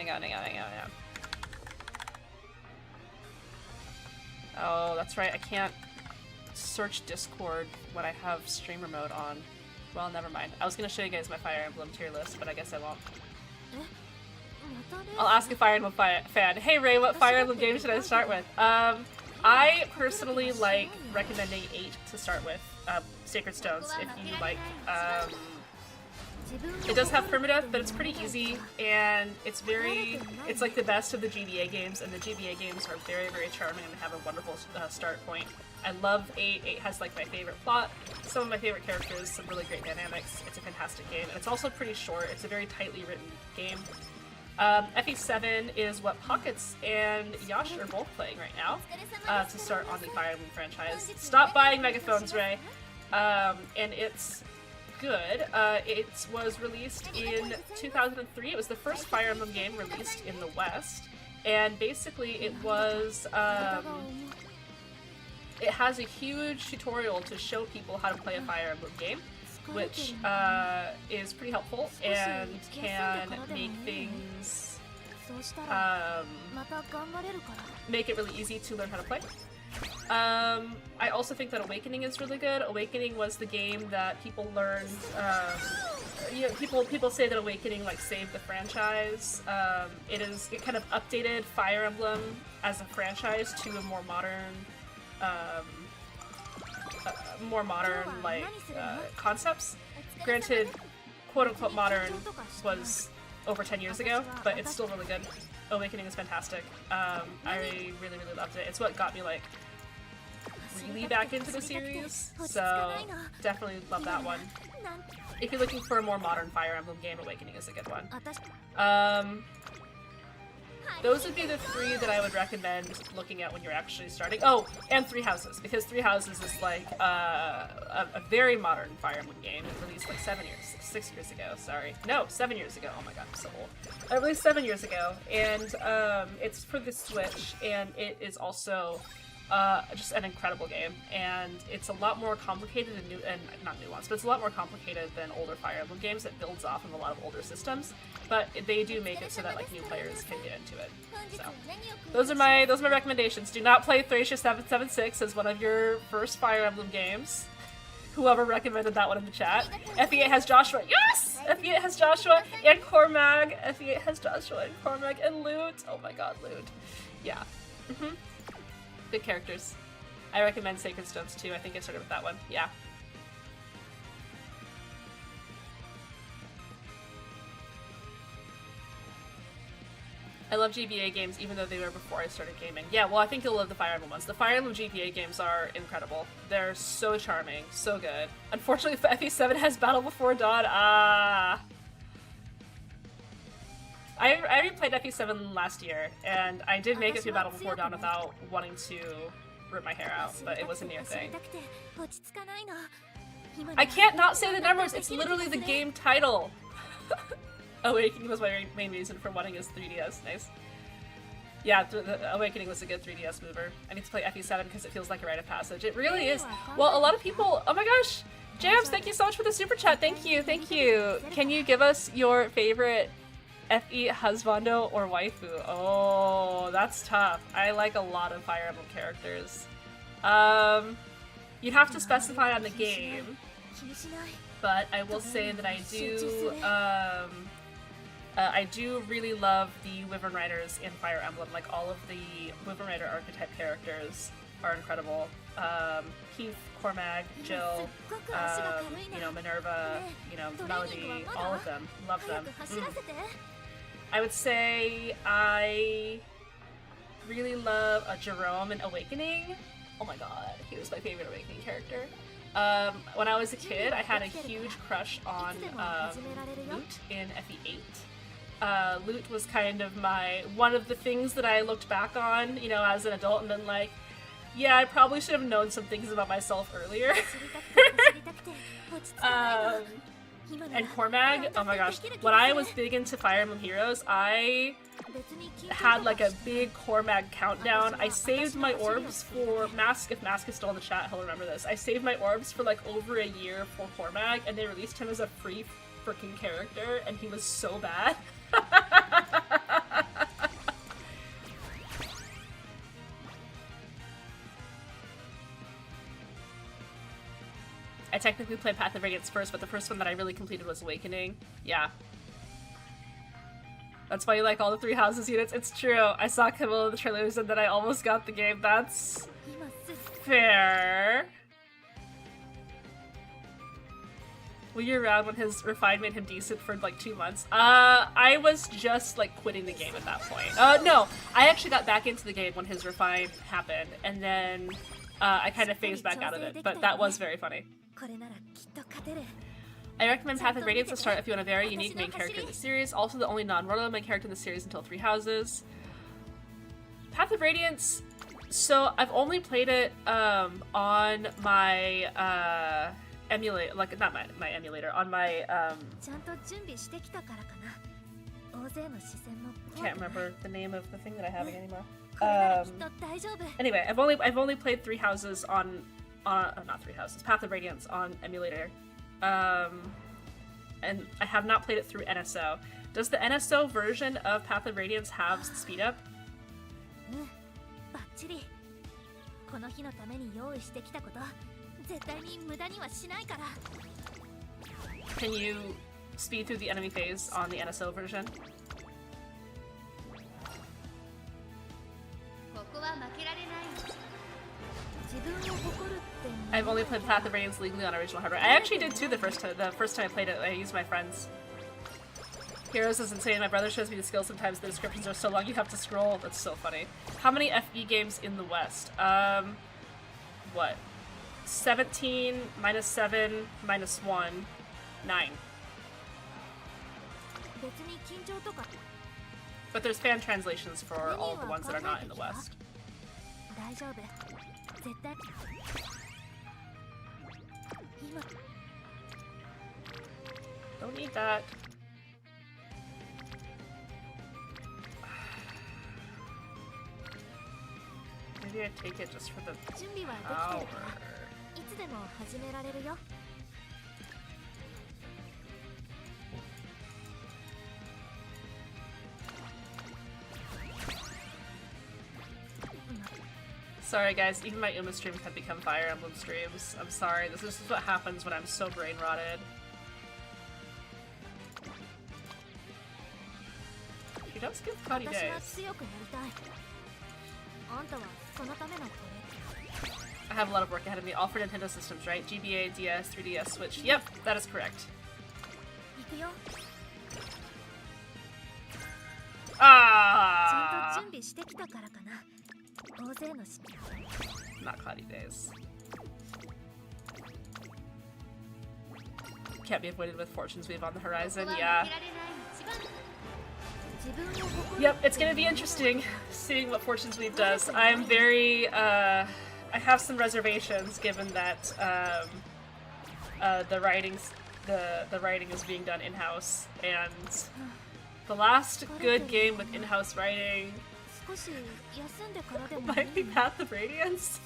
Oh, that's right, I can't search Discord when I have streamer mode on. Well, never mind. I was gonna show you guys my Fire Emblem tier list, but I guess I won't. I'll ask a Fire Emblem fan. Hey Ray, what Fire Emblem game should I start with? I personally like recommending 8 to start with. Sacred Stones, if you like. It does have permadeath, but it's pretty easy, and it's like the best of the GBA games, and the GBA games are very, very charming and have a wonderful start point. I love 8. 8 has like my favorite plot, some of my favorite characters, some really great dynamics. It's a fantastic game, and it's also pretty short. It's a very tightly written game. FE7 is what Pockets and Yash are both playing right now to start on the Fire Emblem franchise. Stop buying megaphones, Ray! And it's good. It was released in 2003. It was the first Fire Emblem game released in the West, and basically it was it has a huge tutorial to show people how to play a Fire Emblem game, which is pretty helpful and can make things make it really easy to learn how to play. I also think that Awakening is really good. Awakening was the game that people learned. People say that Awakening like saved the franchise. It kind of updated Fire Emblem as a franchise to a more modern like concepts. Granted, quote unquote modern was over 10 years ago, but it's still really good. Awakening is fantastic. I really, really loved it. It's what got me like really back into the series, so definitely love that one. If you're looking for a more modern Fire Emblem game, Awakening is a good one. Those would be the 3 that I would recommend looking at when you're actually starting. Oh, and Three Houses, because Three Houses is like a very modern Fire Emblem game. It released like 6 years ago, sorry. No, 7 years ago. Oh my god, I'm so old. It released 7 years ago, and it's for the Switch, and it is also just an incredible game, and it's a lot more complicated and not nuanced, but it's a lot more complicated than older Fire Emblem games that builds off of a lot of older systems. But they do make it so that like new players can get into it. So those are my recommendations. Do not play Thracia 776 as one of your first Fire Emblem games. Whoever recommended that one in the chat. FE8 has Joshua. Yes! FE8 has Joshua and Cormag. FE8 has Joshua and Cormag and Lute. Oh my god, Lute. Yeah. Good characters. I recommend Sacred Stones too. I think I started with that one. Yeah. I love GBA games even though they were before I started gaming. Yeah, well I think you'll love the Fire Emblem ones. The Fire Emblem GBA games are incredible. They're so charming, so good. Unfortunately FE7 has Battle Before Dawn. I replayed FE7 last year, and I did make it through Battle Before Dawn without wanting to rip my hair out, but it was a near thing. I can't not say the numbers, it's literally the game title! Awakening was my main reason for wanting his 3DS, nice. Yeah, the Awakening was a good 3DS mover. I need to play FE7 because it feels like a rite of passage. It really is. Well, a lot of people, oh my gosh! Jams, thank you so much for the super chat, thank you, thank you! Can you give us your favorite FE husbando or waifu? Oh, that's tough. I like a lot of Fire Emblem characters. You'd have to specify on the game, but I will say that I do really love the Wyvern Riders in Fire Emblem. Like, all of the Wyvern Rider archetype characters are incredible. Heath, Cormag, Jill, you know, Minerva, you know, Melody, all of them. Love them. I would say I really love Jerome in Awakening. Oh my god, he was my favorite Awakening character. When I was a kid, I had a huge crush on Lute in FE8. Lute was kind of one of the things that I looked back on, you know, as an adult and been like, yeah, I probably should have known some things about myself earlier. And Cormag, oh my gosh, when I was big into Fire Emblem Heroes, I had like a big Cormag countdown. I saved my orbs for Mask. If Mask is still in the chat, he'll remember this. I saved my orbs for like over a year for Cormag, and they released him as a free freaking character, and he was so bad. I technically played Path of Radiance first, but the first one that I really completed was Awakening. Yeah. That's why you like all the 3 houses units. It's true. I saw Camilla in the trailers and then I almost got the game. That's fair. Were you around when his Refine made him decent for like 2 months? I was just like quitting the game at that point. No, I actually got back into the game when his Refine happened, and then I kind of phased back out of it, but that was very funny. I recommend Path of Radiance to start if you want a very unique main character in the series. Also the only non-royal main character in the series until 3 houses. Path of Radiance, so I've only played it on my emulator, like not my emulator, on my can't remember the name of the thing that I have anymore. Anyway, I've only played 3 houses on not 3 houses, Path of Radiance on emulator. And I have not played it through NSO. Does the NSO version of Path of Radiance have speed up? Can you speed through the enemy phase on the NSO version? I've only played Path of Radiance legally on original hardware. I actually did too the first time I played it. I used my friends. Heroes is insane. My brother shows me the skills sometimes. The descriptions are so long you have to scroll. That's so funny. How many FE games in the West? What? 17 minus 7 minus 1, 9. But there's fan translations for all the ones that are not in the West. Don't need that. Maybe I take it just for the power. Sorry guys, even my Uma streams have become Fire Emblem streams. I'm sorry, this is what happens when I'm so brain rotted. She does give cloudy days. I have a lot of work ahead of me, all for Nintendo systems, right? GBA, DS, 3DS, Switch. Yep, that is correct. Ah! Not cloudy days. Can't be avoided with Fortune's Weave on the horizon, yeah. Yep, it's gonna be interesting seeing what Fortune's Weave does. I'm very, I have some reservations given that the writing is being done in-house, and the last good game with in-house writing might be Path of Radiance.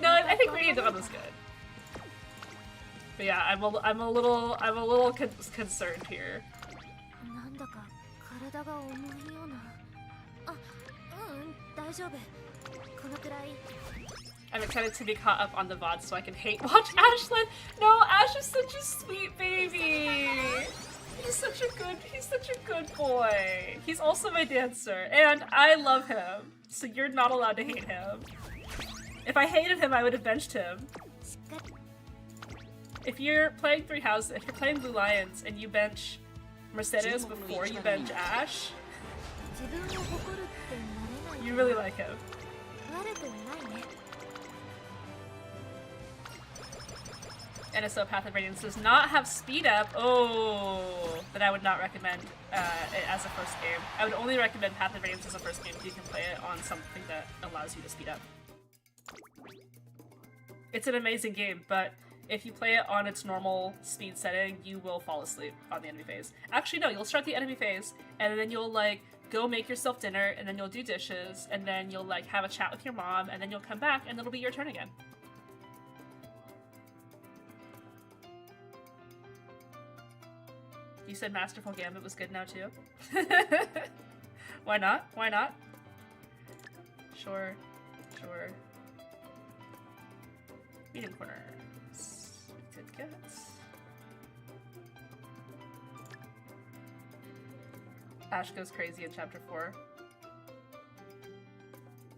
No, I think Radiant Dawn was good. But yeah, I'm a little concerned here. が重いような。あ、大丈夫。このくらい。I'm excited to be caught up on the VOD so I can hate watch Ashlyn. No, Ash is such a sweet baby. He's such a good boy. He's also my dancer, and I love him. So you're not allowed to hate him. If I hated him, I would have benched him. If you're playing Three Houses, if you're playing Blue Lions and you bench Mercedes before you bench Ash, you really like him. NSO Path of Radiance does not have speed up. Oh, then I would not recommend it as a first game. I would only recommend Path of Radiance as a first game if you can play it on something that allows you to speed up. It's an amazing game, but if you play it on its normal speed setting, you will fall asleep on the enemy phase. Actually, no, you'll start the enemy phase, and then you'll, like, go make yourself dinner, and then you'll do dishes, and then you'll, like, have a chat with your mom, and then you'll come back, and it'll be your turn again. You said Masterful Gambit was good now, too? Why not? Why not? Sure. Sure. Meeting corners. Did get. Ash goes crazy in chapter 4.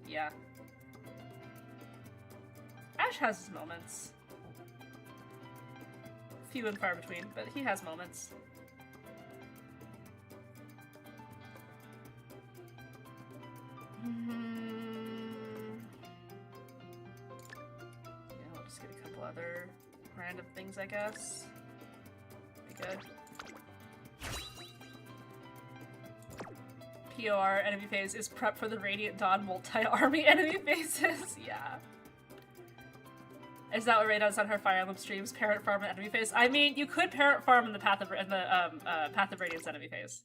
Yeah. Ash has his moments. Few and far between, but he has moments. Yeah, we'll just get a couple other random things, I guess. Be good. POR enemy phase is prep for the Radiant Dawn multi-army enemy phases. Yeah. Is that what Raydon's on her Fire Emblem streams? Parent farm and enemy phase? I mean, you could parent farm in the Path of Radiance enemy phase.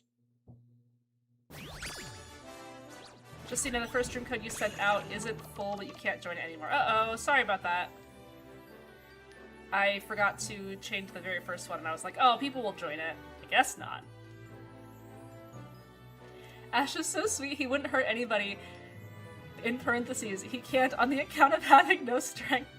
Just so you know, the first stream code you sent out isn't full, but you can't join it anymore. Uh-oh, sorry about that. I forgot to change the very first one, and I was like, oh, people will join it. I guess not. Ash is so sweet, he wouldn't hurt anybody. In parentheses, he can't on the account of having no strength.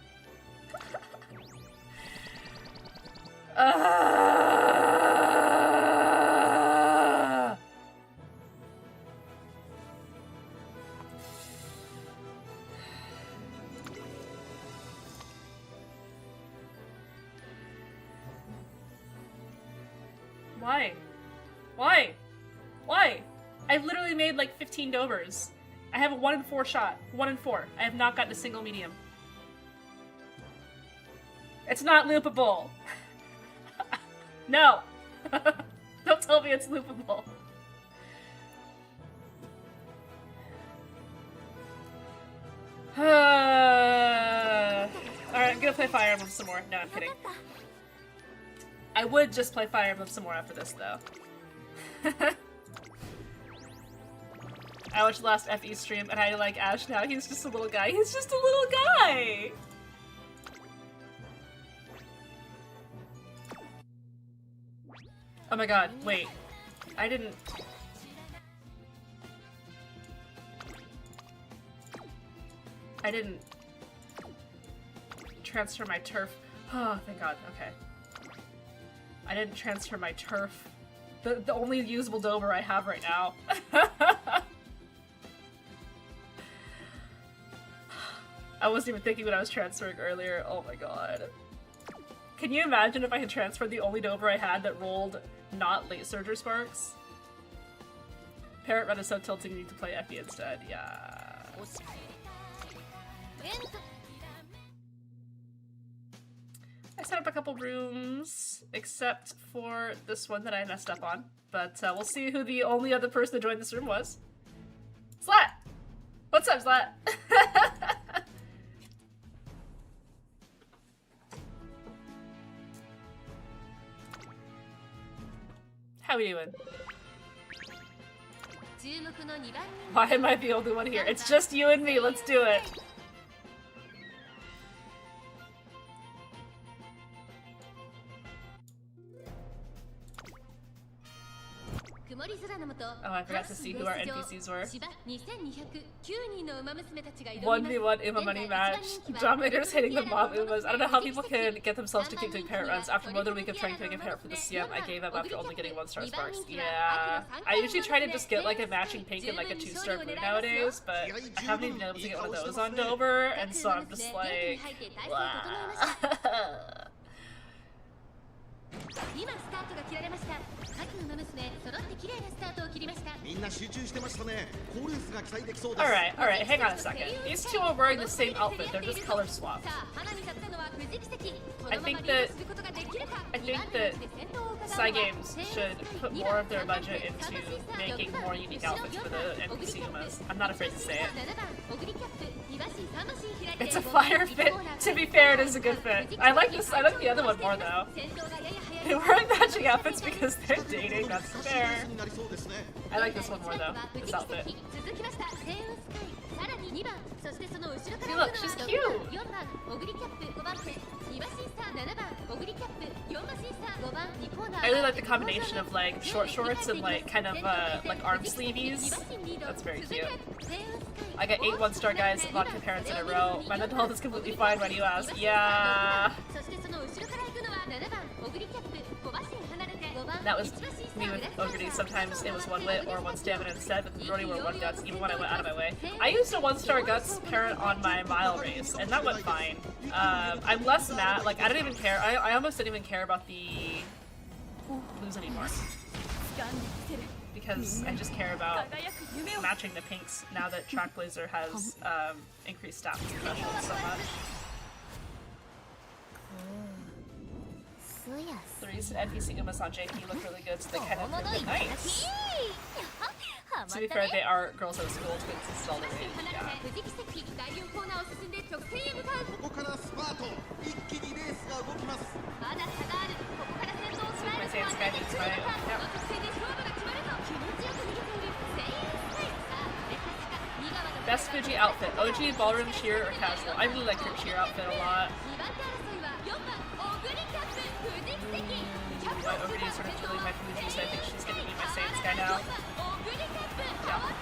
Why? Why? Why? I've literally made like 15 Dobers. I have a 1 in 4 shot. 1 in 4. I have not gotten a single medium. It's not loopable. No. Don't tell me it's loopable. Alright, I'm gonna play Fire Emblem some more. No, I'm kidding. I would just play Fire Emblem some more after this, though. I watched the last FE stream, and I like Ash now. He's just a little guy. He's just a little guy! Oh my god, wait. I didn't transfer my turf. Oh, thank god, okay. I didn't transfer my turf. The only usable Dober I have right now. I wasn't even thinking when I was transferring earlier. Oh my god. Can you imagine if I had transferred the only Dober I had that rolled not late Surger Sparks? Parrot Red is so tilting you need to play FE instead. Yeah. I set up a couple rooms, except for this one that I messed up on. But we'll see who the only other person that joined this room was. Slat! What's up, Slat? How we doing? Why am I the only one here? It's just you and me, let's do it! Oh, I forgot to see who our NPCs were. 1v1 Uma Money match. Dominators hitting the mob Umas. I don't know how people can get themselves to keep doing parrot runs. After more than a week of trying to make a parrot for the CM, I gave up after only getting 1-star sparks. Yeah. I usually try to just get like a matching pink and like a 2-star blue nowadays, but I haven't even been able to get one of those on Dover, and so I'm just like, blah. 今スタートが切られました。各馬娘揃って綺麗なスタートを切りました。みんな集中してましたね。高レースが期待できそうです。Alright, hang on a second. These two are wearing the same outfit, they're just color swapped. I think that Cygames should put more of their budget into making more unique outfits for the NPC Umas. I'm not afraid to say it. It's a fire fit. To be fair, it is a good fit. I like the other one more though. They're wearing matching outfits because they're dating, that's fair. I like this one more though, this outfit. See, look, she's cute! I really like the combination of like short shorts and like kind of like arm sleeveys. That's very cute. I got 8 1-star guys, vodka parents in a row. My mental health is completely fine when you ask. Yeah. That was me with Ogre. Sometimes it was 1 wit or 1 stamina instead, but the majority were 1 guts, even when I went out of my way. I used a 1-star guts parent on my mile race, and that went fine. I'm less mad, like, I don't even care. I almost didn't even care about the blues anymore. Because I just care about matching the pinks now that Trackblazer has increased stats threshold so much. The recent NPC Umas on JP look really good, so they kind of look nice. To be fair, they are girls out of school, twins, this is all the rage, yeah. My Saiyan Sky needs my... Yep. Best Fuji outfit, OG, ballroom, cheer, or casual? I really like your cheer outfit a lot. My Ogre is sort of really my Fuji, so I think she's gonna be my Saiyan Sky now. Yeah.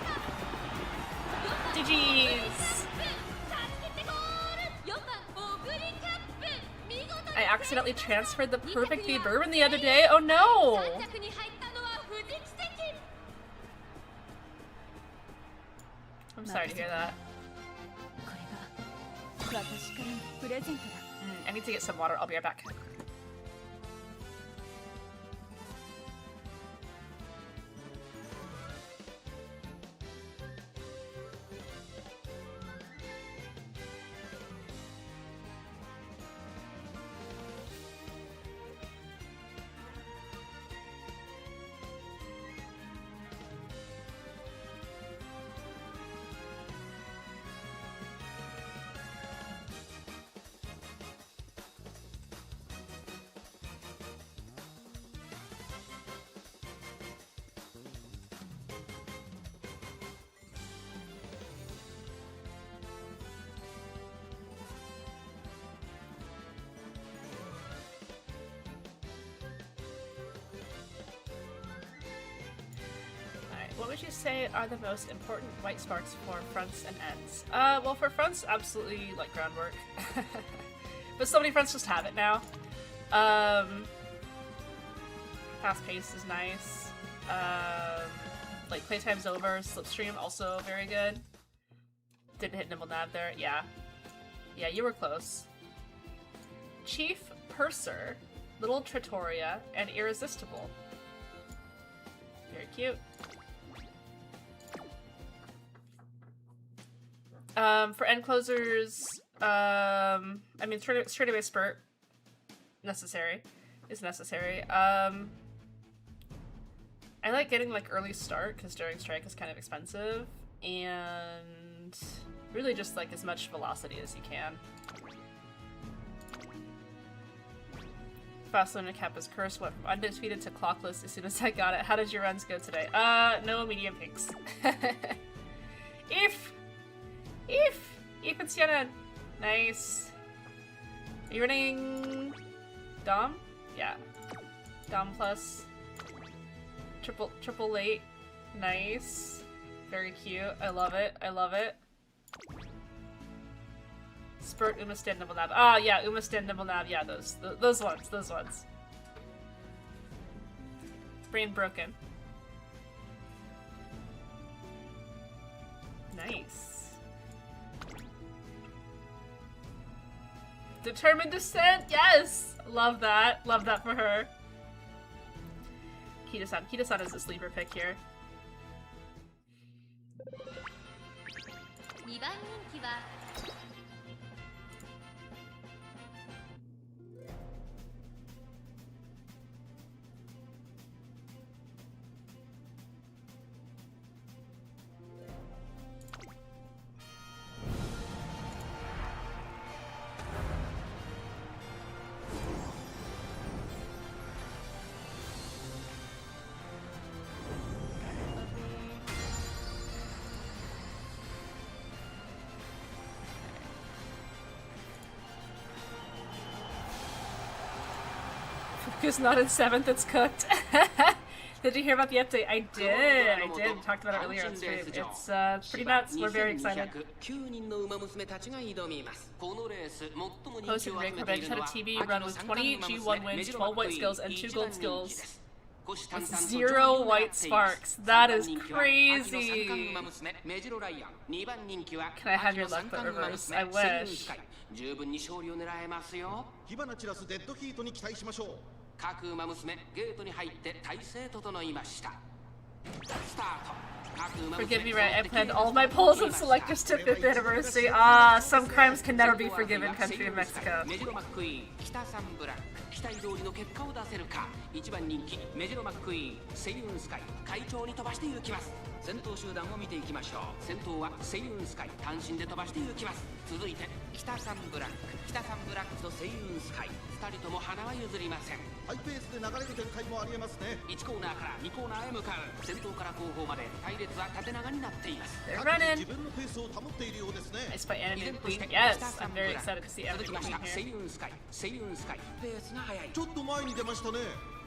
GG's! I accidentally transferred the perfect V Bourbon the other day. Oh no! I'm sorry to hear that. I need to get some water. I'll be right back. What would you say are the most important white sparks for fronts and ends? Well, for fronts, absolutely, like, groundwork. But so many fronts just have it now. Fast pace is nice. Like, playtime's over. Slipstream, also very good. Didn't hit Nimble Nav there. Yeah. Yeah, you were close. Chief Purser, Little Trattoria, and Irresistible. Very cute. For end closers, I mean, straight away spurt, necessary, is necessary. I like getting like early start because during strike is kind of expensive, and really just like as much velocity as you can. Fast Lunar Cap is cursed, went from undefeated to clockless as soon as I got it. How did your runs go today? No medium pinks. If it's Yana. Nice. Are you running Dom? Yeah. Dom plus Triple late. Nice. Very cute. I love it. I love it. Spurt, Uma Stand, Nimble Nab. Ah, yeah, Uma Stand, Nimble Nab. Yeah, those ones. Those ones. Brain broken. Nice. Determined Descent. Yes. Love that. Love that for her. Kita-san. Kita-san is a sleeper pick here. 2番人気は Who's not in 7th, it's cooked. Did you hear about the update? I did. We talked about it earlier on stream. It's pretty nuts. We're very excited. Posted Rick Revenge had a TV run with 20 G1 wins, 12 white skills, and 2 gold skills. With 0 white sparks. That is crazy. Can I have your luck but reverse? I wish. 各馬娘ゲートに入って体勢整いましたスタート Forgive me, right? I planned all of my polls and selectors to 5th anniversary. Ah, some crimes can never be forgiven, country of Mexico. メジロマックイーン北サンブラック期待通りの結果を出せるか1番人気メジロマックイーンセイウンスカイ快調に飛ばして行きます先頭集団を見ていきましょう先頭はセイウンスカイ単身で飛ばして行きます続いて北サンブラックとセイウンスカイ2人とも花は譲りませんハイペースで流れる展開もありえますね1コーナーから2コーナーへ向かう先頭から後方まで隊列は縦長になっています They're running. 自分のペースを保っているようですね I spy animated queen. Yes, I'm very excited to see 続 animated きまし queen たセ here. イウンスカイペースが速いちょっと前に出ましたね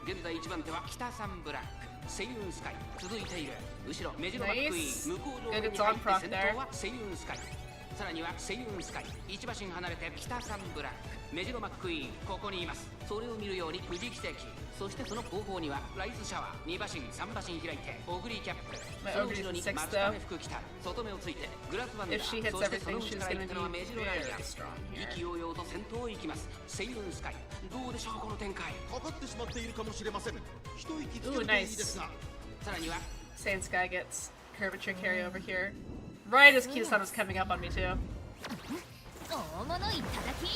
現在1番手は北サンブラックセイウンスカイ続いている後ろメジロマックイーン向こう上に入って先頭はセイウンスカイさらにはセイウンスカイ1馬身離れて北サンブラックメジロマックイーンここにいますそれを見るように富士奇跡そしてその後方にはライズシャワー2馬身3馬身開いてオグリーキャップその後ろに松亀福来た外目をついてグラスワンダー If she hits そしてその everything, 後 she's から行 gonna くのはメジロライア be ン very strong 意 here. 気揚々と先頭を行きますセイウンスカイどうでしょうこの展開かかってしまっているかもしれません一息つけるといいですがさらには Saiyan Sky gets curvature carry over here. Right as Kita-san was coming up on me too. 大物いただき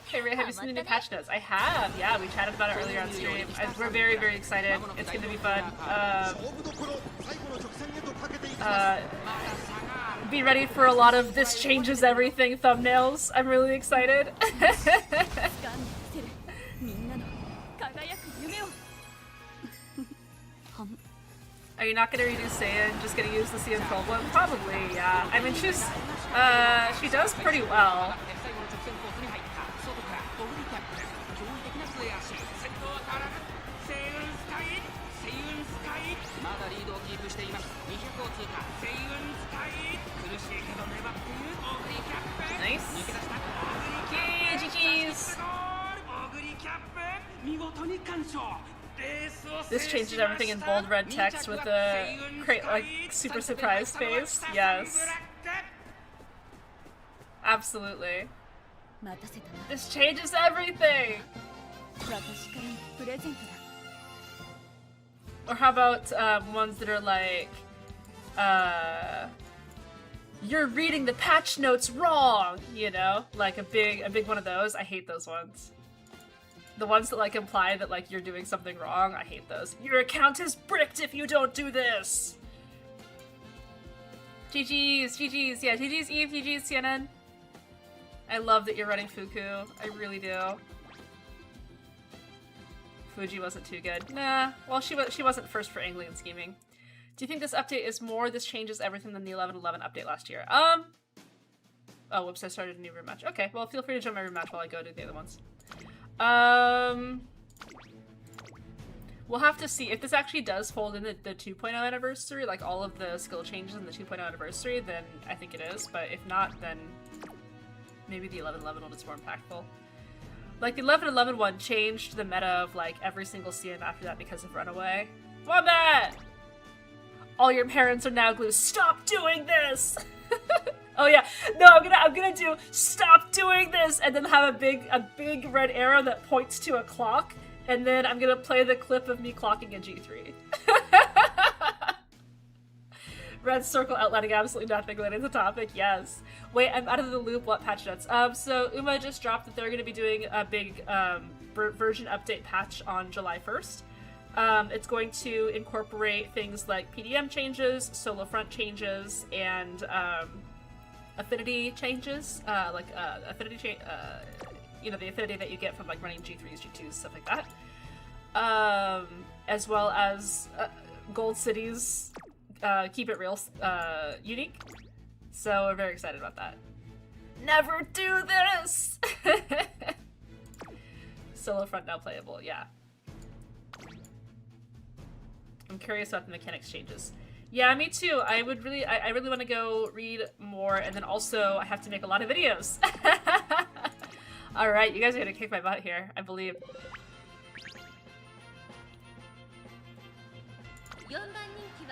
Hey Ray, have you seen the new patch notes? I have, yeah, we chatted about it earlier on stream. We're very, very excited. It's gonna be fun. Be ready for a lot of this changes everything thumbnails. I'm really excited. みんなの輝く夢を Are you not gonna redo Saiyan? Just gonna use the CM12 one? Probably, yeah. I mean, she does pretty well. 最後の直線コースに入った外からオグリキャップ驚異的な末脚先頭は変わらずセイウンスカイまだリードをキープしています200を通過セイウンスカイ苦しいけど粘っているオグリキャップ Nice. 抜け出したオグリキャップ GG's. オグリキャップ見事に完勝 This changes everything in bold red text with the like super surprise face. Yes. Absolutely. 待たせたな This changes everything. 私からのプレゼントだ Or how about ones that are like, you're reading the patch notes wrong, you know? Like a big one of those. I hate those ones. The ones that like imply that like you're doing something wrong, I hate those. Your account is bricked if you don't do this. GG's, yeah, GG's Eve, GG's CNN. I love that you're running Fuku. I really do. Fuji wasn't too good. Nah, well she wasn't first for angling and scheming. Do you think this update is more this changes everything than the 11.11 update last year? Oh, whoops, I started a new room match. Okay, well feel free to join my room match while I go do the other ones. We'll have to see if this actually does fold in the 2.0 anniversary, like all of the skill changes in the 2.0 anniversary, then I think it is, but if not, then maybe the 11.11 one is more impactful. Like, the 11.11 one changed the meta of, like, every single CM after that because of Runaway. Wombat! All your parents are now glue. Stop doing this! Oh yeah, no, I'm gonna do stop doing this, and then have a big red arrow that points to a clock, and then I'm gonna play the clip of me clocking a G3. Red circle outlining absolutely nothing related to the topic, yes. Wait, I'm out of the loop, what patch notes? So Uma just dropped that they're gonna be doing a big version update patch on July 1st. It's going to incorporate things like PDM changes, solo front changes, and affinity changes, affinity change, you know, the affinity that you get from like running G3s, G2s, stuff like that. As well as Gold Cities, keep it real, unique. So we're very excited about that. Never do this! Solo front now playable, yeah. I'm curious about the mechanics changes. Yeah, me too. I really want to go read more, and then also I have to make a lot of videos. Alright, you guys are gonna kick my butt here, I believe.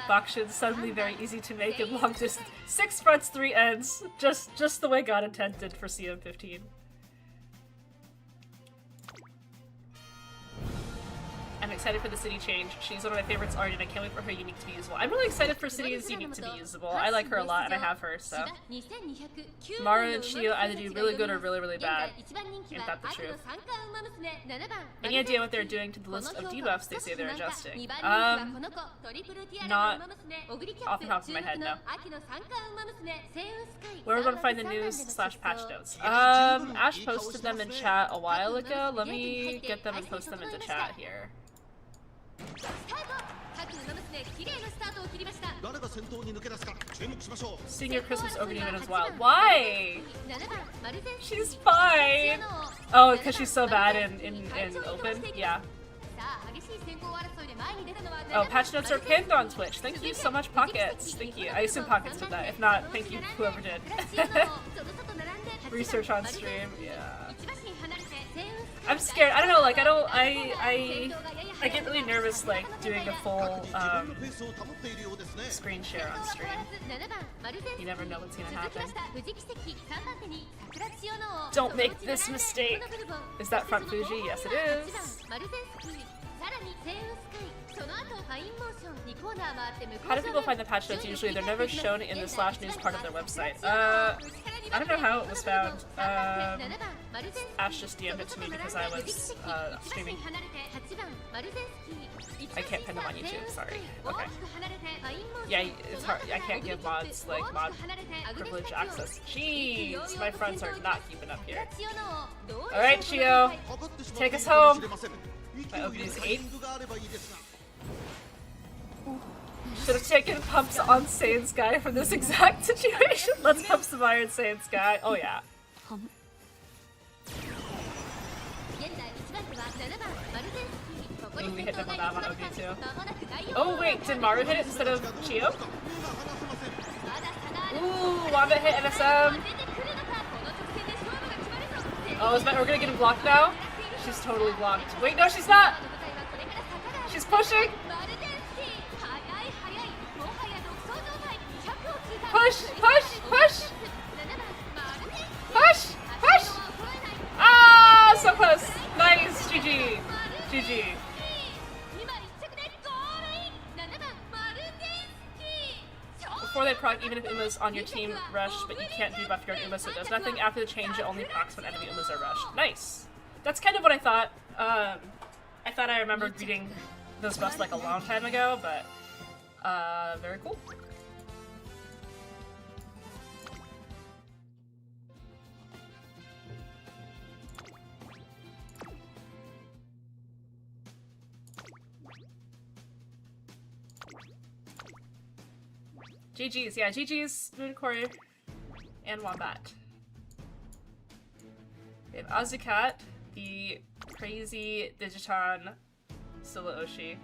Bakshin's suddenly very easy to make in long distance. 6 fronts, 3 ends. Just the way God intended for CM15. I'm excited for the city change. She's one of my favorites already, and I can't wait for her unique to be usable. I'm really excited for City's unique to be usable. I like her a lot, and I have her, so. Maru and Chio either do really good or really, really bad. Ain't that the truth? Any idea what they're doing to the list of debuffs they say they're adjusting? Not off the top of my head, no. Where are we gonna find the news/patch notes? Ash posted them in chat a while ago. Let me get them and post them into chat here. Senior Christmas Ogre event as well. Why? She's fine. Oh, because she's so bad in open? Yeah. Oh, patch notes are pinned on Twitch. Thank you so much, Pockets. Thank you. I assume Pockets did that. If not, thank you, whoever did. Research on stream. Yeah. I'm scared. I don't know. Like, I get really nervous, like, doing a full screen share on stream. You never know what's gonna happen. Don't make this mistake. Is that front Fuji? Yes, it is. How do people find the patch notes usually? They're never shown in the /news part of their website. I don't know how it was found. Ash just DM'd it to me because I was streaming. I can't pin them on YouTube, sorry. Okay. Yeah, it's hard. I can't give mods, like, mod privilege access. Jeez, my friends are not keeping up here. Alright, Chio. Take us home. My opening is 8. Should have taken pumps on Saiyan Sky for this exact situation. Let's pump some iron, Saiyan Sky. Oh yeah. Ooh, we hit double dab on OP too. Oh wait, did Maru hit it instead of Chio? Ooh, Wombat hit NSM. Oh, we're gonna get him blocked now? She's totally blocked. Wait, no, she's not! She's pushing! Push! Push! Push! Push! Push! Ah! So close! Nice! GG! GG. Before they proc, even if Uma's on your team rush, but you can't debuff your Uma, so it does nothing. After the change, it only procs when enemy Umas are rushed. Nice! That's kind of what I thought. I thought I remembered reading those buffs like a long time ago, but very cool. GG's, yeah, GG's, Mooncore, and Wombat. We have Azukat, the crazy Digiton Sula Oshi.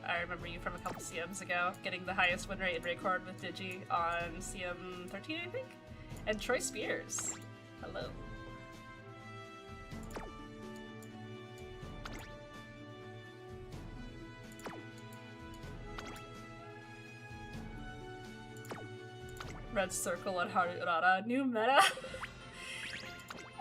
I remember you from a couple CMs ago, getting the highest win rate in Raycord with Digi on CM13, I think? And Troy Spears. Hello. Red circle on Harurara. New meta?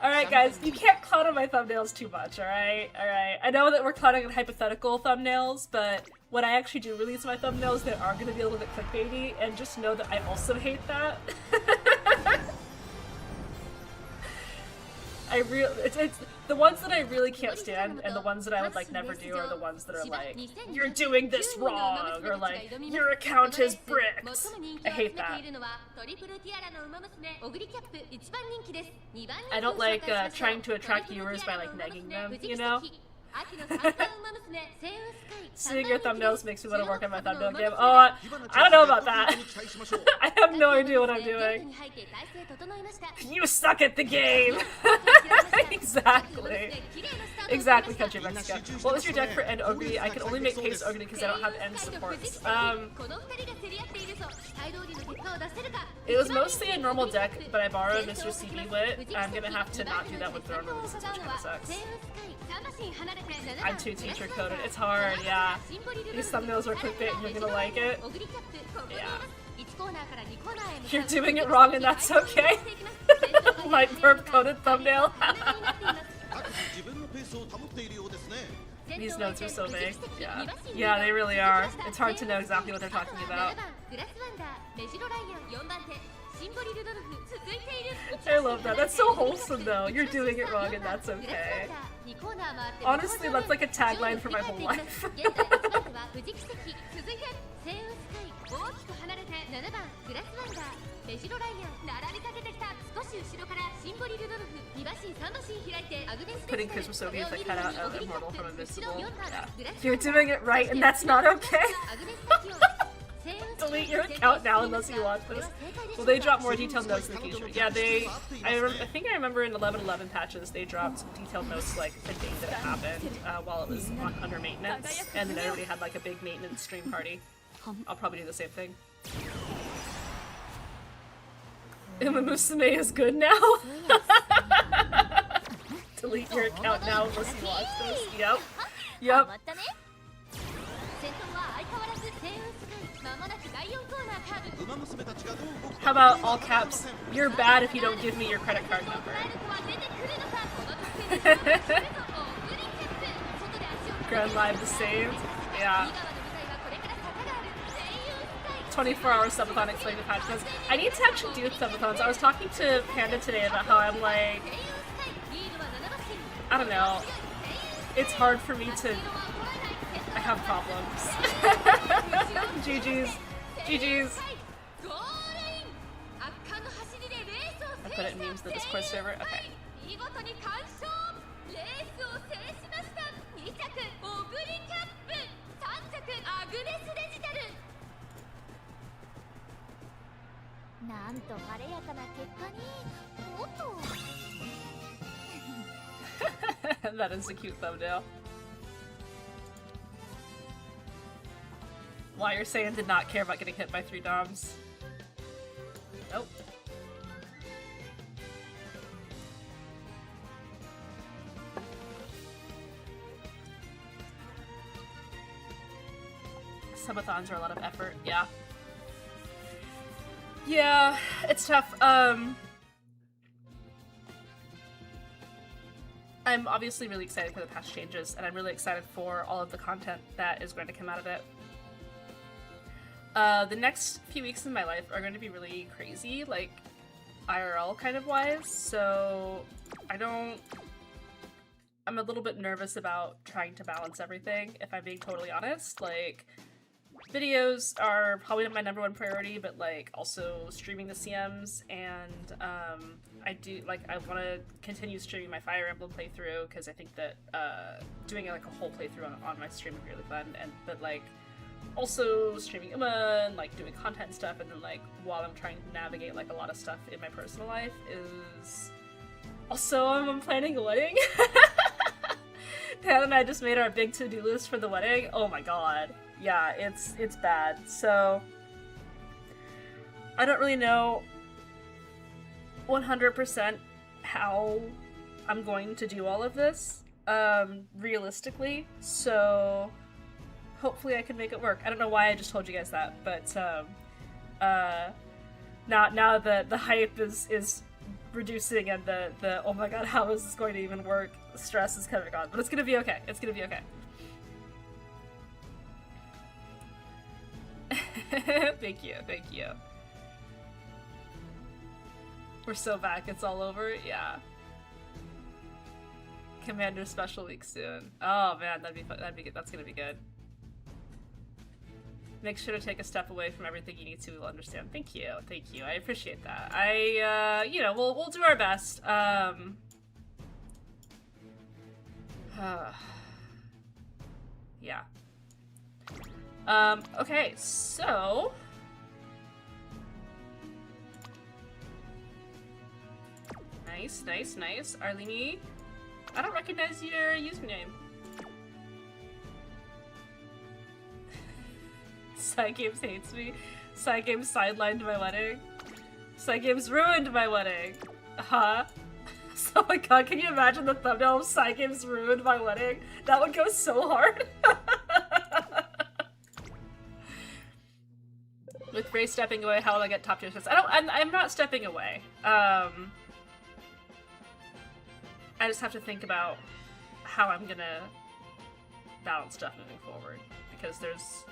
Alright guys, you can't clown on my thumbnails too much, alright? Alright. I know that we're clowning on hypothetical thumbnails, but when I actually do release my thumbnails, they are gonna be a little bit clickbaity, and just know that I also hate that. It's the ones that I really can't stand, and the ones that I would like never do are the ones that are like, you're doing this wrong, or like, your account is bricked. I hate that. I don't like trying to attract viewers by like negging them, you know? Seeing your thumbnails makes me want to work on my thumbnail game. Oh, I don't know about that. I have no idea what I'm doing. You suck at the game! Exactly. Exactly, Country Mexico. What was your deck for End Ogre? I can only make Pace Ogre because I don't have End supports. It was mostly a normal deck, but I borrowed Mr. CB Wit. I'm gonna have to not do that with Throne releases, which kinda sucks. I'm too teacher coded. It's hard, yeah. These thumbnails are clickbait and you're gonna like it. Yeah. You're doing it wrong and that's okay. Light verb coded thumbnail. These notes are so vague. Yeah. Yeah, they really are. It's hard to know exactly what they're talking about. I love that. That's so wholesome though. You're doing it wrong and that's okay. Honestly, that's like a tagline for my whole life. Putting Christmas over with the cutout of Immortal from Invincible. Yeah. You're doing it right and that's not okay. Delete your account now unless you watch this. Will they drop more detailed notes in the future? Yeah, I think I remember in 11.11 patches they dropped detailed notes like the date that it happened while it was under maintenance, and then everybody had like a big maintenance stream party. I'll probably do the same thing. Uma Musume is good now? Delete your account now unless you watch this. Yep. Yep. How about all caps? You're bad if you don't give me your credit card number. Grand Live the saved. Yeah. 24-hour subathon explaining the patch notes. I need to actually do subathons. I was talking to Panda today about how I'm like, I don't know. It's hard for me to. I have problems. GG's. GG's. I put it in memes in the Discord server? Okay. That is a cute thumbnail. Why you're saying did not care about getting hit by 3 DOMs. Nope. Subathons are a lot of effort, yeah. Yeah, it's tough. I'm obviously really excited for the patch changes, and I'm really excited for all of the content that is going to come out of it. The next few weeks in my life are going to be really crazy, like, IRL kind of wise, so I'm a little bit nervous about trying to balance everything, if I'm being totally honest. Like, videos are probably not my #1 priority, but like also streaming the CMs, and I want to continue streaming my Fire Emblem playthrough because I think that doing like a whole playthrough on my stream would be really fun, but like also streaming Uma and like doing content stuff, and then like while I'm trying to navigate like a lot of stuff in my personal life is also I'm planning a wedding. Hannah and I just made our big to-do list for the wedding. Oh my god. Yeah, it's bad. So I don't really know 100% how I'm going to do all of this realistically. So hopefully I can make it work. I don't know why I just told you guys that, but now the hype is reducing and the oh my god, how is this going to even work? The stress is coming on, but it's gonna be okay. It's gonna be okay. Thank you, thank you. We're so back. It's all over. Yeah. Commander Special Week soon. Oh man, that'd be fun. That'd be good. That's gonna be good. Make sure to take a step away from everything you need to. We'll understand. Thank you. Thank you. I appreciate that. You know, we'll do our best. Yeah. Okay, so nice. Arlene, I don't recognize your username. Cygames hates me. Cygames sidelined my wedding. Cygames ruined my wedding. Huh? Oh my god, can you imagine the thumbnail of Cygames ruined my wedding? That would go so hard. With Ray stepping away, how will I get top tier shots? I'm not stepping away. I just have to think about how I'm gonna balance stuff moving forward. Because there's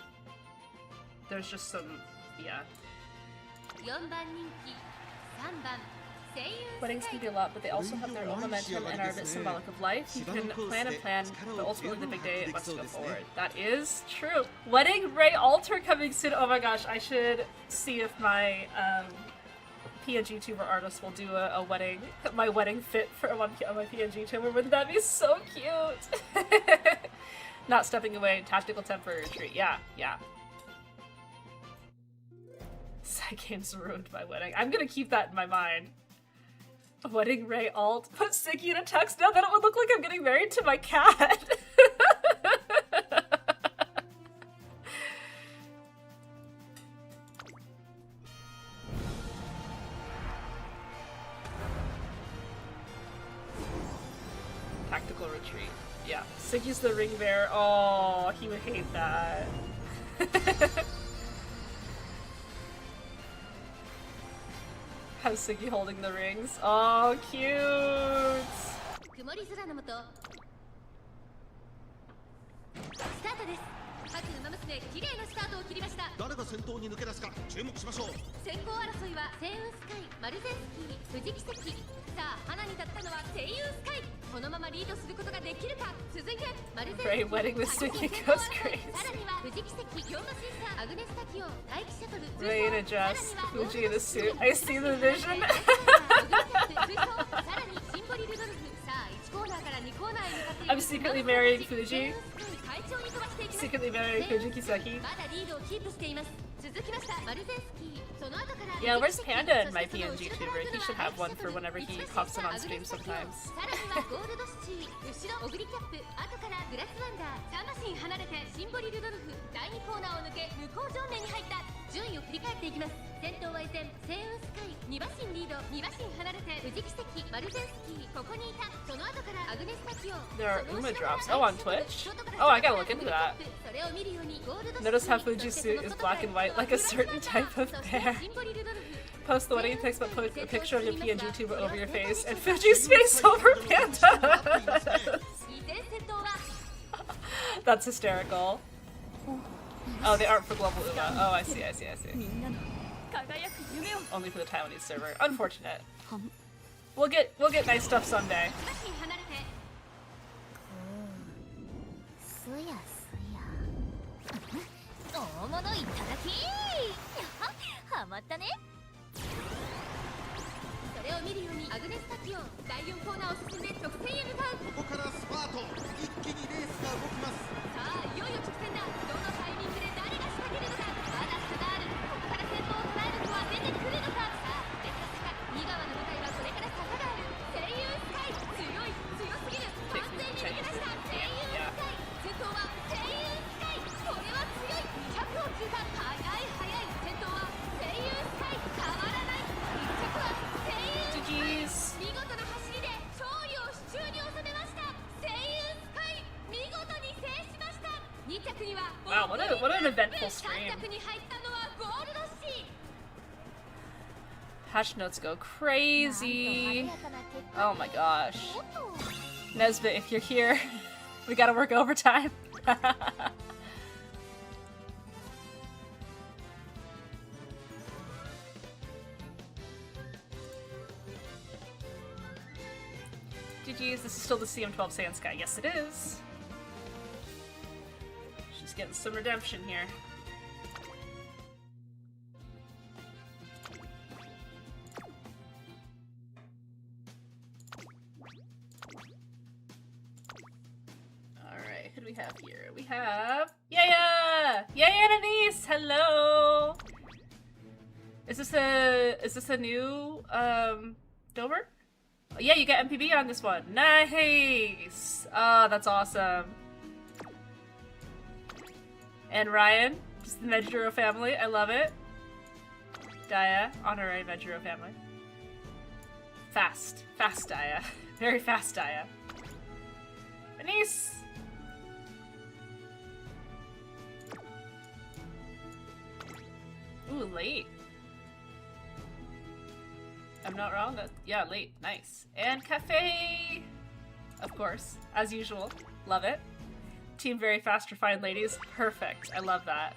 just some, yeah. Weddings can be a lot, but they also have their own momentum and are a bit symbolic of life. You can plan and plan, but ultimately the big day must go forward. That is true. Wedding Ray Alter coming soon. Oh my gosh, I should see if my PNG tuber artist will do a wedding, my wedding fit for one of my PNG tuber. Wouldn't that be so cute? Not stepping away, tactical temporary retreat. Yeah. Cygames ruined my wedding. I'm gonna keep that in my mind. Wedding Ray alt. Put Siggy in a tux now, then it would look like I'm getting married to my cat. Tactical retreat. Yeah. Siggy's the ring bearer. Oh, he would hate that. Have Siggy holding the rings. Oh, cute! Ray wedding with Siggy goes crazy. Ray in a dress, Fuji in a suit. I see the vision. I'm secretly marrying Fuji. Secretly marrying Fuji Kiseki. Yeah, where's Panda in my PNG tuber? He should have one for whenever he pops in on stream sometimes. There are Uma drops. Oh, on Twitch? Oh, I gotta look into that. Notice how Fuji's suit is black and white, like a certain type of bear. Post the wedding pics, but put a picture of your PNG tuber over your face, and Fuji's face over Panda! That's hysterical. Oh, they aren't for global Uma. Oh, I see. Only for the Taiwanese server. Unfortunate. We'll get nice stuff someday. Wow, what an eventful stream. Patch notes go crazy. Oh my gosh. Nesbit, if you're here, we gotta work overtime. GG's, this is still the CM12 Sand Sky. Yes, it is. She's getting some redemption here. Alright, who do we have here? We have Yaya! Yaya and Anise! Hello! Is this a new Dober? Yeah, you get MPB on this one. Nice! Oh, that's awesome. And Ryan, just the Medjuro family. I love it. Daya, honorary Medjuro family. Fast. Fast Daya. Very fast Daya. Anise! Ooh, late. I'm not wrong. Yeah, late. Nice. And cafe! Of course. As usual. Love it. Team very fast, refined ladies. Perfect. I love that.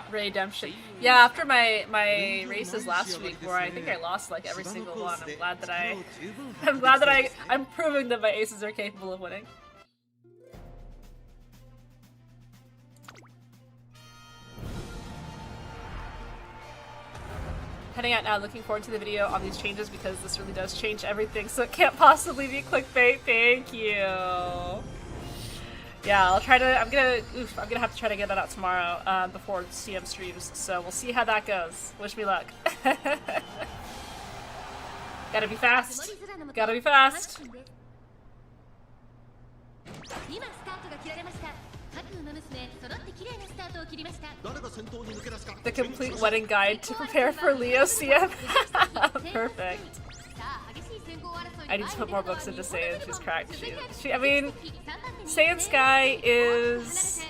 Redemption. Yeah, after my races last week where I think I lost like every single one, I'm glad that I'm proving that my aces are capable of winning. Heading out now, looking forward to the video on these changes because this really does change everything, so it can't possibly be clickbait. Thank you. Yeah, I'll try to. I'm gonna have to try to get that out tomorrow before CM streams. So we'll see how that goes. Wish me luck. Gotta be fast. Gotta be fast. The complete wedding guide to prepare for Leo CM. Perfect. I need to put more books into Saiyan. She's cracked. I mean, Saiyan Sky is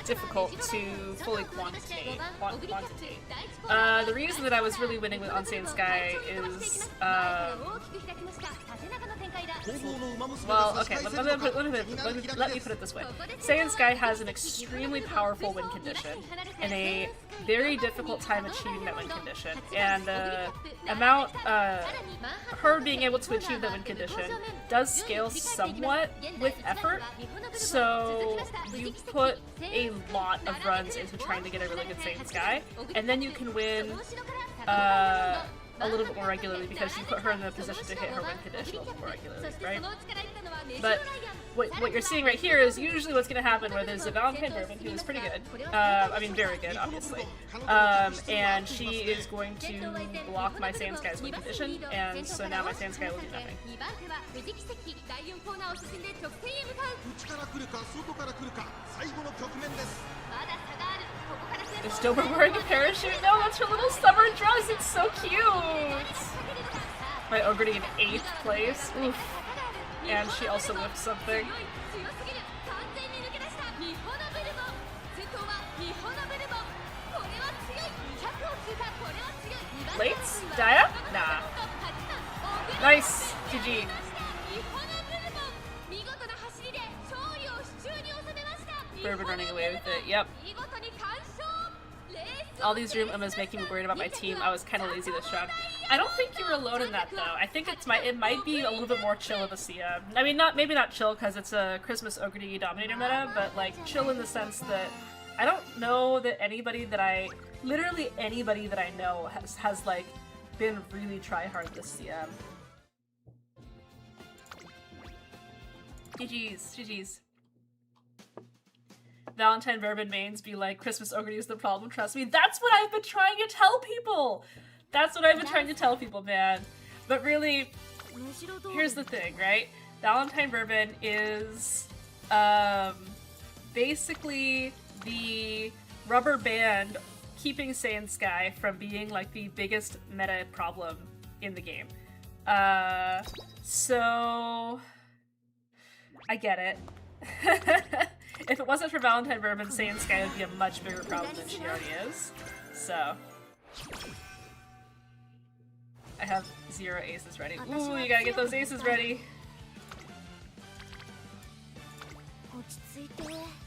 difficult to fully quantitate. The reason that I was really winning on Saiyan Sky is, well, okay, let me put it this way. Saiyan Sky has an extremely powerful win condition and a very difficult time achieving that win condition. And the amount, her being able to achieve that win condition does scale somewhat with effort, so you put a lot of runs into trying to get a really good Saiyan Sky, and then you can win a little bit more regularly because you put her in the position to hit her win condition a little more regularly, right? But what you're seeing right here is usually what's going to happen where there's a Valentine Bourbon who is pretty good, I mean very good obviously, and she is going to block my Saiyan Sky's win condition, and so now my Saiyan Sky will do nothing. Is Dober wearing a parachute? No, that's her little summer dress. It's so cute. My Ogre in 8th place. Oof. And she also whipped something. Lates? Daya? Nah. Nice. GG. Bourbon running away with it. Yep. All these room Umas making me worried about my team. I was kind of lazy this round. I don't think you were alone in that though. I think it might be a little bit more chill of a CM. I mean, maybe not chill because it's a Christmas Ogre Dominator meta, but like chill in the sense that I don't know that literally anybody that I know has like been really try hard this CM. GG's, GG's. Valentine Bourbon mains be like, Christmas Ogre is the problem, trust me. That's what I've been trying to tell people! That's what I've been trying to tell people, man. But really, here's the thing, right? Valentine Bourbon is basically the rubber band keeping Saiyan Sky from being like the biggest meta problem in the game. So I get it. If it wasn't for Valentine Bourbon, Saiyan Sky would be a much bigger problem than she already is. So I have 0 aces ready. Ooh, you gotta get those aces ready.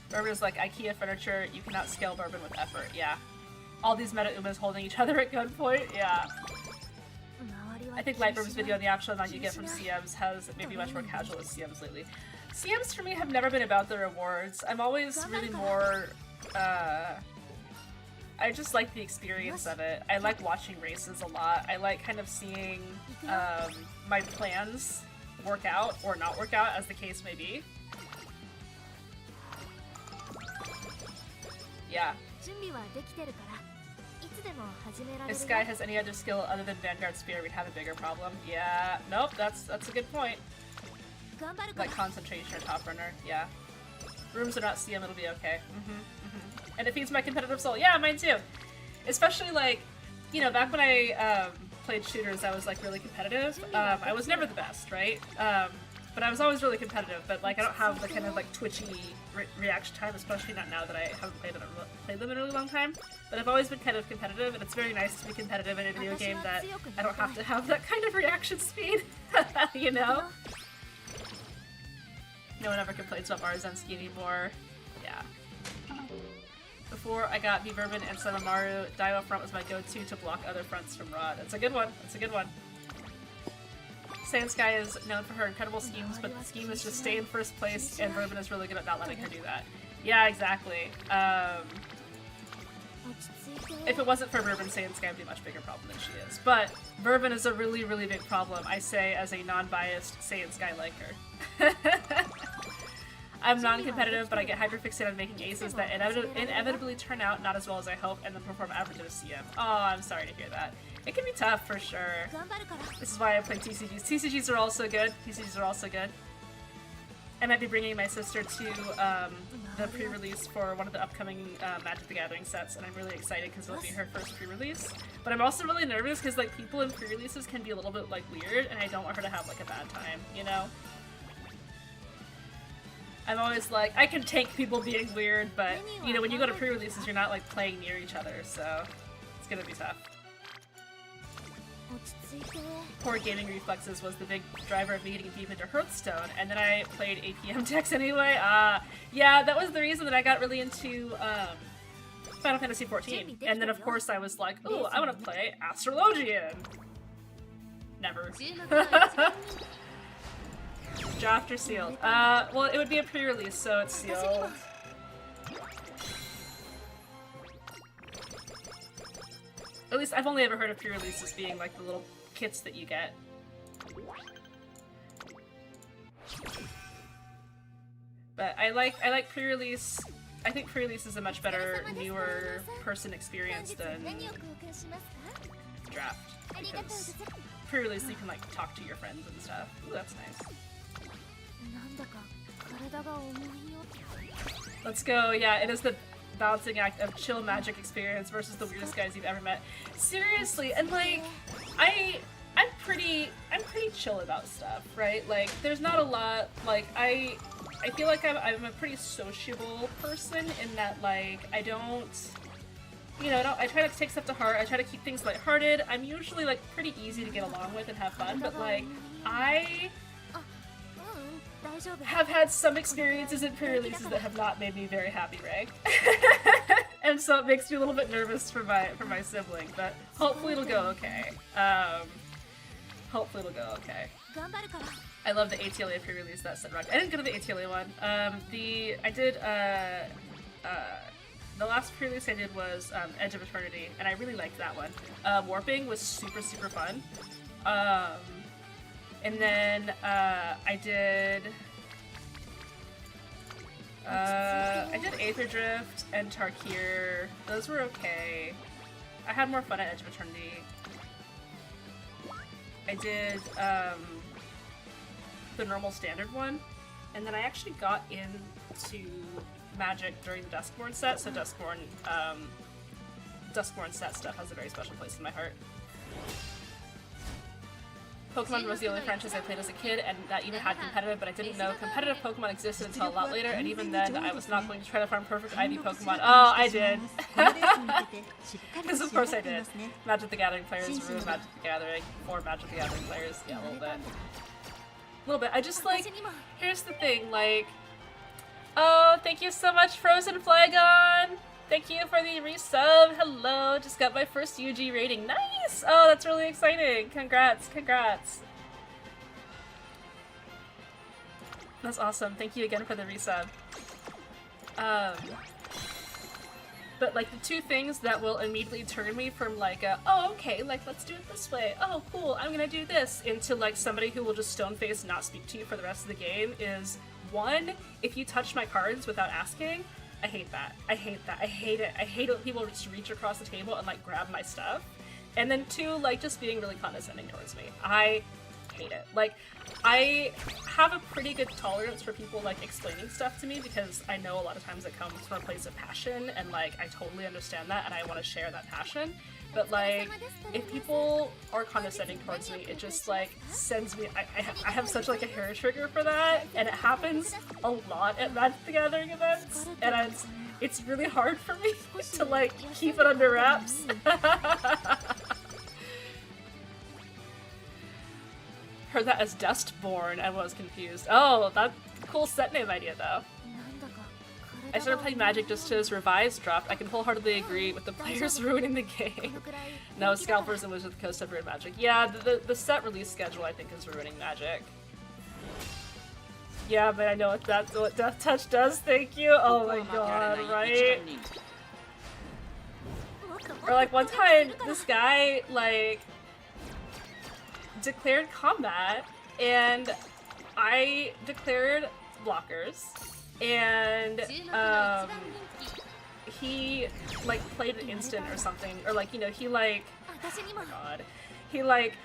Bourbon is like IKEA furniture. You cannot scale Bourbon with effort. Yeah. All these meta Umas holding each other at gunpoint. Yeah. I think Light Bourbon's video on the actual amount you get from CMs has maybe much more casual with CMs lately. CMs for me have never been about the rewards. I'm always really more, I just like the experience of it. I like watching races a lot. I like kind of seeing my plans work out or not work out, as the case may be. Yeah. If this guy has any other skill other than Vanguard Spear, we'd have a bigger problem. Yeah. Nope, that's a good point. Like concentration or top runner, yeah. Rooms are not CM, it'll be okay. And it feeds my competitive soul. Yeah, mine too. Especially like, you know, back when I played shooters, I was like really competitive. I was never the best, right? But I was always really competitive. But like, I don't have the kind of like twitchy reaction time, especially not now that I haven't played them in a really long time. But I've always been kind of competitive, and it's very nice to be competitive in a video game that I don't have to have that kind of reaction speed. You know? No one ever complains about Marzensky anymore. Yeah. Before I got V-Bourbon and Senamaru, Daiwa front was my go-to to block other fronts from Rod. That's a good one. That's a good one. Saiyan Sky is known for her incredible schemes, but the scheme is just stay in first place, and Bourbon is really good at not letting her do that. Yeah, exactly. If it wasn't for Bourbon, Saiyan Sky would be a much bigger problem than she is. But Bourbon is a really, really big problem, I say, as a non-biased Saiyan Sky liker. I'm non-competitive, but I get hyperfixated on making aces that inevitably turn out not as well as I hope and then perform average at a CM. Oh, I'm sorry to hear that. It can be tough, for sure. This is why I play TCGs. TCGs are also good. TCGs are also good. I might be bringing my sister to the pre-release for one of the upcoming Magic the Gathering sets, and I'm really excited because it'll be her first pre-release. But I'm also really nervous because like people in pre-releases can be a little bit like weird, and I don't want her to have like a bad time, you know? I'm always like, I can take people being weird, but you know, when you go to pre-releases, you're not like playing near each other, so it's gonna be tough. Poor gaming reflexes was the big driver of me getting deep into Hearthstone, and then I played APM decks anyway. Yeah, that was the reason that I got really into Final Fantasy XIV. And then of course I was like, ooh, I want to play Astrologian. Never. Draft or sealed? Well, it would be a pre-release, so it's sealed. At least I've only ever heard of pre-releases being like the little kits that you get. But I like pre-release. I think pre-release is a much better, newer person experience than draft. Because pre-release you can like talk to your friends and stuff. Ooh, that's nice. Let's go. Yeah, it is the balancing act of chill magic experience versus the weirdest guys you've ever met. Seriously, and like, I'm pretty chill about stuff, right? Like, there's not a lot, like, I feel like I'm a pretty sociable person in that, like, I don't, you know, I try not to take stuff to heart, I try to keep things lighthearted. I'm usually, like, pretty easy to get along with and have fun, but, like, I have had some experiences in pre-releases that have not made me very happy, right? And so it makes me a little bit nervous for my sibling, but hopefully it'll go okay. Hopefully it'll go okay. I love the ATLA pre-release that set rock. I didn't go to the ATLA one. The last pre-release I did was Edge of Eternity, and I really liked that one. Warping was super, super fun. And then I did Aether Drift and Tarkir. Those were okay. I had more fun at Edge of Eternity. I did the normal standard one, and then I actually got into Magic during the Duskborn set, so Duskborn set stuff has a very special place in my heart. Pokemon was the only franchise I played as a kid, and that even had competitive, but I didn't know competitive Pokemon existed until a lot later, and even then, I was not going to try to farm perfect IV Pokemon. Oh, I did. Because of course I did. Magic the Gathering players ruined Magic the Gathering for Magic the Gathering players. Yeah, a little bit. A little bit. I just, like, here's the thing, like, oh, thank you so much, Frozen Flygon! Thank you for the resub. Hello, just got my first UG rating. Nice! Oh, that's really exciting. Congrats, congrats. That's awesome. Thank you again for the resub. But like the two things that will immediately turn me from like a, oh, okay, like let's do it this way. Oh, cool, I'm gonna do this, into like somebody who will just stone face and not speak to you for the rest of the game is, one, if you touch my cards without asking. I hate that. I hate that. I hate it. I hate it when people just reach across the table and like grab my stuff. And then two, like just being really condescending towards me. I hate it. Like, I have a pretty good tolerance for people like explaining stuff to me because I know a lot of times it comes from a place of passion and like I totally understand that and I want to share that passion. But like, if people are condescending towards me, it just like sends me, I have such like a hair trigger for that, and it happens a lot at Magic the Gathering events, and it's really hard for me to like keep it under wraps. Heard that as Dustborn, I was confused. Oh, that's a cool set name idea though. I started playing Magic just as Revised dropped. I can wholeheartedly agree with the players ruining the game. No, Scalpers and Wizards of the Coast have ruined Magic. Yeah, the set release schedule I think is ruining Magic. Yeah, but I know that's what Death Touch does, thank you! Oh my god, right? Or like one time, this guy, like, declared combat, and I declared blockers. And he like played an instant or something, or like, you know, he like, oh my god, he like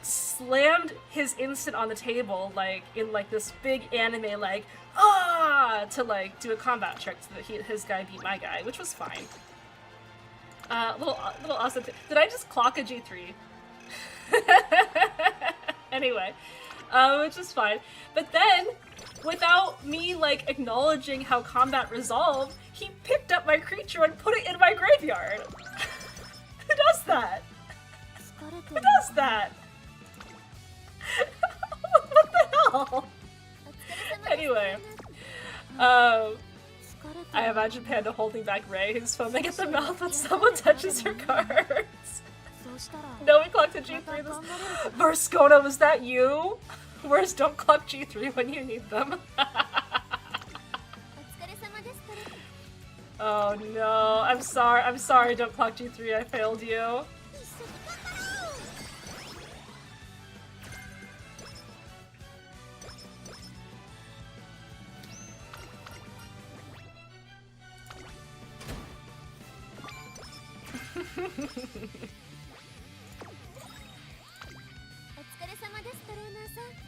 slammed his instant on the table like in like this big anime like to like do a combat trick so that his guy beat my guy, which was fine. Little awesome. Did I just clock a G3? Anyway, which is fine. But then, without me, like, acknowledging how combat resolved, he picked up my creature and put it in my graveyard. Who does that? Who does that? What the hell? Anyway, I imagine Panda holding back Ray, who's foaming at the mouth when someone touches her cards. No, we clocked a G3 this. Varscona, was that you? Where's don't clock G3 when you need them? Oh no, I'm sorry, don't clock G3, I failed you.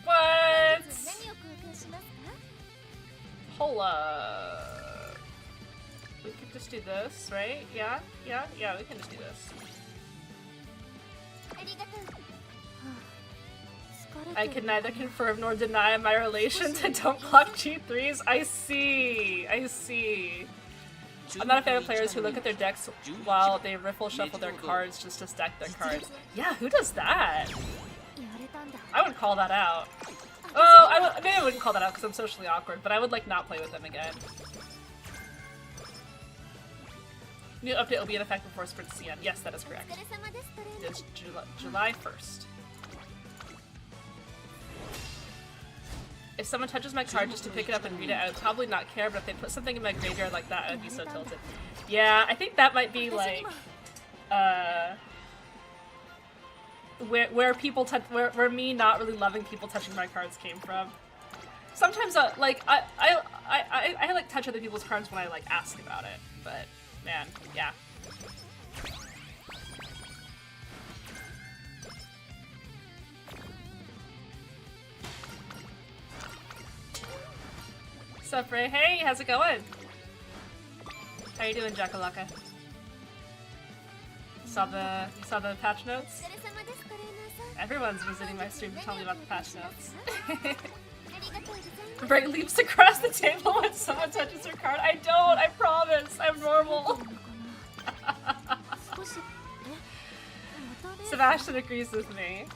What? Hold up. We could just do this, right? Yeah, we can just do this. I can neither confirm nor deny my relation to don't clock G3s. I see. I'm not a fan of players who look at their decks while they riffle shuffle their cards just to stack their cards. Yeah, who does that? I would call that out. Oh, maybe I wouldn't call that out because I'm socially awkward, but I would like not play with them again. New update will be in effect before Sprint CM. Yes, that is correct. It's July 1st. If someone touches my card just to pick it up and read it, I would probably not care, but if they put something in my graveyard like that, I would be so tilted. Yeah, I think that might be like, where people where me not really loving people touching my cards came from. Sometimes, like, I like touch other people's cards when I like ask about it, but man, yeah. Sup, Ray? Hey, how's it going? How you doing, Jackalaka? You saw the patch notes? Everyone's visiting my stream to tell me about the patch notes. Brain leaps across the table when someone touches her card. I don't, I promise. I'm normal. Sebastian agrees with me.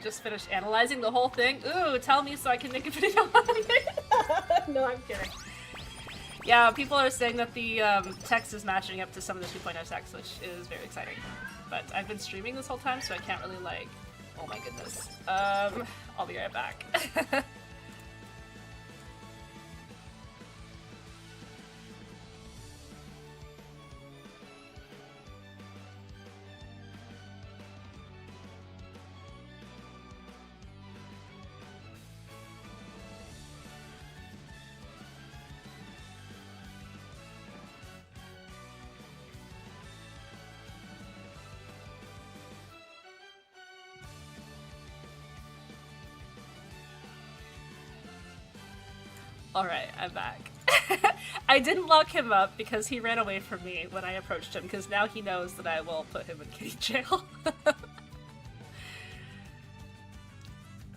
Just finished analyzing the whole thing. Ooh, tell me so I can make a video on it. No, I'm kidding. Yeah, people are saying that the text is matching up to some of the 2.0 text, which is very exciting. But I've been streaming this whole time, so I can't really like... Oh my goodness. I'll be right back. Alright, I'm back. I didn't lock him up because he ran away from me when I approached him, because now he knows that I will put him in kitty jail.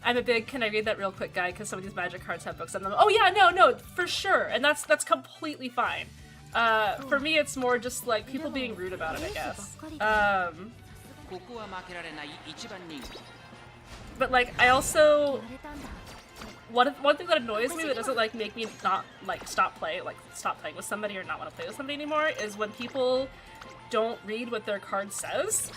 I'm a big, can I read that real quick guy, because some of these magic cards have books on them. Oh yeah, no, for sure, and that's completely fine. For me, it's more just like people being rude about it, I guess. But like, I also... One thing that annoys me that doesn't like make me not like stop playing with somebody or not want to play with somebody anymore is when people don't read what their card says.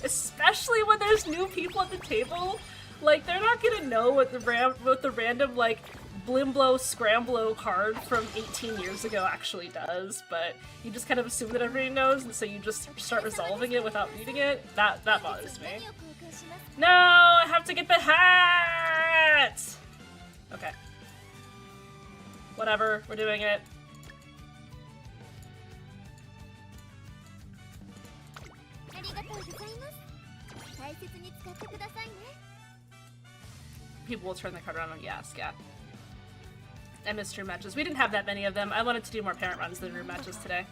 Especially when there's new people at the table. Like, they're not gonna know what the random like Blimblo Scramblo card from 18 years ago actually does, but you just kind of assume that everybody knows, and so you just start resolving it without reading it. That bothers me. No, I have to get the hat! Okay. Whatever, we're doing it. People will turn the card around and yes, yeah. I missed room matches. We didn't have that many of them. I wanted to do more parent runs than room matches today.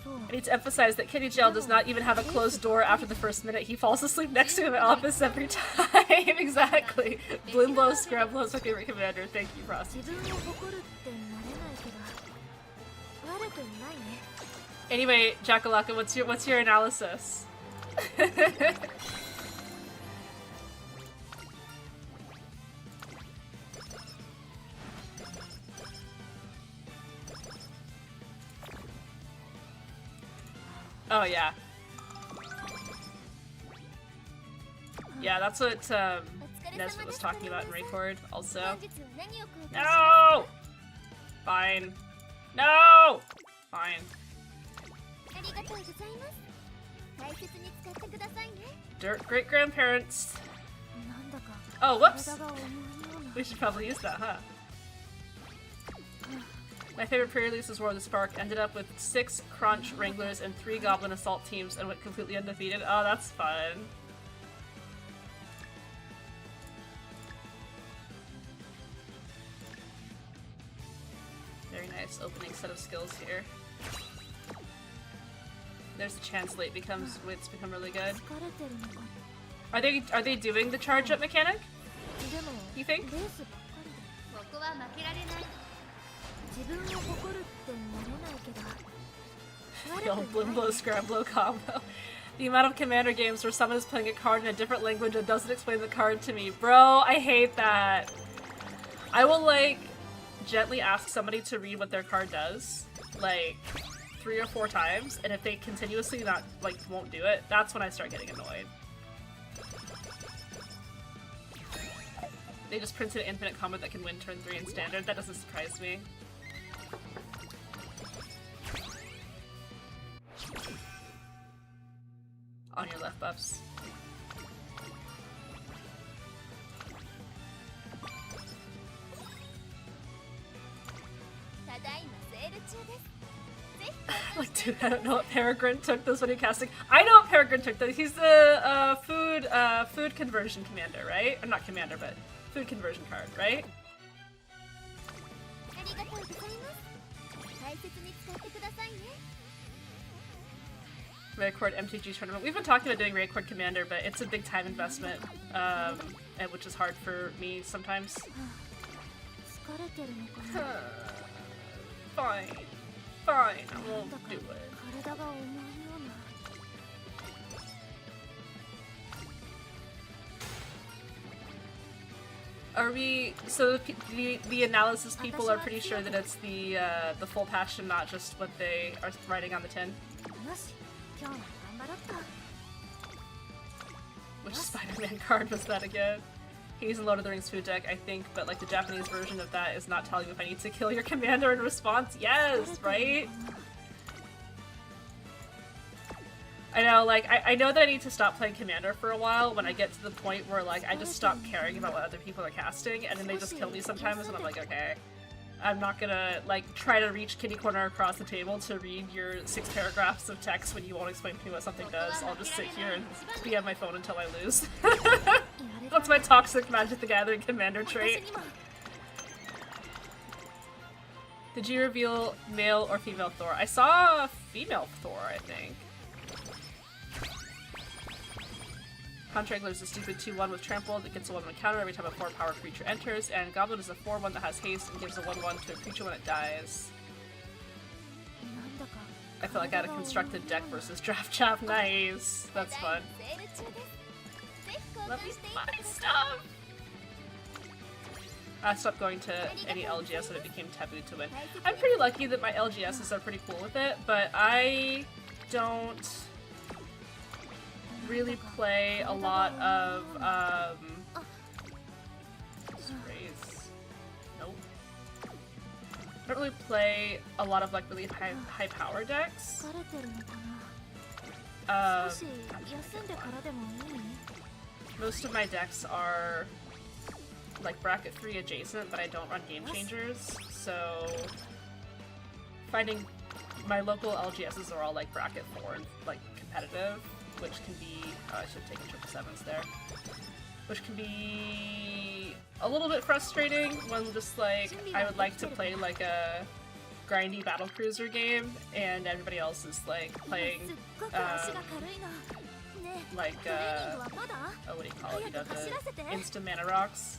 I need to emphasize that Kitty Jail does not even have a closed door after the first minute. He falls asleep next to him in the office every time. Exactly. Blimblo Scramblo is my favorite commander. Thank you, Frosty. Anyway, Jackalaka, what's your analysis? Oh, yeah. Yeah, that's what Nesbit was talking about in Record, also. No! Fine. No! Fine. Great-grandparents. Oh, whoops! We should probably use that, huh? My favorite pre-release was War of the Spark. Ended up with 6 Crunch Wranglers and 3 Goblin Assault teams and went completely undefeated. Oh, that's fun. Very nice opening set of skills here. There's a chance late wits become really good. Are they doing the charge up mechanic? You think? The old Blimblo Scramblo combo. The amount of commander games where someone is playing a card in a different language and doesn't explain the card to me. Bro, I hate that. I will like gently ask somebody to read what their card does, like 3 or 4 times, and if they continuously won't do it, that's when I start getting annoyed. They just printed an infinite combo that can win turn 3 in standard. That doesn't surprise me. On your left buffs. Like, dude, I don't know what Peregrine took this when he casting. I know what Peregrine took this. He's the food food conversion commander, right? Or not commander, but food conversion card, right? Raycord MTG tournament. We've been talking about doing Raycord Commander, but it's a big time investment, and which is hard for me sometimes. Fine. Fine, I won't do it. Are we... So the analysis people are pretty sure that it's the full patch and not just what they are writing on the tin? Which Spider-Man card was that again? He's in Lord of the Rings food deck, I think, but like the Japanese version of that is not telling you if I need to kill your commander in response. Yes, right? I know, like, I know that I need to stop playing Commander for a while when I get to the point where, like, I just stop caring about what other people are casting, and then they just kill me sometimes, and I'm like, okay, I'm not gonna, like, try to reach kitty corner across the table to read your 6 paragraphs of text when you won't explain to me what something does. I'll just sit here and be on my phone until I lose. That's my toxic Magic the Gathering Commander trait. Did you reveal male or female Thor? I saw female Thor, I think. Contragler is a stupid 2-1 with trample that gets a 1-1 counter every time a 4-power creature enters, and Goblin is a 4-1 that has haste and gives a 1-1 to a creature when it dies. I feel like I had a constructed deck versus Draft Chap. Nice! That's fun. Let me buy stuff! I stopped going to any LGS when it became taboo to win. I'm pretty lucky that my LGSs are pretty cool with it, but I don't really play a lot of, sprays. Nope. I don't really play a lot of, like, really high power decks. Most of my decks are, like, bracket 3 adjacent, but I don't run game changers, so finding my local LGSs are all, like, bracket 4 and, like, competitive, which can be, oh, I should have taken 777s there, which can be a little bit frustrating when just, like, I would like to play, like, a grindy battlecruiser game, and everybody else is, like, playing, like, oh, what do you call it, you know, the instant mana rocks.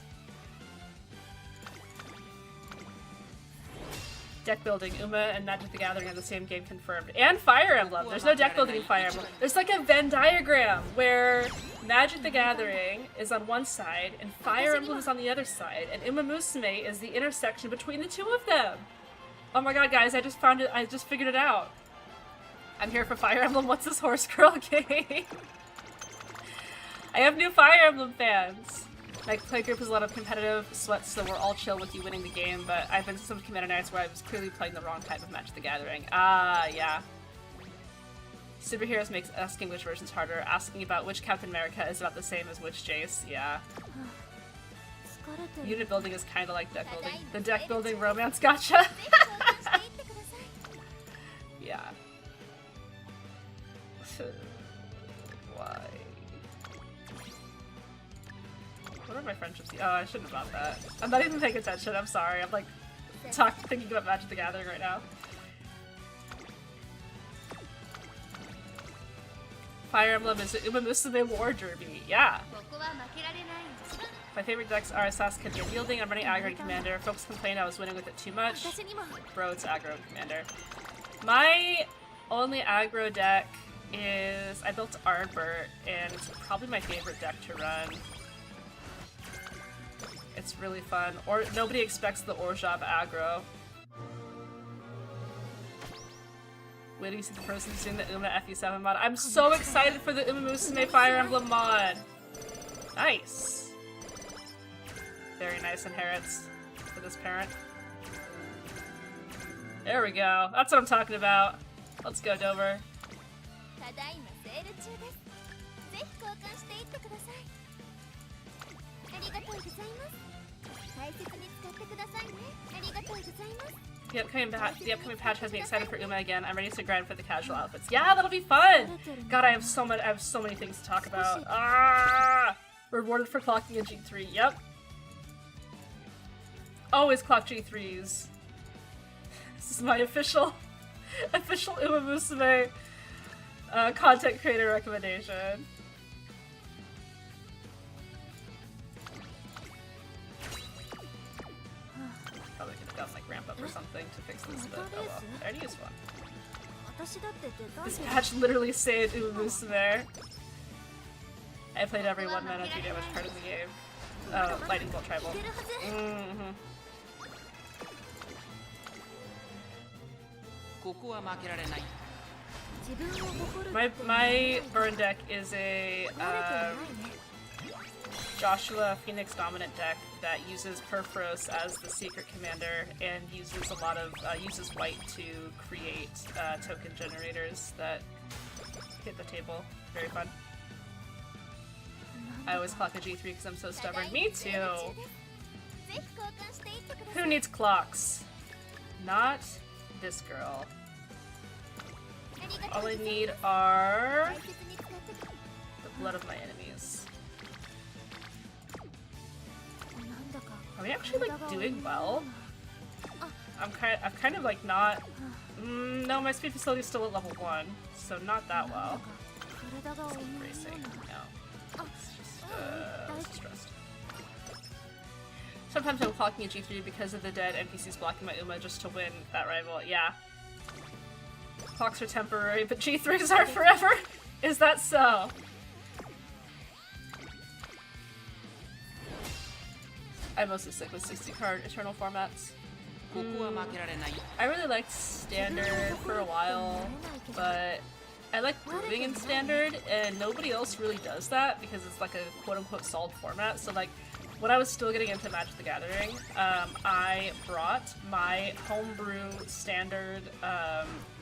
Deck building, Uma and Magic the Gathering are the same game confirmed. And Fire Emblem! There's no deck building in Fire Emblem. There's like a Venn diagram where Magic the Gathering is on one side and Fire Emblem is on the other side, and Uma Musume is the intersection between the two of them! Oh my god, guys, I just found it, I just figured it out. I'm here for Fire Emblem, what's this horse girl game? I have new Fire Emblem fans! My play group is a lot of competitive sweats, so we're all chill with you winning the game, but I've been to some commander nights where I was clearly playing the wrong type of Magic the Gathering. Ah, yeah. Superheroes makes asking which version's harder. Asking about which Captain America is about the same as which Jace, yeah. Unit building is kinda like deck building. The deck building romance gotcha! Yeah. Why? What are my friendships? Oh, I shouldn't have bought that. I'm not even paying attention, I'm sorry. I'm like thinking about Magic the Gathering right now. Fire Emblem is Uma Musume War Derby. Yeah. My favorite decks are Sasuke and Wielding. I'm running aggro and Commander. Folks complain I was winning with it too much. Bro, it's aggro and Commander. My only aggro deck is I built Ardbert, and it's probably my favorite deck to run. It's really fun. Or nobody expects the Orzhov aggro. Wait till you see the person doing the Uma FE7 mod. I'm so excited for the Uma Musume Fire Emblem mod! Nice! Very nice inherits for this parent. There we go. That's what I'm talking about. Let's go, Dover. The upcoming patch has me excited for Uma again. I'm ready to grind for the casual outfits. Yeah, that'll be fun! God, I have so many things to talk about. Ah! Rewarded for clocking a G3. Yep. Always clock G3s. This is my official Uma Musume content creator recommendation. Probably could have done like ramp up or something to fix this, but oh well. I already used one. This patch literally saved Uma Musume. I played every 1 mana 2 damage card in the game. Oh, Lightning Bolt Tribal. My burn deck is a Joshua Phoenix dominant deck that uses Perforos as the secret commander and uses a lot of uses white to create token generators that hit the table. Very fun. I always clock a G3 because I'm so stubborn. Me too! Who needs clocks? Not this girl. All I need are the blood of my enemies. Are we actually like doing well? I'm kind of like not. No, my speed facility is still at level 1, so not that well. Let's keep racing. No. It's just stressed. Sometimes I'm clocking a G3 because of the dead NPCs blocking my Uma just to win that rival. Yeah. Clocks are temporary, but G3s are forever! Is that so? I mostly stick with 60 card Eternal formats. I really liked Standard for a while, but I like moving in Standard, and nobody else really does that because it's like a quote-unquote solid format. So like, when I was still getting into Magic the Gathering, I brought my homebrew Standard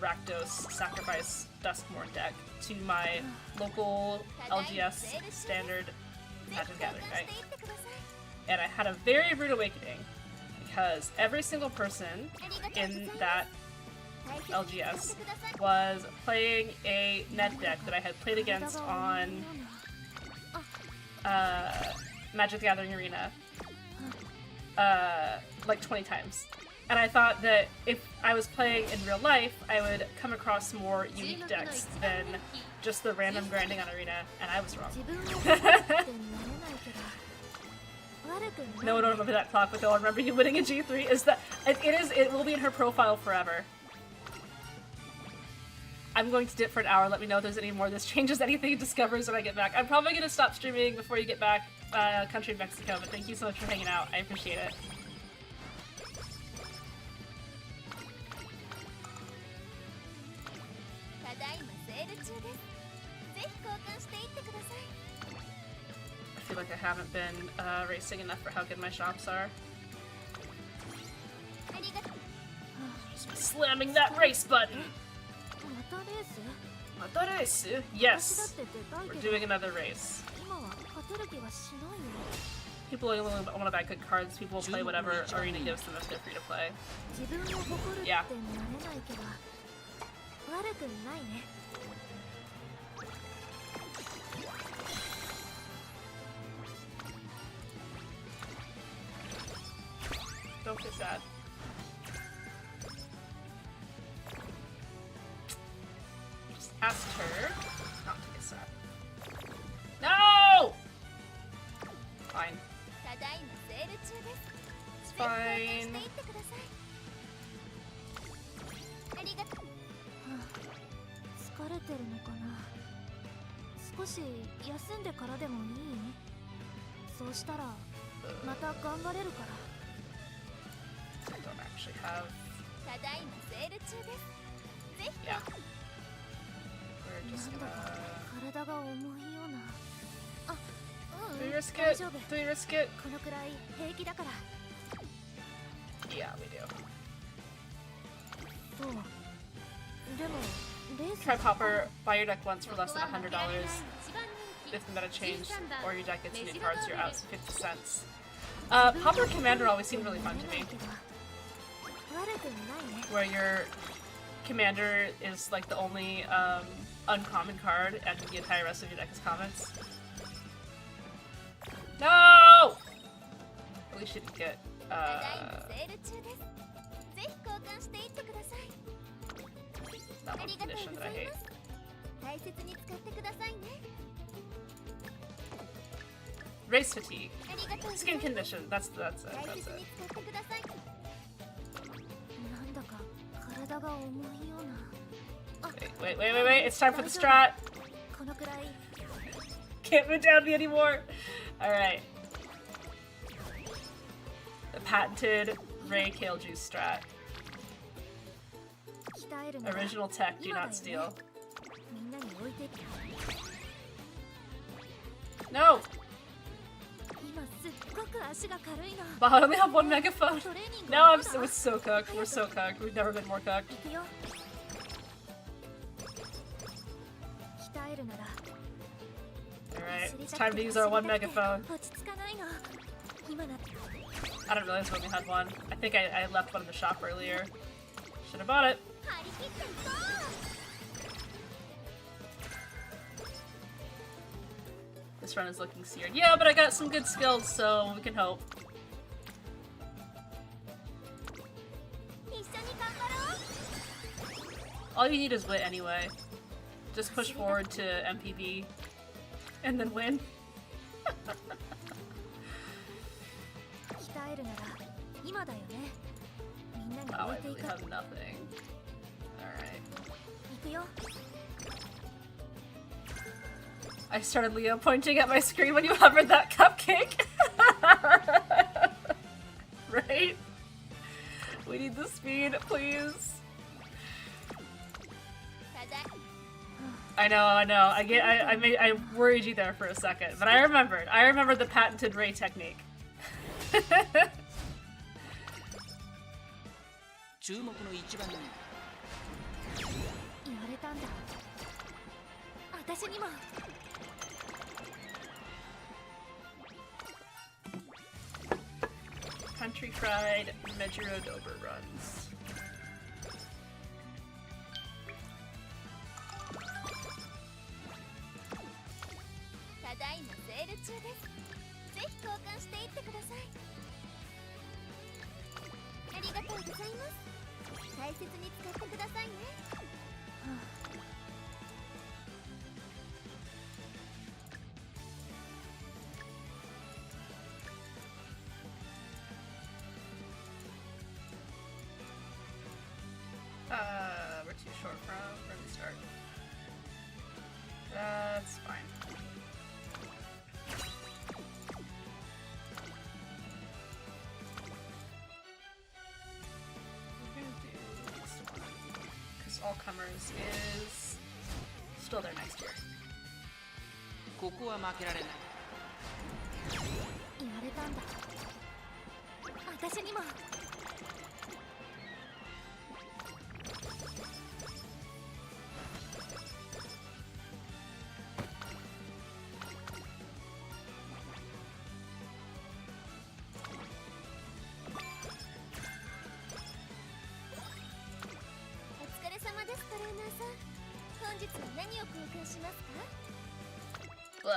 Rakdos Sacrifice Duskmourn deck to my local LGS Standard Magic the Gathering night. And I had a very rude awakening because every single person in that LGS was playing a Ned deck that I had played against on Magic the Gathering Arena like 20 times. And I thought that if I was playing in real life, I would come across more unique decks than just the random grinding on Arena, and I was wrong. No one will remember that clock, but they'll remember you winning a G3. It will be in her profile forever. I'm going to dip for an hour. Let me know if there's any more. This changes anything it discovers when I get back. I'm probably going to stop streaming before you get back, country of Mexico, but thank you so much for hanging out. I appreciate it. I feel like I haven't been racing enough for how good my shops are. Just slamming that race button! Yes! We're doing another race. People only want to buy good cards, people will play whatever Arena gives them if they're free to play. Yeah. Don't get sad. Just asked her not to get sad. No! Fine. It's fine. 疲れてるのかな。少し休んでからでもいい？そうしたらまた頑張れるから。 I don't actually have. Yeah. We're just gonna. Do we risk it? Do we risk it? Yeah, we do. Try Popper, buy your deck once for less than $100. If the meta changed or your deck gets new cards, you're out 50 cents. Popper Commander always seemed really fun to me. Where your commander is like the only uncommon card and the entire rest of your deck is commons. No! At least you didn't get that one condition that I hate. Race fatigue. Skin condition. That's it. That's it. Wait. It's time for the strat. Can't move down me anymore. Alright. The patented Ray Kale Juice strat. Original tech, do not steal. No! Wow, I only have one megaphone. Now we're so cooked. We're so cooked. We've never been more cooked. Alright, it's time to use our one megaphone. I didn't realize we only had one. I think I left one in the shop earlier. Should have bought it. This run is looking seared. Yeah, but I got some good skills, so we can hope. All you need is wit anyway. Just push forward to MPV and then win. Wow, I really have nothing. Alright. I started Leo pointing at my screen when you hovered that cupcake. Right? We need the speed, please. I know. I worried you there for a second, but I remembered. I remembered the patented Ray technique. Country Fried Mejiro Dober runs. We're too short from where we start. That's fine. We're gonna do this one, because All Comers is still there next year. Blah.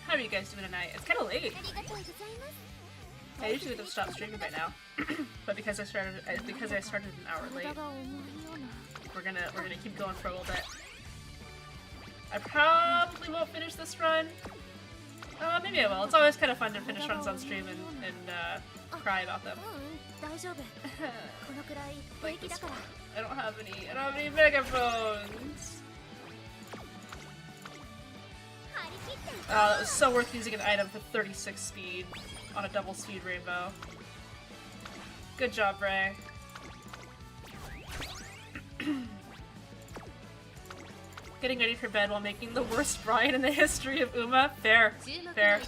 How are you guys doing tonight? It's kind of late. I usually would have stopped streaming by now, but because I started an hour late, we're gonna keep going for a little bit. I probably won't finish this run. Maybe I will. It's always kind of fun to finish runs on stream and cry about them. Like this one. I don't have any megaphones. That was so worth using an item for 36 speed on a double speed rainbow. Good job, Ray. Getting ready for bed while making the worst Brian in the history of Uma? Fair. Fair.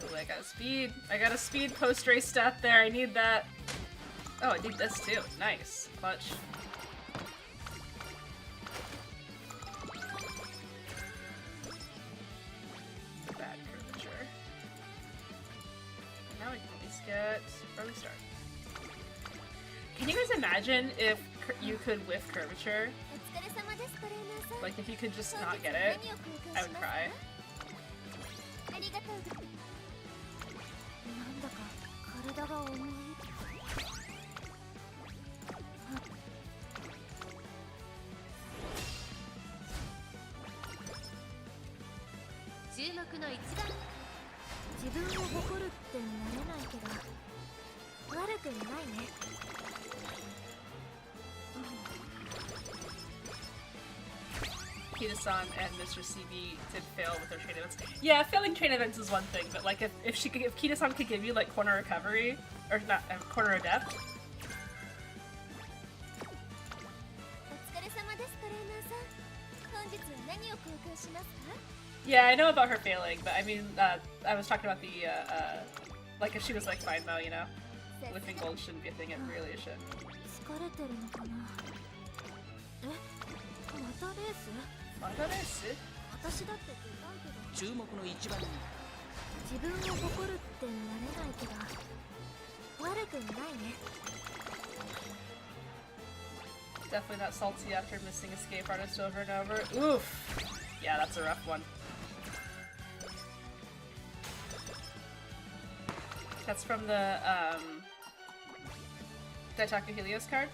Ooh, I got a speed. I got a speed post-race stat there. I need that. Oh, I need this too. Nice. Clutch. Bad curvature. Now we can at least get early start. Can you guys imagine if you could whiff curvature? Like if you could just not get it, I would cry. なんだか体が重い。注目の一番。自分を誇るってなれないけど悪くないね。Kita-san and Mr. CB did fail with their train events. Yeah, failing train events is one thing, but like if Kita-san could give you like corner recovery or not corner adept. お疲れ様です、トレーナーさん。本日は何を交換しますか？ Yeah, I know about her failing, but I mean, I was talking about the like if she was like fine though, you know, whipping gold shouldn't be a thing. It really should. 疲れてるのかな。え、またレース？まだです私だって出たいけど。注目の一番人。自分を誇るってなれないけど悪くないね。 Definitely not salty after missing escape artist over and over. Oof. Yeah, that's a rough one. That's from the Daitaku Helios card.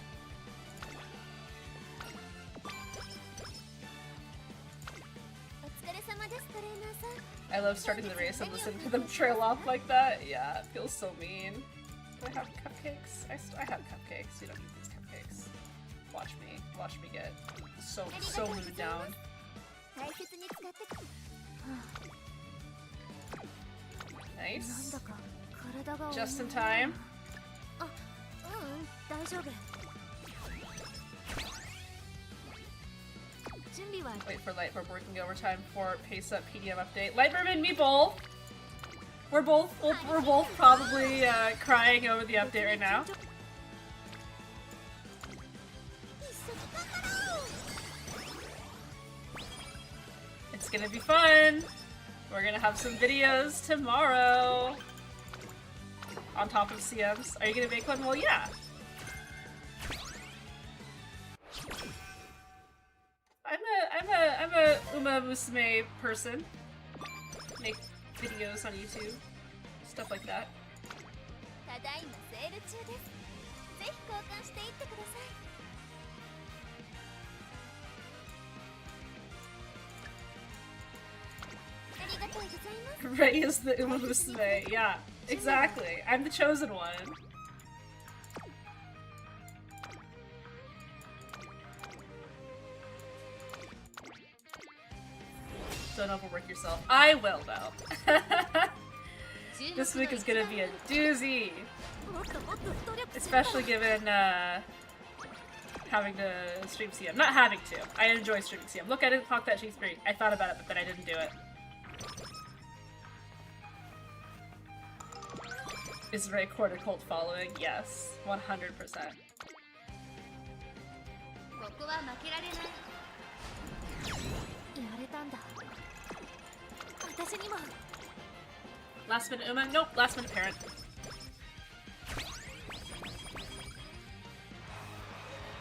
I love starting the race and listening to them trail off like that. Yeah, it feels so mean. Do I have cupcakes? I have cupcakes. You don't need these cupcakes. Watch me get so moved down. Nice. Just in time. Wait for Light. We're working overtime for Pace Up PDM update. Lightburn and me both. We're both probably crying over the update right now. It's gonna be fun. We're gonna have some videos tomorrow. On top of CMs. Are you gonna make one? Well, yeah. I'm a Uma Musume person. Make videos on YouTube. Stuff like that. Ray is the Uma Musume. Yeah, exactly. I'm the chosen one. Don't overwork yourself. I will, though. This week is gonna be a doozy. Especially given having to stream CM. Not having to. I enjoy streaming CM. Look, I didn't clock that G3. I thought about it, but then I didn't do it. Is Ray quarter cult following? Yes. 100%. Last minute Uma? Nope, last minute parent.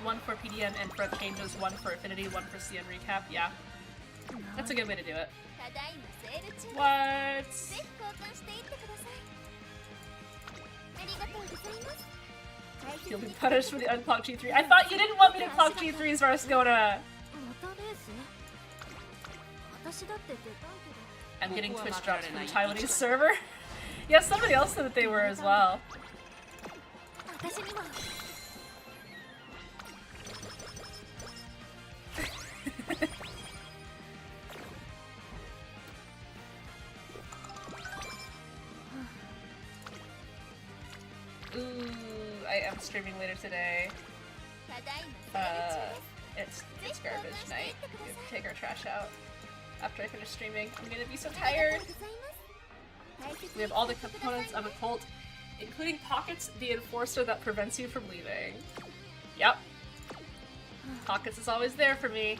One for PDM and front changes, one for Affinity, one for CM recap, yeah. That's a good way to do it. What? You'll be punished for the unclocked G3. I thought you didn't want me to clock G3s, Varscona! I'm getting Twitch dropped from the Taiwanese server. Yeah, somebody else said that they were as well. Ooh, I am streaming later today. It's garbage night. We have to take our trash out. After I finish streaming, I'm gonna be so tired. We have all the components of a cult, including Pockets, the enforcer that prevents you from leaving. Yep. Pockets is always there for me.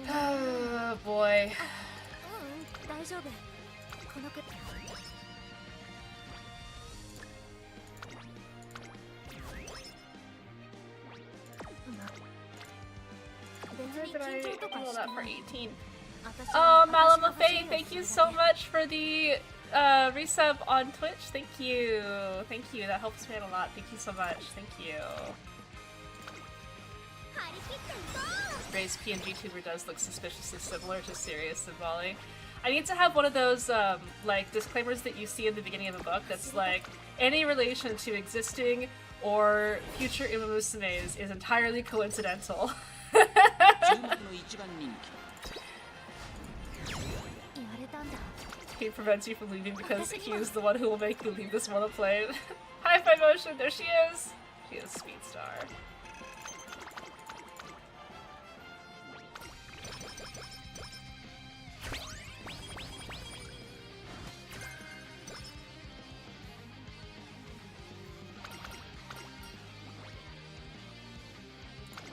Oh boy. Did I roll that for 18? Oh, Malama Faye, thank you so much for the resub on Twitch. Thank you. Thank you. That helps me out a lot. Thank you so much. Thank you. Ray's PNG tuber does look suspiciously similar to Sirius and Molly. I need to have one of those like disclaimers that you see in the beginning of a book that's like, any relation to existing or future Umamusumes is entirely coincidental. He prevents you from leaving because he is the one who will make you leave this monoplane. Hi-Fi Motion, there she is! She is Speedstar.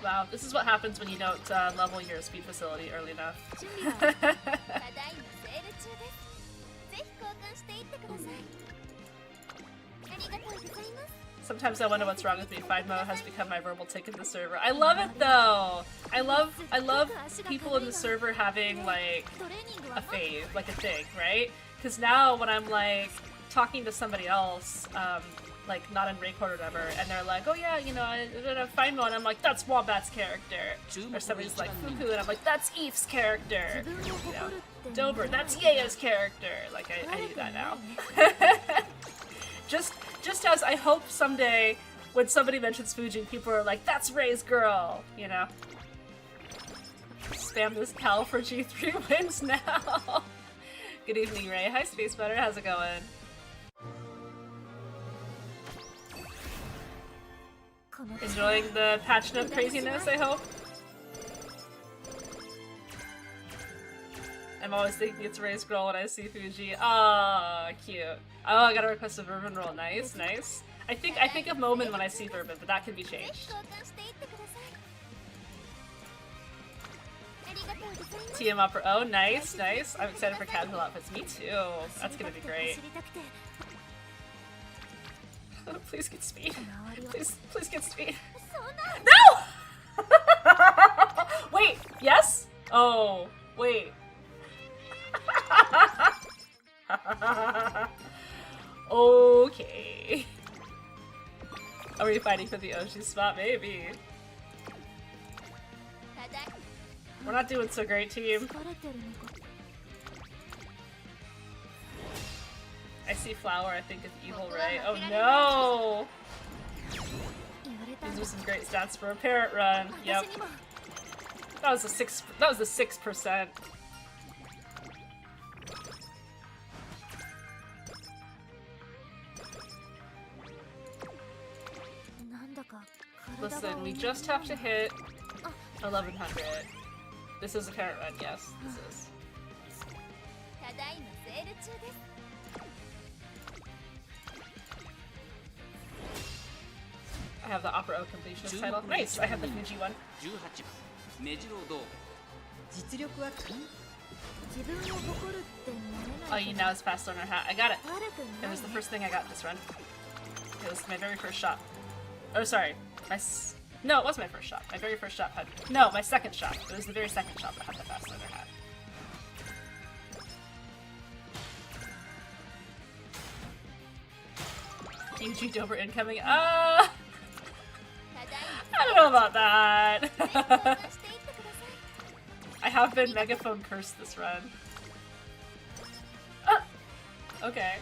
Wow, this is what happens when you don't level your speed facility early enough. Sometimes I wonder what's wrong with me. Findmo has become my verbal tick in the server. I love it though! I love people in the server having like a fave, like a thing, right? Because now when I'm like talking to somebody else, like not in Raycord or whatever, and they're like, oh yeah, you know, I Findmo, and I'm like, that's Wombat's character. Or somebody's like, Fuku, and I'm like, that's Eve's character. You know, Dober, that's Yaya's character. Like, I do that now. Just as I hope someday, when somebody mentions Fuji, people are like, that's Ray's girl, you know? Spam this Cal for G3 wins now. Good evening, Ray. Hi, Space Butter. How's it going? Enjoying the patch note craziness, I hope? I'm always thinking it's Ray's girl when I see Fuji. Ah, cute. Oh, I gotta request a Vermin roll. Nice, nice. I think of Moment when I see Vermin, but that can be changed. TM Opera. Oh, nice, nice. I'm excited for casual outfits. Me too. That's gonna be great. Please get speed. Please get speed. No! Wait, yes? Oh, wait. Okay. Are we fighting for the Oshi spot? Maybe. We're not doing so great, team. I see Flower, I think of Evil Ray. Oh no! These are some great stats for a parrot run. Yep. That was a 6%. Listen, we just have to hit 1100. This is a parrot run, yes, this is. I have the Opera O completionist title. Nice! I have the Fuji one. Oh, you now is fast learner hat. I got it! It was the first thing I got this run. It was my very first shot. Oh, sorry. No, it wasn't my first shot. My very first shot had... No, my second shot. It was the very second shot that had the fast learner hat. Fuji Dober incoming. I don't know about that. I have been megaphone cursed this run. Okay.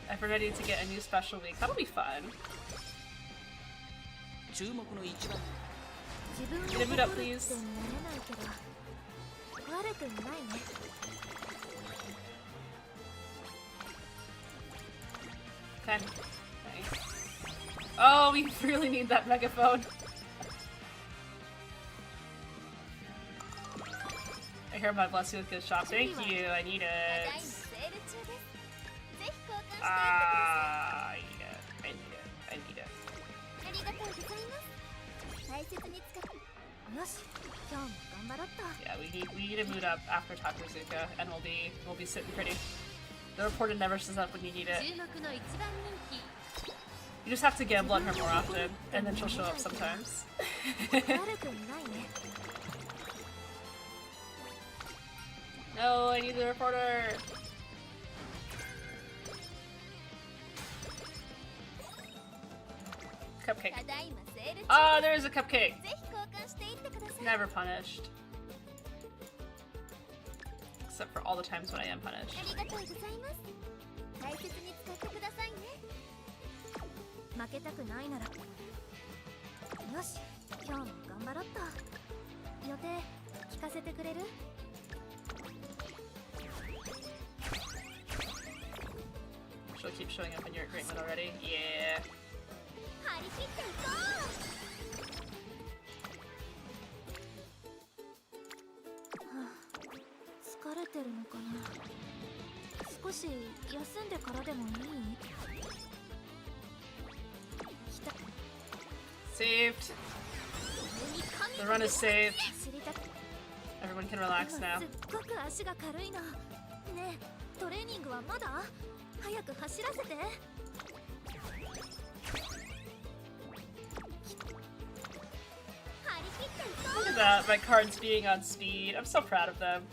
Ever ready to get a new special week? That'll be fun. Get a boot up, please. 悪くないね。 Okay. Nice. Oh, we really need that megaphone. I hear my bless you with good shop. Thank you, I need it. Ah, I need it. I need it. I need it. ありがとうございます。大切に使って。よし、今日も頑張ろうっと。 Yeah, we need to mood up after Takuzuka, and we'll be sitting pretty. The reporter never shows up when you need it. 注目の一番人気 You just have to gamble on her more often, and then she'll show up sometimes. 悪くないね。 No, I need the reporter. Cupcake. ただいまセール中。 Ah, there's a cupcake. ぜひ交換していってください。 Never punished. Except for all the times when I am punished. ありがとうございます。大切に使ってくださいね。負けたくないなら。よし、今日も頑張ろうっと。予定聞かせてくれる？ She'll keep showing up in your agreement already. Yeah. 張り切っていこう。はあ、疲れてるのかな。少し休んでからでもいい？ Saved. The run is saved. 知りたく。 Everyone can relax now. すっごく足が軽いの。ねえ、トレーニングはまだ？早く走らせて。 Look at that, my cards being on speed. I'm so proud of them.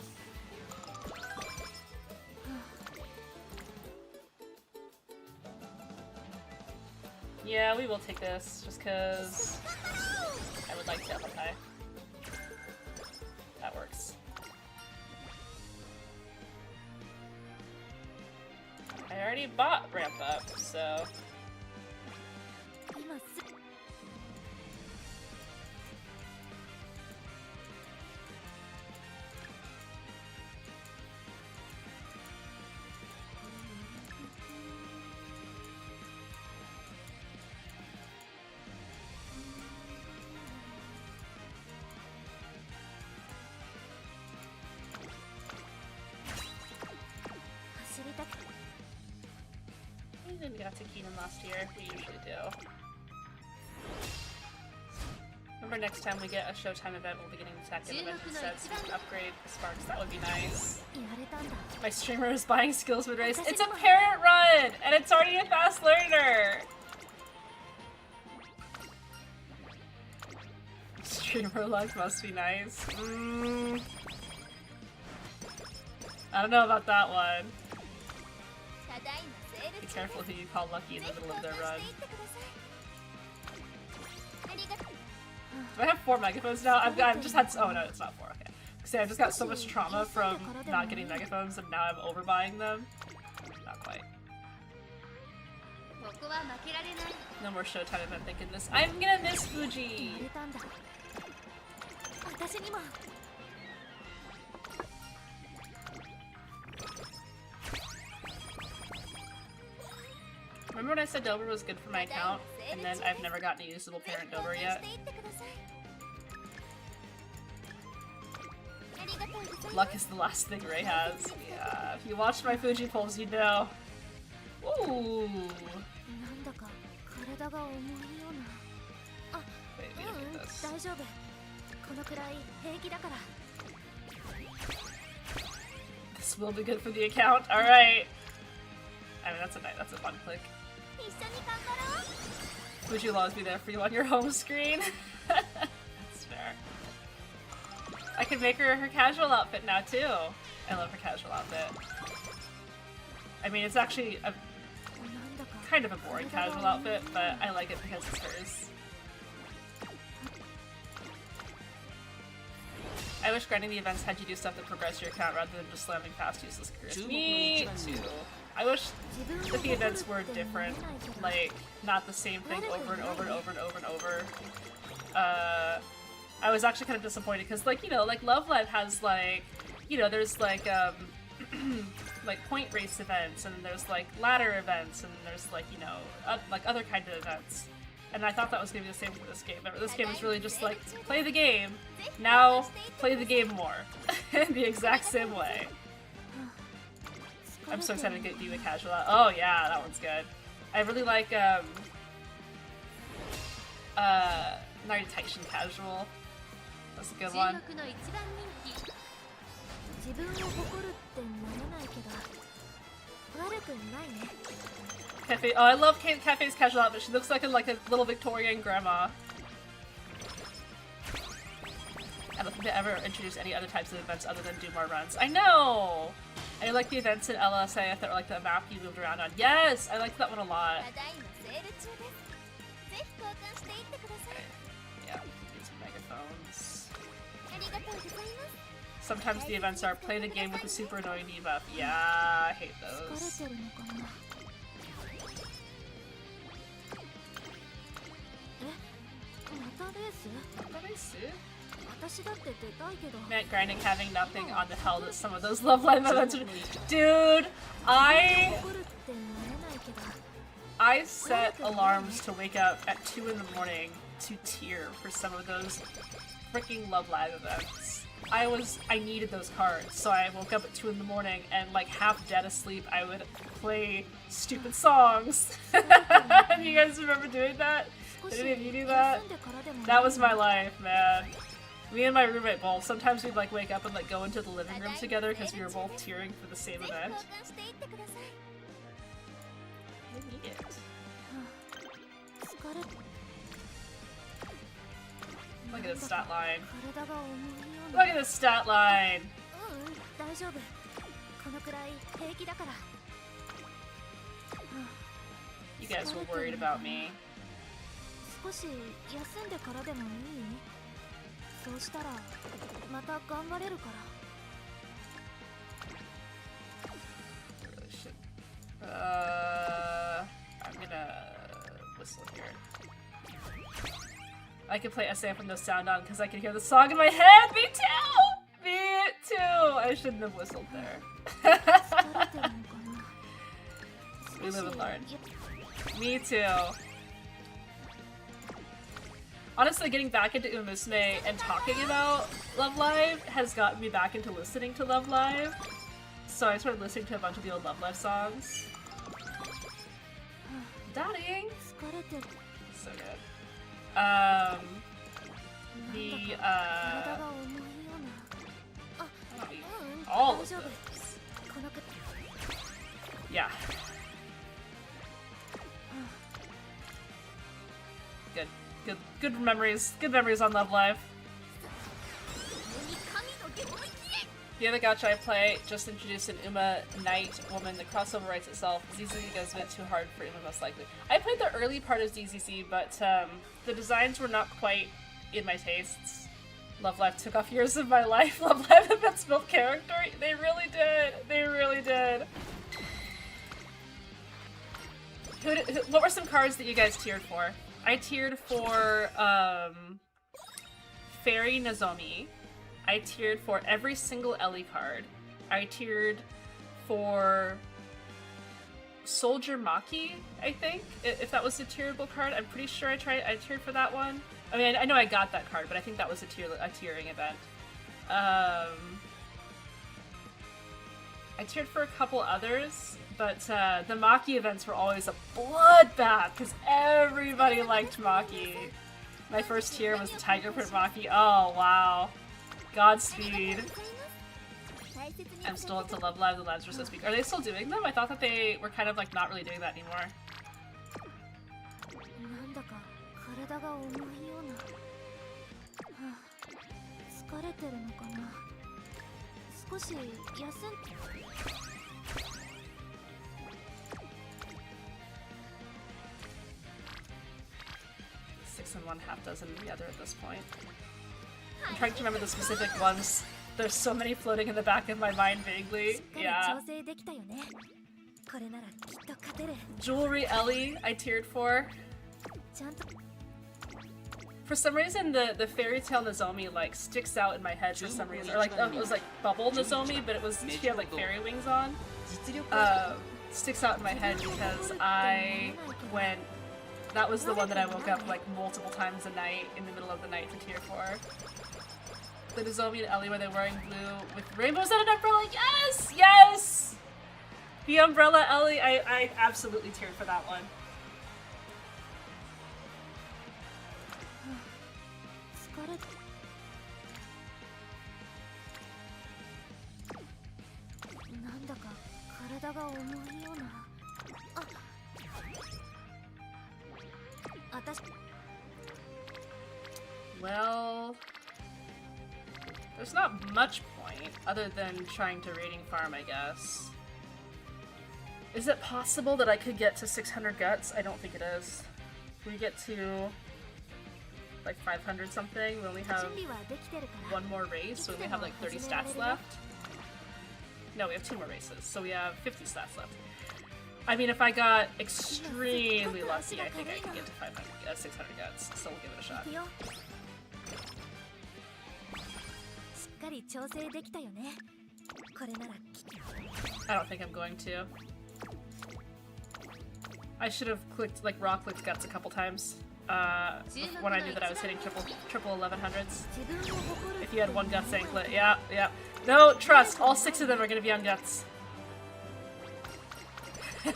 Yeah, we will take this, just cause I would like to, okay. That works. I already bought Ramp Up, so... 今す 走りたく。 We didn't get to Keenan last year, we usually do. Remember next time we get a Showtime event, we'll be getting tech and event sets and upgrade Sparks. That would be nice. 言われたんだ。 My streamer is buying skills mid race. It's a parent run! And it's already a fast learner! Streamer luck must be nice. I don't know about that one. ただいまセール Be 中。 careful who you call lucky in the middle of their run. ありがとう。 Do I have 4 megaphones now? I've just had. Oh no, it's not 4. Okay. See, I just got so much trauma from not getting megaphones, and now I'm overbuying them. Not quite. ここは負けられない No more Showtime event thinking this. I'm gonna miss 言わ Fuji. れたんだ。私にも。 Remember when I said Dober was good for my account, and then I've never gotten a usable parent Dober yet? ありがとうございます。 Luck is the last thing Ray has. Yeah, if you watched my Fuji polls, you'd know. Ooh. なんだか体が重いような。あ、 Wait, we don't get this. 大丈夫。このくらい平気だから。 This will be good for the account. All right. I mean, that's a fun click. 一緒に頑張ろう。 Fuji will always be there for you on your home screen. That's fair. I can make her casual outfit now too. I love her casual outfit. I mean, it's actually a なんだか kind of a boring casual outfit, but I like it because it's hers. I wish grinding the events had you do stuff that progress your account rather than just slamming past useless careers. Me too. I wish that the events were different, like, not the same thing over and over and over and over and over. I was actually kind of disappointed because, like, you know, like, Love Live has, like, you know, there's like like point race events, and there's like ladder events, and there's like, you know, like other kind of events. And I thought that was gonna be the same for this game. But this game is really just like, play the game, now play the game more. In the exact same way. I'm so excited to do a casual. Oh yeah, that one's good. I really like Night Titan casual. That's a good one. Cafe. Oh, I love Cafe's casual outfit. She looks like a little Victorian grandma. I don't think they ever introduced any other types of events other than do more runs. I know! I like the events in LSA that were like the map you moved around on. Yes! I liked that one a lot. Okay. Yeah, use megaphones. Sometimes the events are play the game with a super annoying debuff. Yeah, I hate those. Man, grinding having nothing on the hell that some of those Love Live events are. Dude, I set alarms to wake up at 2 in the morning to tear for some of those freaking Love Live events. I needed those cards, so I woke up at 2 in the morning and like half dead asleep I would play stupid songs. You guys remember doing that? Did any of you do that? That was my life, man. Me and my roommate both. Sometimes we'd like wake up and like go into the living room together because we were both tearing for the same event. I need it. Look at this stat line. Look at this stat line! You guys were worried about me. Oh, shit. I'm gonna whistle here. I could play SA from no sound on because I can hear the song in my head! Me too! Me too! I shouldn't have whistled there. We live and learn. Me too. Honestly, getting back into Umusume and talking about Love Live has gotten me back into listening to Love Live. So I started listening to a bunch of the old Love Live songs. Darling! So good. All of those. Yeah. Good memories. Good memories on Love Live. The other gacha I play just introduced an Uma Knight woman. The crossover writes itself. ZZZ goes a bit too hard for Uma, most likely. I played the early part of ZZZ, but the designs were not quite in my tastes. Love Live took off years of my life. Love Live events built character. They really did. They really did. What were some cards that you guys tiered for? I tiered for Fairy Nozomi. I tiered for every single Ellie card. I tiered for Soldier Maki, I think, if that was a tierable card. I'm pretty sure I tiered for that one. I mean, I know I got that card, but I think that was a tiering event. I tiered for a couple others, but the Maki events were always a bloodbath because everybody liked Maki. My first tier was the Tiger Print Maki. Oh, wow. Godspeed. I'm still into Love Live, the Labs were so speak. Are they still doing them? I thought that they were kind of like not really doing that anymore. Six and one, half dozen the other at this point. I'm trying to remember the specific ones. There's so many floating in the back of my mind vaguely. Yeah. Jewelry Ellie, I tiered for. For some reason, the fairy tale Nozomi like sticks out in my head for some reason, or like it was like bubble Nozomi, but it was she had like fairy wings on. Sticks out in my head because that was the one that I woke up like multiple times a night in the middle of the night to tear for. The Nozomi and Ellie where they're wearing blue with rainbows and an umbrella. Yes, yes. The umbrella Ellie, I absolutely teared for that one. なんだか体が重いような。あ、私。Well, there's not much point other than trying to raiding farm, I guess. Is it possible that I could get to 600 guts? I don't think it is. Can we get to like 500 something? We only have one more race, so we only have like 30 stats left. No, we have 2 more races, so we have 50 stats left. I mean, if I got extremely lucky, I think I could get to 600 guts, so we'll give it a shot. I don't think I'm going to. I should have clicked, like, raw clicked guts a couple times when I knew that I was hitting triple 1100s. If you had one guts anklet, yeah. No, trust, all 6 of them are gonna be on guts. Oh,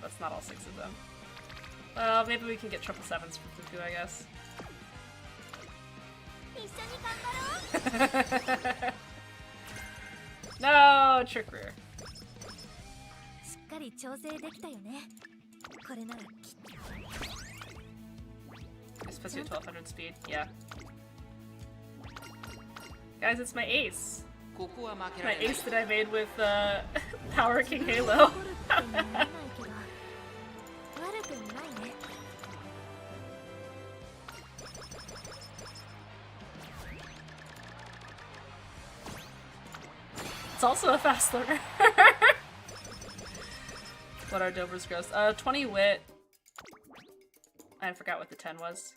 that's not all 6 of them. Well, maybe we can get 777s for Fuku, I guess. No, trick rear. It's supposed to be 1200 speed, yeah. Guys, it's my ace. My ace that I made with Power King Halo. It's also a fast learner. What are Dover's gross? 20 wit. I forgot what the 10 was.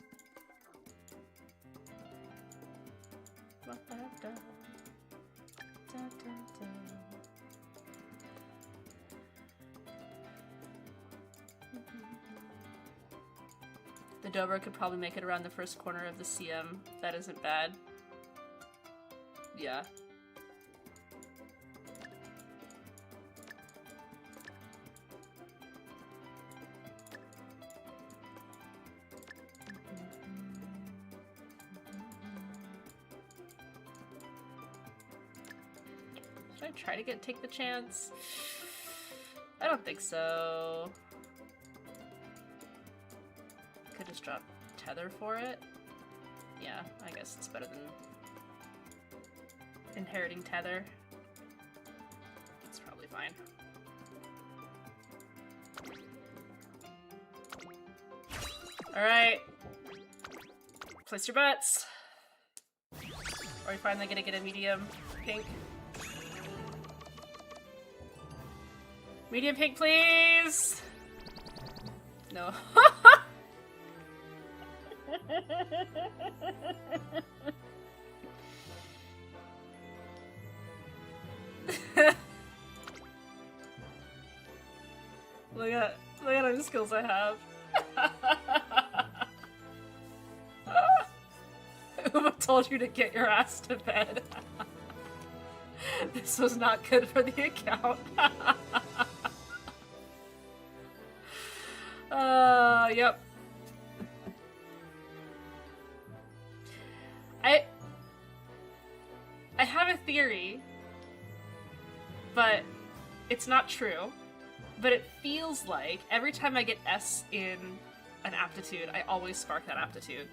The Dover could probably make it around the first corner of the CM. That isn't bad. Yeah. Should I try to take the chance? I don't think so. Could just drop tether for it. Yeah, I guess it's better than inheriting tether. It's probably fine. Alright. Place your bets. Are we finally gonna get a medium pink? Medium pink, please! No. Look at how many skills I have. Uma told you to get your ass to bed. This was not good for the account. Yep. I have a theory, but it's not true. But it feels like every time I get S in an aptitude, I always spark that aptitude.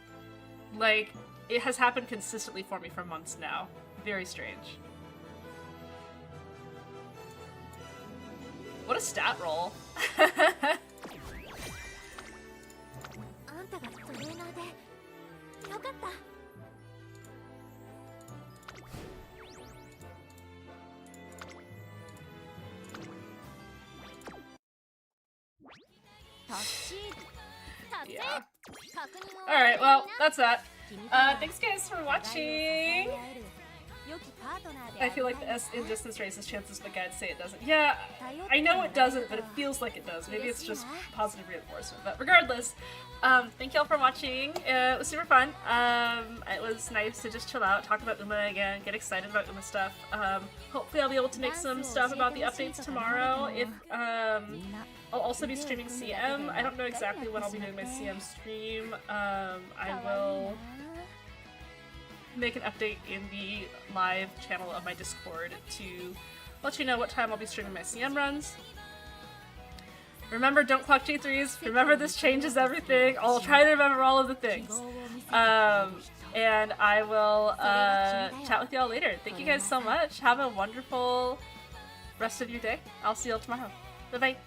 Like, it has happened consistently for me for months now. Very strange. What a stat roll. Yeah. Alright, well, that's that. Thanks guys for watching! I feel like the S in distance raises chances, but guides say it doesn't. Yeah, I know it doesn't, but it feels like it does. Maybe it's just positive reinforcement. But regardless, thank y'all for watching. It was super fun. It was nice to just chill out, talk about Uma again, get excited about Uma stuff. Hopefully I'll be able to make some stuff about the updates tomorrow. If I'll also be streaming CM. I don't know exactly when I'll be doing my CM stream. I will make an update in the live channel of my Discord to let you know what time I'll be streaming my CM runs. Remember, don't clock G3s. Remember, this changes everything. I'll try to remember all of the things. And I will chat with y'all later. Thank you guys so much. Have a wonderful rest of your day. I'll see y'all tomorrow. Bye-bye.